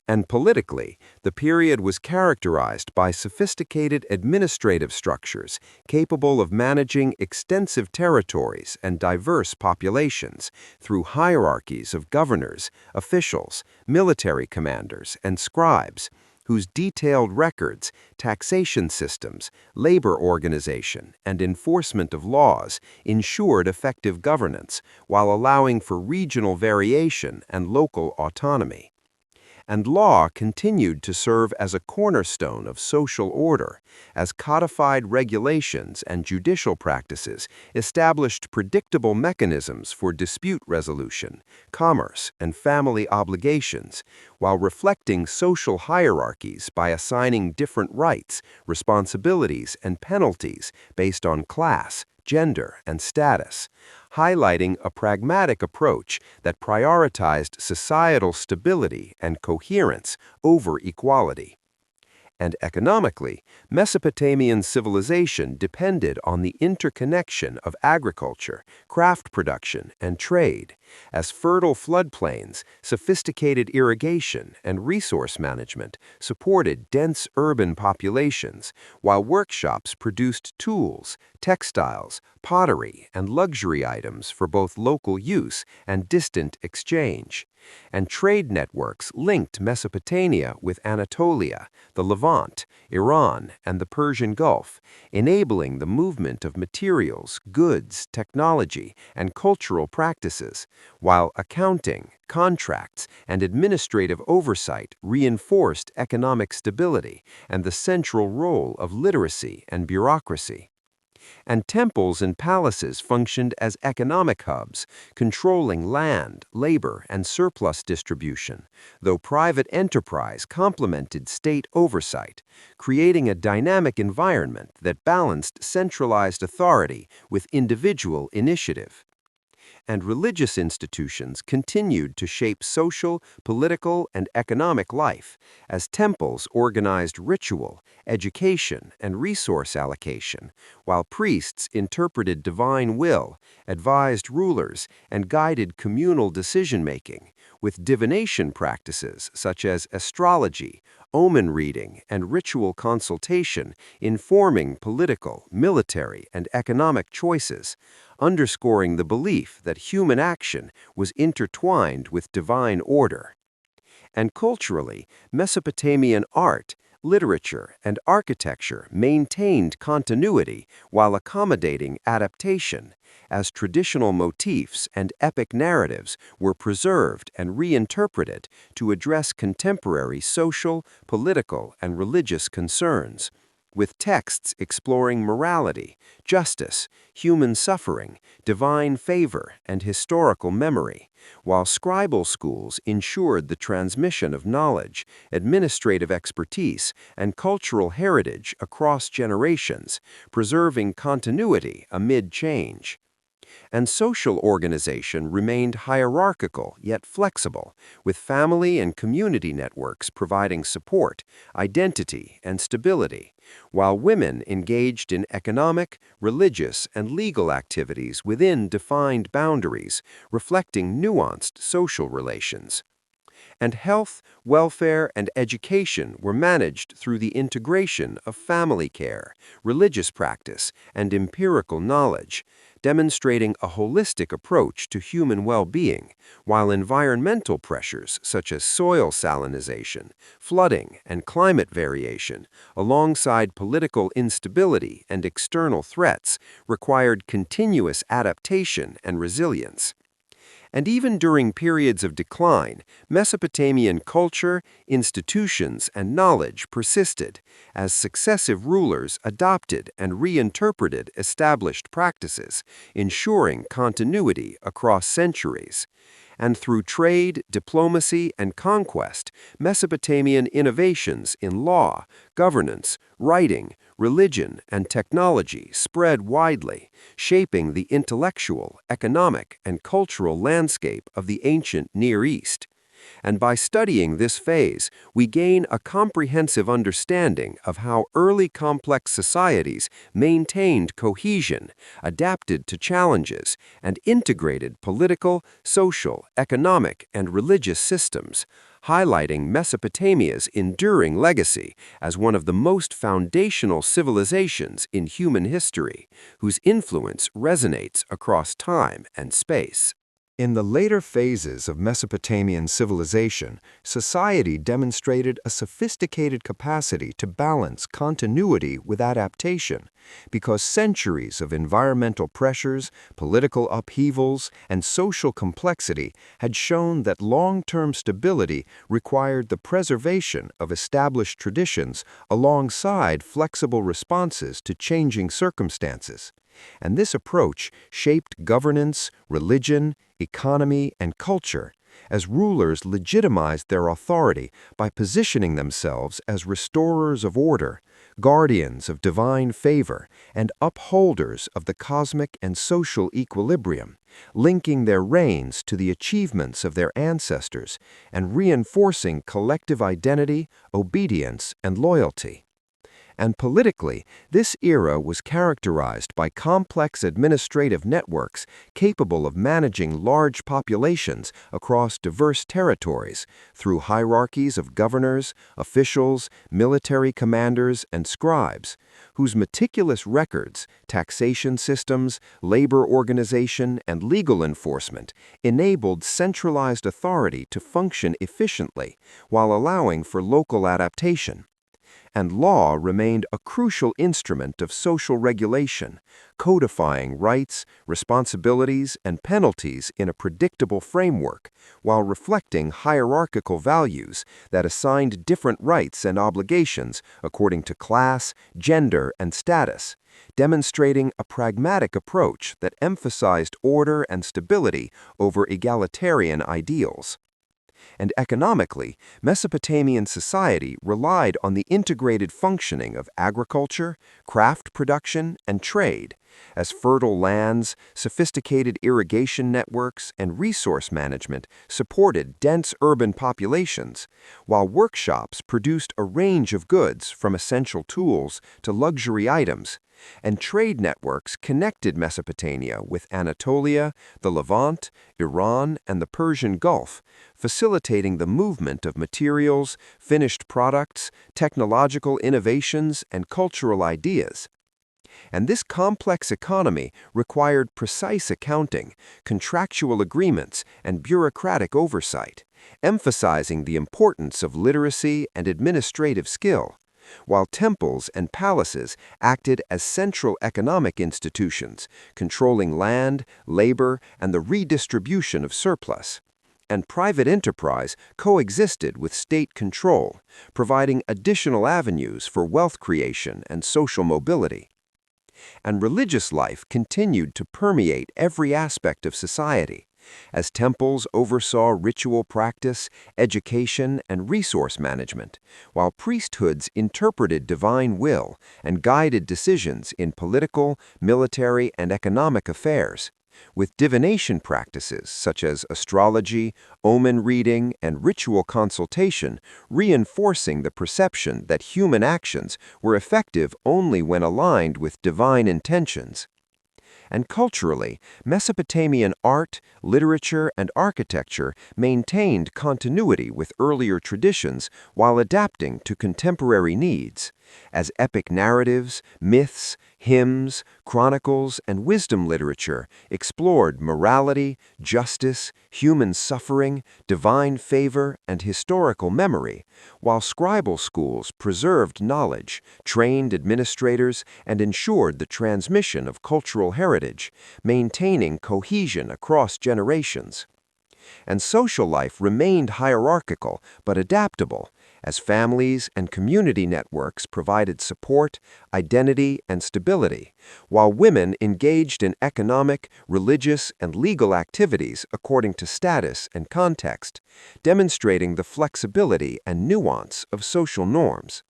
And politically, the period was characterized by sophisticated administrative structures capable of managing extensive territories and diverse populations through hierarchies of governors, officials, military commanders, and scribes, whose detailed records, taxation systems, labor organization, and enforcement of laws ensured effective governance while allowing for regional variation and local autonomy. And law continued to serve as a cornerstone of social order, as codified regulations and judicial practices established predictable mechanisms for dispute resolution, commerce, and family obligations, while reflecting social hierarchies by assigning different rights, responsibilities, and penalties based on class, gender, and status, highlighting a pragmatic approach that prioritized societal stability and coherence over equality. And economically, Mesopotamian civilization depended on the interconnection of agriculture, craft production, and trade, as fertile floodplains, sophisticated irrigation, and resource management supported dense urban populations, while workshops produced tools, textiles, pottery, and luxury items for both local use and distant exchange. And trade networks linked Mesopotamia with Anatolia, the Levant, Iran, and the Persian Gulf, enabling the movement of materials, goods, technology, and cultural practices, while accounting, contracts, and administrative oversight reinforced economic stability and the central role of literacy and bureaucracy. And temples and palaces functioned as economic hubs, controlling land, labor, and surplus distribution, though private enterprise complemented state oversight, creating a dynamic environment that balanced centralized authority with individual initiative. And religious institutions continued to shape social, political, and economic life, as temples organized ritual, education, and resource allocation, while priests interpreted divine will, advised rulers, and guided communal decision-making, with divination practices such as astrology, omen reading, and ritual consultation informing political, military, and economic choices, underscoring the belief that human action was intertwined with divine order. And culturally, Mesopotamian art, literature, and architecture maintained continuity while accommodating adaptation, as traditional motifs and epic narratives were preserved and reinterpreted to address contemporary social, political, and religious concerns, with texts exploring morality, justice, human suffering, divine favor, and historical memory, while scribal schools ensured the transmission of knowledge, administrative expertise, and cultural heritage across generations, preserving continuity amid change. And social organization remained hierarchical yet flexible, with family and community networks providing support, identity, and stability, while women engaged in economic, religious, and legal activities within defined boundaries, reflecting nuanced social relations. And health, welfare, and education were managed through the integration of family care, religious practice, and empirical knowledge, demonstrating a holistic approach to human well-being, while environmental pressures such as soil salinization, flooding, and climate variation, alongside political instability and external threats, required continuous adaptation and resilience. And even during periods of decline, Mesopotamian culture, institutions, and knowledge persisted, as successive rulers adopted and reinterpreted established practices, ensuring continuity across centuries. And through trade, diplomacy, and conquest, Mesopotamian innovations in law, governance, writing, religion, and technology spread widely, shaping the intellectual, economic, and cultural landscape of the ancient Near East. And by studying this phase, we gain a comprehensive understanding of how early complex societies maintained cohesion, adapted to challenges, and integrated political, social, economic, and religious systems, highlighting Mesopotamia's enduring legacy as one of the most foundational civilizations in human history, whose influence resonates across time and space. In the later phases of Mesopotamian civilization, society demonstrated a sophisticated capacity to balance continuity with adaptation, because centuries of environmental pressures, political upheavals, and social complexity had shown that long-term stability required the preservation of established traditions alongside flexible responses to changing circumstances. And this approach shaped governance, religion, economy, and culture, as rulers legitimized their authority by positioning themselves as restorers of order, guardians of divine favor, and upholders of the cosmic and social equilibrium, linking their reigns to the achievements of their ancestors and reinforcing collective identity, obedience, and loyalty. And politically, this era was characterized by complex administrative networks capable of managing large populations across diverse territories through hierarchies of governors, officials, military commanders, and scribes, whose meticulous records, taxation systems, labor organization, and legal enforcement enabled centralized authority to function efficiently while allowing for local adaptation. And law remained a crucial instrument of social regulation, codifying rights, responsibilities, and penalties in a predictable framework, while reflecting hierarchical values that assigned different rights and obligations according to class, gender, and status, demonstrating a pragmatic approach that emphasized order and stability over egalitarian ideals. And economically, Mesopotamian society relied on the integrated functioning of agriculture, craft production, and trade, as fertile lands, sophisticated irrigation networks, and resource management supported dense urban populations, while workshops produced a range of goods from essential tools to luxury items, and trade networks connected Mesopotamia with Anatolia, the Levant, Iran, and the Persian Gulf, facilitating the movement of materials, finished products, technological innovations, and cultural ideas. And this complex economy required precise accounting, contractual agreements, and bureaucratic oversight, emphasizing the importance of literacy and administrative skill, while temples and palaces acted as central economic institutions, controlling land, labor, and the redistribution of surplus. And private enterprise coexisted with state control, providing additional avenues for wealth creation and social mobility. And religious life continued to permeate every aspect of society, as temples oversaw ritual practice, education, and resource management, while priesthoods interpreted divine will and guided decisions in political, military, and economic affairs, with divination practices such as astrology, omen reading, and ritual consultation reinforcing the perception that human actions were effective only when aligned with divine intentions. And culturally, Mesopotamian art, literature, and architecture maintained continuity with earlier traditions while adapting to contemporary needs, as epic narratives, myths, hymns, chronicles, and wisdom literature explored morality, justice, human suffering, divine favor, and historical memory, while scribal schools preserved knowledge, trained administrators, and ensured the transmission of cultural heritage, maintaining cohesion across generations. And social life remained hierarchical but adaptable, as families and community networks provided support, identity, and stability, while women engaged in economic, religious, and legal activities according to status and context, demonstrating the flexibility and nuance of social norms.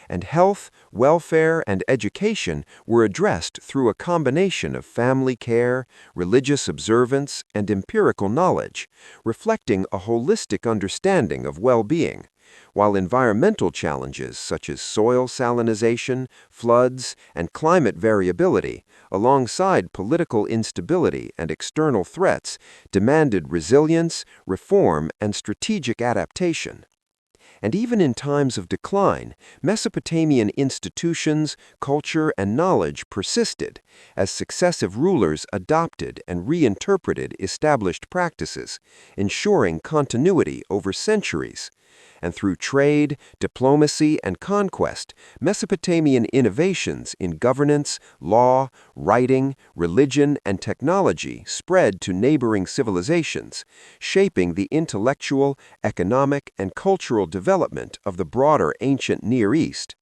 and health, welfare, and education were addressed through a combination of family care, religious observance, and empirical knowledge, reflecting a holistic understanding of well-being, while environmental challenges such as soil salinization, floods, and climate variability, alongside political instability and external threats, demanded resilience, reform, and strategic adaptation. And even in times of decline, Mesopotamian institutions, culture, and knowledge persisted as successive rulers adopted and reinterpreted established practices, ensuring continuity over centuries. And through trade, diplomacy, and conquest, Mesopotamian innovations in governance, law, writing, religion, and technology spread to neighboring civilizations, shaping the intellectual, economic, and cultural development of the broader ancient Near East.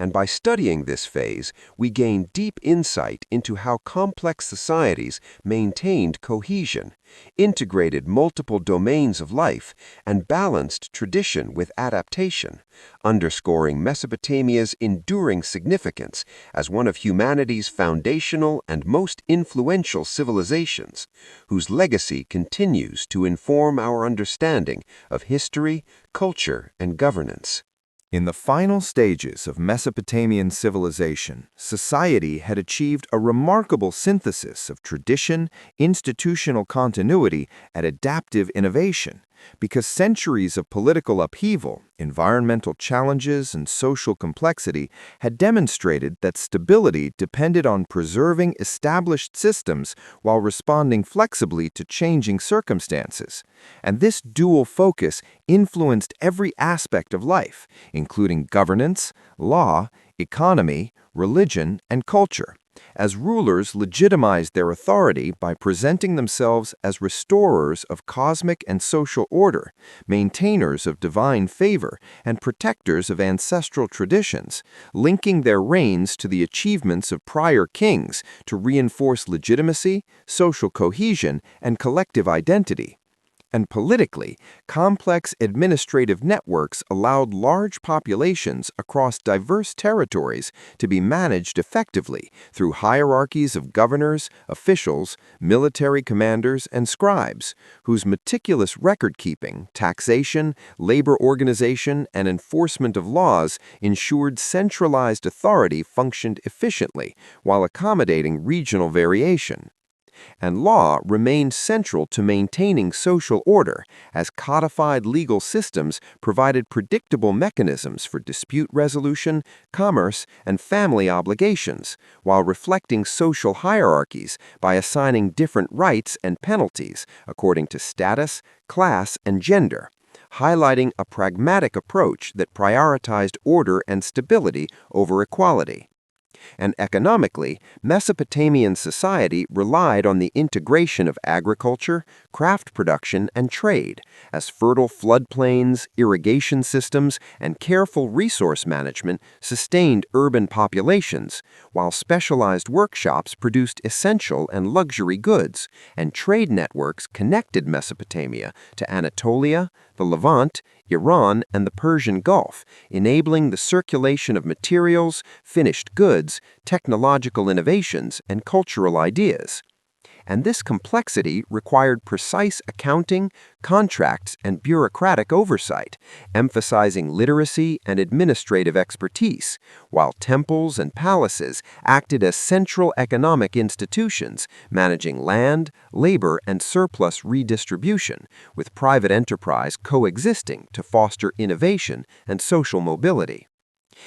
And by studying this phase, we gain deep insight into how complex societies maintained cohesion, integrated multiple domains of life, and balanced tradition with adaptation, underscoring Mesopotamia's enduring significance as one of humanity's foundational and most influential civilizations, whose legacy continues to inform our understanding of history, culture, and governance. In the final stages of Mesopotamian civilization, society had achieved a remarkable synthesis of tradition, institutional continuity, and adaptive innovation, because centuries of political upheaval, environmental challenges, and social complexity had demonstrated that stability depended on preserving established systems while responding flexibly to changing circumstances. And this dual focus influenced every aspect of life, including governance, law, economy, religion, and culture, as rulers legitimized their authority by presenting themselves as restorers of cosmic and social order, maintainers of divine favor, and protectors of ancestral traditions, linking their reigns to the achievements of prior kings to reinforce legitimacy, social cohesion, and collective identity. And politically, complex administrative networks allowed large populations across diverse territories to be managed effectively through hierarchies of governors, officials, military commanders, and scribes, whose meticulous record-keeping, taxation, labor organization, and enforcement of laws ensured centralized authority functioned efficiently while accommodating regional variation. And law remained central to maintaining social order, as codified legal systems provided predictable mechanisms for dispute resolution, commerce, and family obligations, while reflecting social hierarchies by assigning different rights and penalties according to status, class, and gender, highlighting a pragmatic approach that prioritized order and stability over equality. And economically, Mesopotamian society relied on the integration of agriculture, craft production, and trade, as fertile floodplains, irrigation systems, and careful resource management sustained urban populations, while specialized workshops produced essential and luxury goods, and trade networks connected Mesopotamia to Anatolia, the Levant, Iran, and the Persian Gulf, enabling the circulation of materials, finished goods, technological innovations, and cultural ideas. And this complexity required precise accounting, contracts, and bureaucratic oversight, emphasizing literacy and administrative expertise, while temples and palaces acted as central economic institutions, managing land, labor, and surplus redistribution, with private enterprise coexisting to foster innovation and social mobility.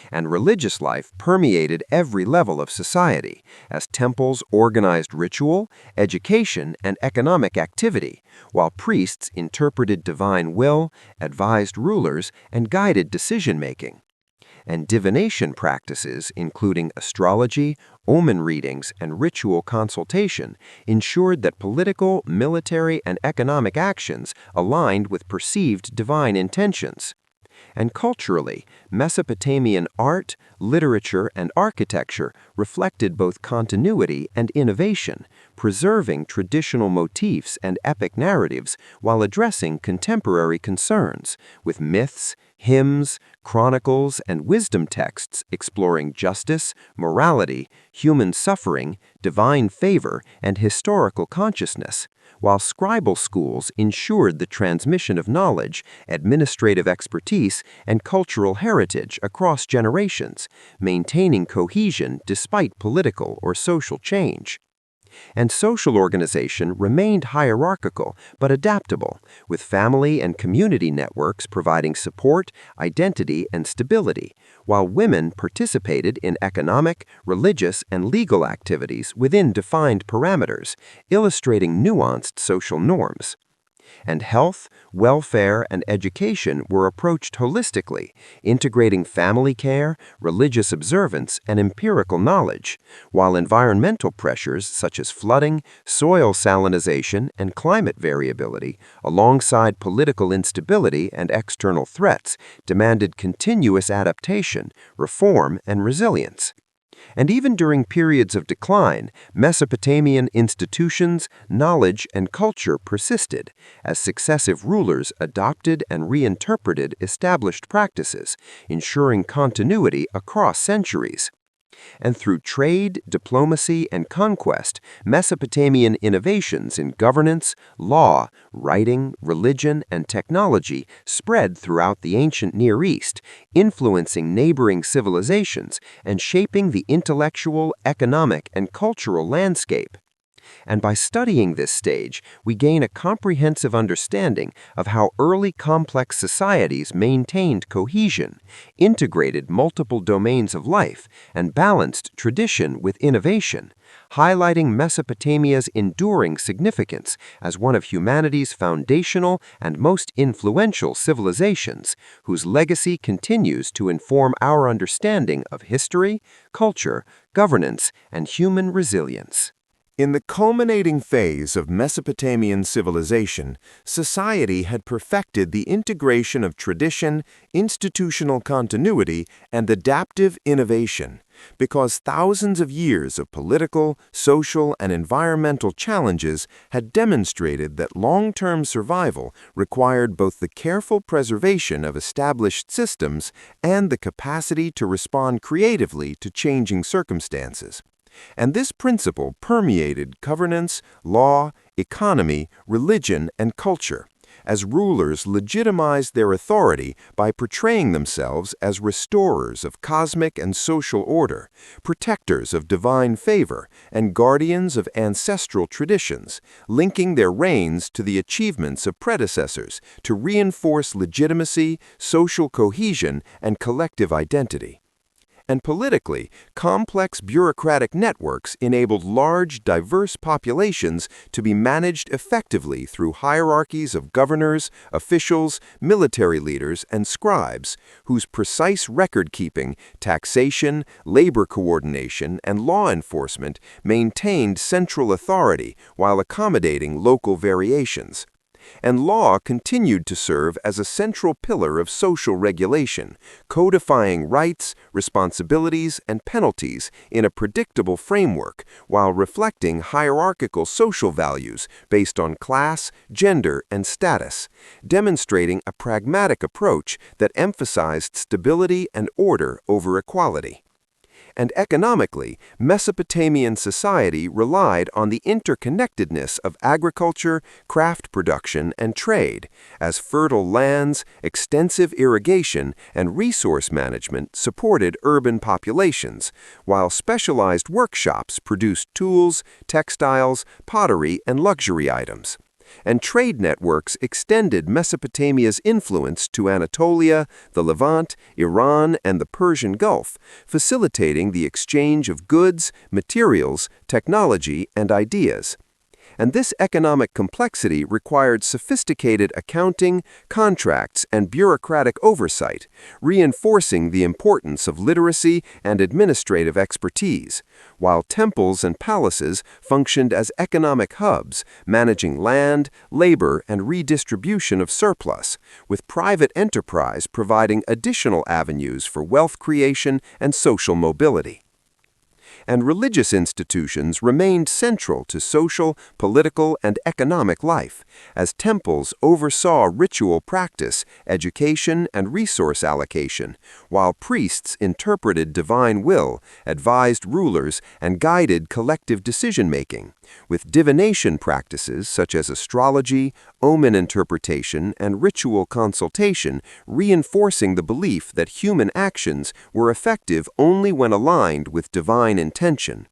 And religious life permeated every level of society, as temples organized ritual, education, and economic activity, while priests interpreted divine will, advised rulers, and guided decision-making. And divination practices, including astrology, omen readings, and ritual consultation, ensured that political, military, and economic actions aligned with perceived divine intentions. And culturally, Mesopotamian art, literature, and architecture reflected both continuity and innovation, preserving traditional motifs and epic narratives while addressing contemporary concerns, with myths, hymns, chronicles, and wisdom texts exploring justice, morality, human suffering, divine favor, and historical consciousness, while scribal schools ensured the transmission of knowledge, administrative expertise, and cultural heritage across generations, maintaining cohesion despite political or social change. And social organization remained hierarchical but adaptable, with family and community networks providing support, identity, and stability, while women participated in economic, religious, and legal activities within defined parameters, illustrating nuanced social norms. And health, welfare, and education were approached holistically, integrating family care, religious observance, and empirical knowledge, while environmental pressures such as flooding, soil salinization, and climate variability, alongside political instability and external threats, demanded continuous adaptation, reform, and resilience. And even during periods of decline, Mesopotamian institutions, knowledge, and culture persisted as successive rulers adopted and reinterpreted established practices, ensuring continuity across centuries. And through trade, diplomacy, and conquest, Mesopotamian innovations in governance, law, writing, religion, and technology spread throughout the ancient Near East, influencing neighboring civilizations and shaping the intellectual, economic, and cultural landscape. And by studying this stage, we gain a comprehensive understanding of how early complex societies maintained cohesion, integrated multiple domains of life, and balanced tradition with innovation, highlighting Mesopotamia's enduring significance as one of humanity's foundational and most influential civilizations, whose legacy continues to inform our understanding of history, culture, governance, and human resilience. In the culminating phase of Mesopotamian civilization, society had perfected the integration of tradition, institutional continuity, and adaptive innovation, because thousands of years of political, social, and environmental challenges had demonstrated that long-term survival required both the careful preservation of established systems and the capacity to respond creatively to changing circumstances. And this principle permeated governance, law, economy, religion, and culture, as rulers legitimized their authority by portraying themselves as restorers of cosmic and social order, protectors of divine favor, and guardians of ancestral traditions, linking their reigns to the achievements of predecessors to reinforce legitimacy, social cohesion, and collective identity. And politically, complex bureaucratic networks enabled large, diverse populations to be managed effectively through hierarchies of governors, officials, military leaders, and scribes, whose precise record-keeping, taxation, labor coordination, and law enforcement maintained central authority while accommodating local variations. And law continued to serve as a central pillar of social regulation, codifying rights, responsibilities, and penalties in a predictable framework while reflecting hierarchical social values based on class, gender, and status, demonstrating a pragmatic approach that emphasized stability and order over equality. And economically, Mesopotamian society relied on the interconnectedness of agriculture, craft production, and trade, as fertile lands, extensive irrigation, and resource management supported urban populations, while specialized workshops produced tools, textiles, pottery, and luxury items. And trade networks extended Mesopotamia's influence to Anatolia, the Levant, Iran, and the Persian Gulf, facilitating the exchange of goods, materials, technology, and ideas. And this economic complexity required sophisticated accounting, contracts, and bureaucratic oversight, reinforcing the importance of literacy and administrative expertise, while temples and palaces functioned as economic hubs, managing land, labor, and redistribution of surplus, with private enterprise providing additional avenues for wealth creation and social mobility. and religious institutions remained central to social, political, and economic life, as temples oversaw ritual practice, education, and resource allocation, while priests interpreted divine will, advised rulers, and guided collective decision-making, with divination practices such as astrology, omen interpretation, and ritual consultation reinforcing the belief that human actions were effective only when aligned with divine intention.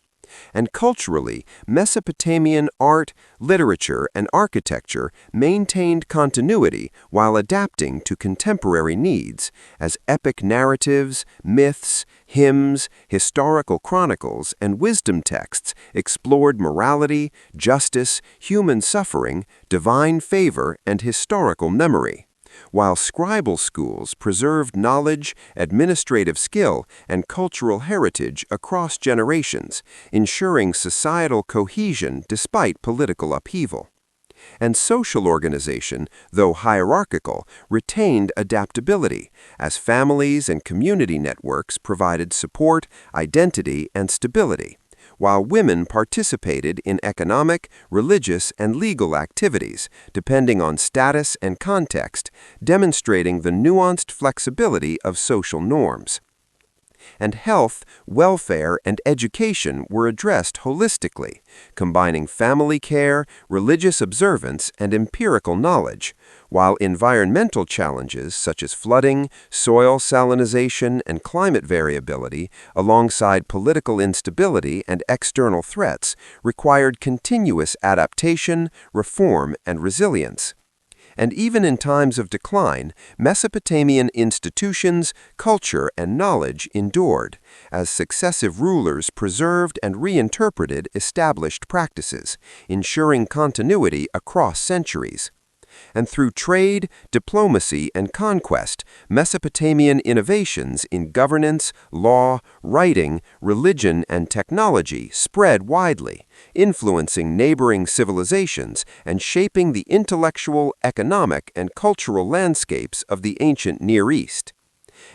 And culturally, Mesopotamian art, literature, and architecture maintained continuity while adapting to contemporary needs, as epic narratives, myths, hymns, historical chronicles, and wisdom texts explored morality, justice, human suffering, divine favor, and historical memory, while scribal schools preserved knowledge, administrative skill, and cultural heritage across generations, ensuring societal cohesion despite political upheaval. And social organization, though hierarchical, retained adaptability, as families and community networks provided support, identity, and stability, while women participated in economic, religious, and legal activities, depending on status and context, demonstrating the nuanced flexibility of social norms. And health, welfare, and education were addressed holistically, combining family care, religious observance, and empirical knowledge, while environmental challenges such as flooding, soil salinization, and climate variability, alongside political instability and external threats, required continuous adaptation, reform, and resilience. And even in times of decline, Mesopotamian institutions, culture, and knowledge endured, as successive rulers preserved and reinterpreted established practices, ensuring continuity across centuries. And through trade, diplomacy, and conquest, Mesopotamian innovations in governance, law, writing, religion, and technology spread widely, influencing neighboring civilizations and shaping the intellectual, economic, and cultural landscapes of the ancient Near East.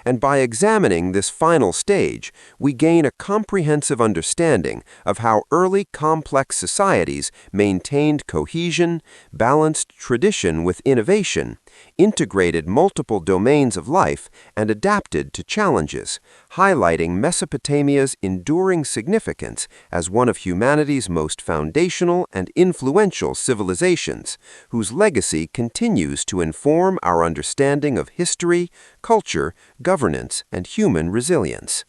And by examining this final stage, we gain a comprehensive understanding of how early complex societies maintained cohesion, balanced tradition with innovation, integrated multiple domains of life, and adapted to challenges, highlighting Mesopotamia's enduring significance as one of humanity's most foundational and influential civilizations, whose legacy continues to inform our understanding of history, culture, governance, and human resilience.